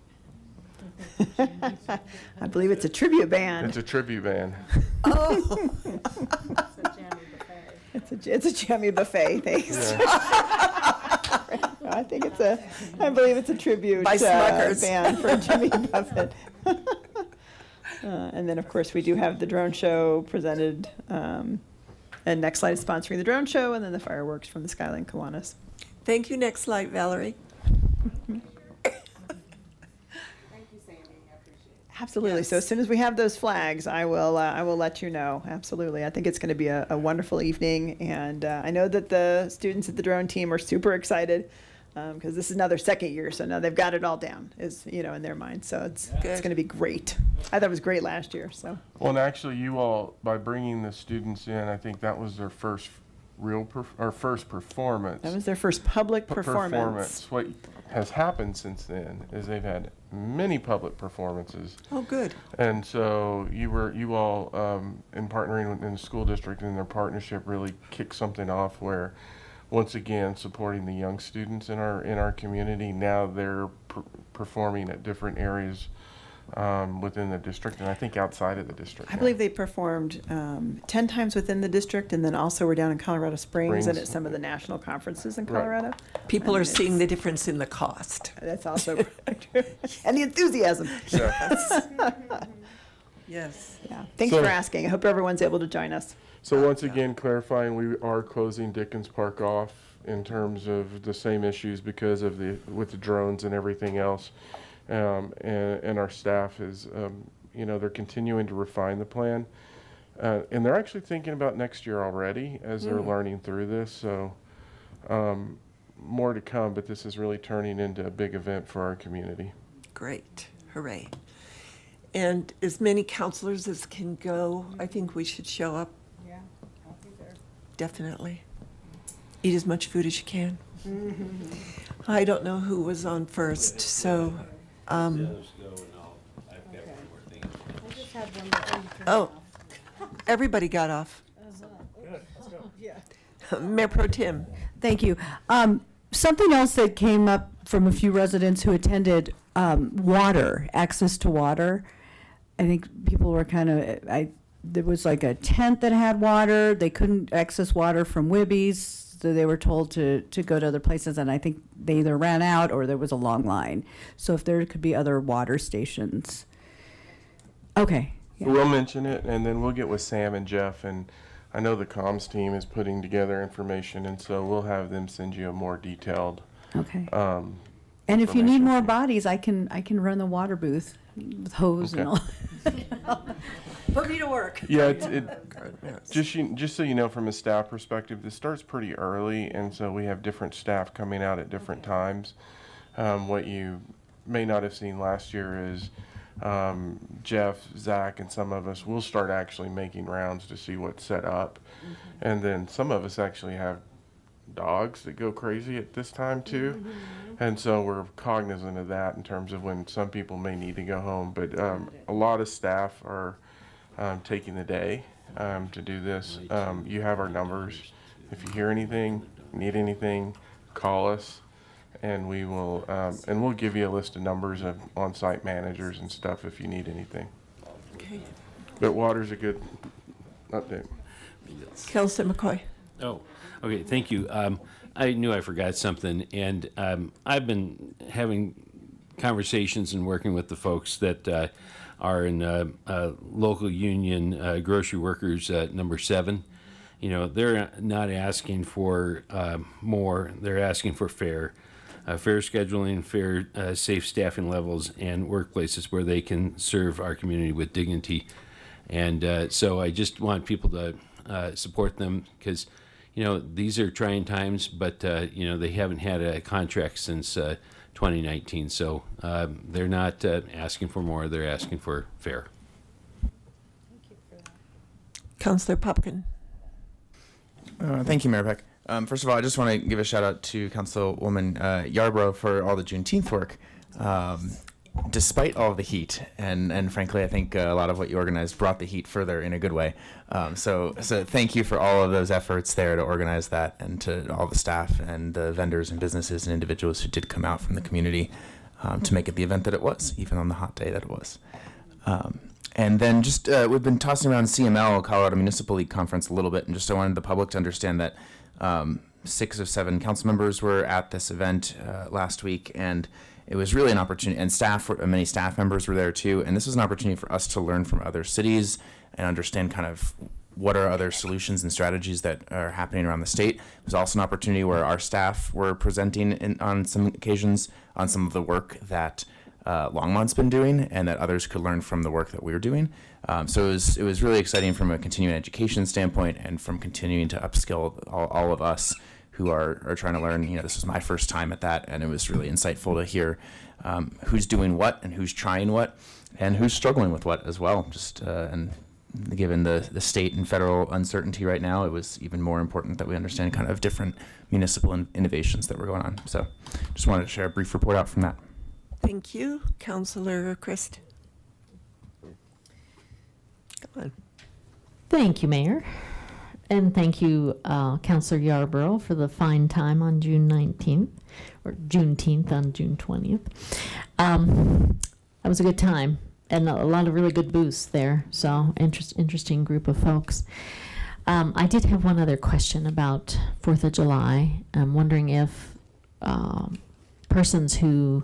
I believe it's a tribute band. It's a tribute band. Oh. It's a jammy buffet. Thanks. I believe it's a tribute By Smuckers. band for Jimmy Buffett. And then, of course, we do have the drone show presented. And Next Light is sponsoring the drone show, and then the fireworks from the Skyline Kiwanis. Thank you, Next Light, Valerie. Absolutely. So as soon as we have those flags, I will let you know. Absolutely. I think it's going to be a wonderful evening, and I know that the students at the drone team are super excited because this is now their second year, so now they've got it all down, in their mind. So it's going to be great. I thought it was great last year. So. Well, and actually, you all, by bringing the students in, I think that was their first our first performance. That was their first public performance. What has happened since then is they've had many public performances. Oh, good. And so you all, in partnering in the school district and their partnership, really kicked something off where, once again, supporting the young students in our community. Now they're performing at different areas within the district, and I think outside of the district. I believe they performed 10 times within the district, and then also we're down in Colorado Springs and at some of the national conferences in Colorado. People are seeing the difference in the cost. That's also and the enthusiasm. Yes. Yeah. Thanks So- for asking. I hope everyone's able to join us. So once again, clarifying, we are closing Dickens Park off in terms of the same issues because of with the drones and everything else. And our staff is, they're continuing to refine the plan. And they're actually thinking about next year already as they're learning through this. So more to come, but this is really turning into a big event for our community. Great. Hooray. And as many counselors as can go, I think we should show up. Yeah, I'll be there. Definitely. Eat as much food as you can. I don't know who was on first, so. Oh, everybody got off. Mayor Pro Tem. Thank you. Something else that came up from a few residents who attended, water, access to water. I think people were there was like a tent that had water. They couldn't access water from Wibby's. So they were told to go to other places, and I think they either ran out or there was a long line. So if there could be other water stations. Okay. Yeah. We'll mention it, and then we'll get with Sam and Jeff, and I know the comms team is putting together information, and so we'll have them send you a more detailed. Okay. And if you need more bodies, I can run the water booth with hose and all. Put me to work. Yeah, just so you know, from a staff perspective, this starts pretty early, and so we have different staff coming out at different times. What you may not have seen last year is Jeff, Zach, and some of us will start actually making rounds to see what's set up, and then some of us actually have dogs that go crazy at this time too, and so we're cognizant of that in terms of when some people may need to go home. But a lot of staff are taking the day to do this. You have our numbers. If you hear anything, need anything, call us, and we will. And we'll give you a list of numbers of on-site managers and stuff if you need anything. Okay. But water's a good update. Kelsey McCoy. Oh, okay, thank you. I knew I forgot something, and I've been having conversations and working with the folks that are in local union grocery workers number 7. You know, they're not asking for more, they're asking for fair scheduling, fair, safe staffing levels, and workplaces where they can serve our community with dignity. And so I just want people to support them because, you know, these are trying times, but, you know, they haven't had a contract since 2019. So they're not asking for more, they're asking for fair. Councillor Popkin. Thank you, Mayor Peck. First of all, I just want to give a shout out to Councilwoman Yarbrough for all the Juneteenth work. Despite all of the heat, and frankly, I think a lot of what you organized brought the heat further in a good way. So thank you for all of those efforts there to organize that, and to all the staff and the vendors and businesses and individuals who did come out from the community to make it the event that it was, even on the hot day that it was. And then just, we've been tossing around CML, Colorado Municipal League Conference, a little bit, and just I wanted the public to understand that 6 of 7 council members were at this event last week, and it was really an opportunity, and many staff members were there too, and this was an opportunity for us to learn from other cities and understand kind of what are other solutions and strategies that are happening around the state. It was also an opportunity where our staff were presenting on some occasions on some of the work that Longmont's been doing, and that others could learn from the work that we were doing. So it was really exciting from a continuing education standpoint, and from continuing to upskill all of us who are trying to learn. You know, this was my first time at that, and it was really insightful to hear who's doing what, and who's trying what, and who's struggling with what as well. Just and given the state and federal uncertainty right now, it was even more important that we understand kind of different municipal innovations that were going on. So just wanted to share a brief report out from that. Thank you. Councillor Christ. Go on. Thank you, Mayor. And thank you, Councillor Yarborough, for the fine time on June 19th, or Juneteenth on June 20th. That was a good time, and a lot of really good booths there, so interesting group of folks. I did have one other question about 4th of July. I'm wondering if persons who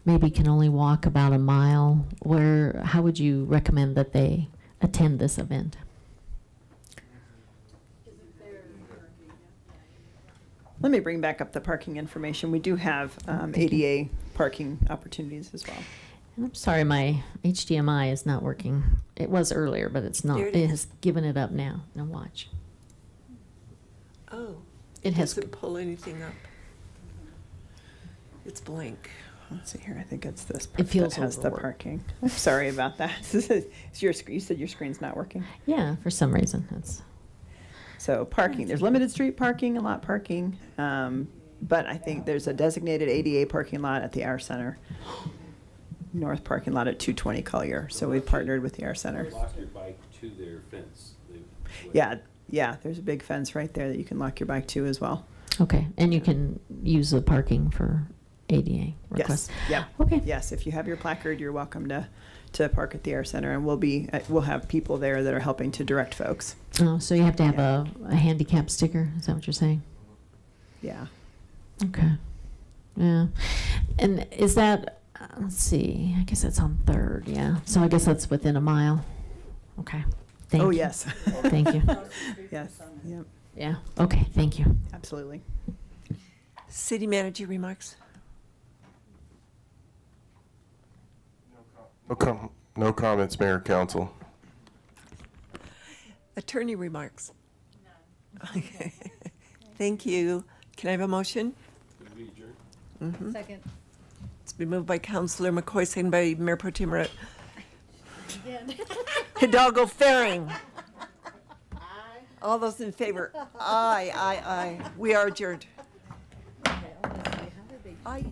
maybe can only walk about a mile, how would you recommend that they attend this event? Let me bring back up the parking information. We do have ADA parking opportunities as well. And I'm sorry, my HDMI is not working. It was earlier, but it's not. There it It is. has given it up now. Now watch. Oh, It has. doesn't pull anything up. It's blank. Let's see here. I think it's this It part feels that has the overworked. parking. I'm sorry about that. You said your screen's not working. Yeah, for some reason it's. So parking, there's limited street parking and lot parking, but I think there's a designated ADA parking lot at the Our Center, north parking lot at 220 Collier. So we partnered with the Our Center. Lock your bike to their fence. Yeah, there's a big fence right there that you can lock your bike to as well. Okay, and you can use the parking for ADA requests. Yes, yeah. Okay. Yes, if you have your placard, you're welcome to park at the Air Center, and we'll have people there that are helping to direct folks. Oh, so you have to have a handicap sticker? Is that what you're saying? Yeah. Okay. Yeah. And is that, let's see, I guess that's on 3rd, yeah. So I guess that's within a mile. Okay. Thank Oh, you. yes. Thank you. Yes, yep, Yeah, okay, thank you. absolutely. City manager remarks. No comments, Mayor, Council. Attorney remarks. Okay. Thank you. Can I have a motion? Mhm. Second. It's been moved by Councillor McCoy, seconded by Mayor Pro Tem Hidalgo Faring. All those in favor? Aye. We are adjourned. I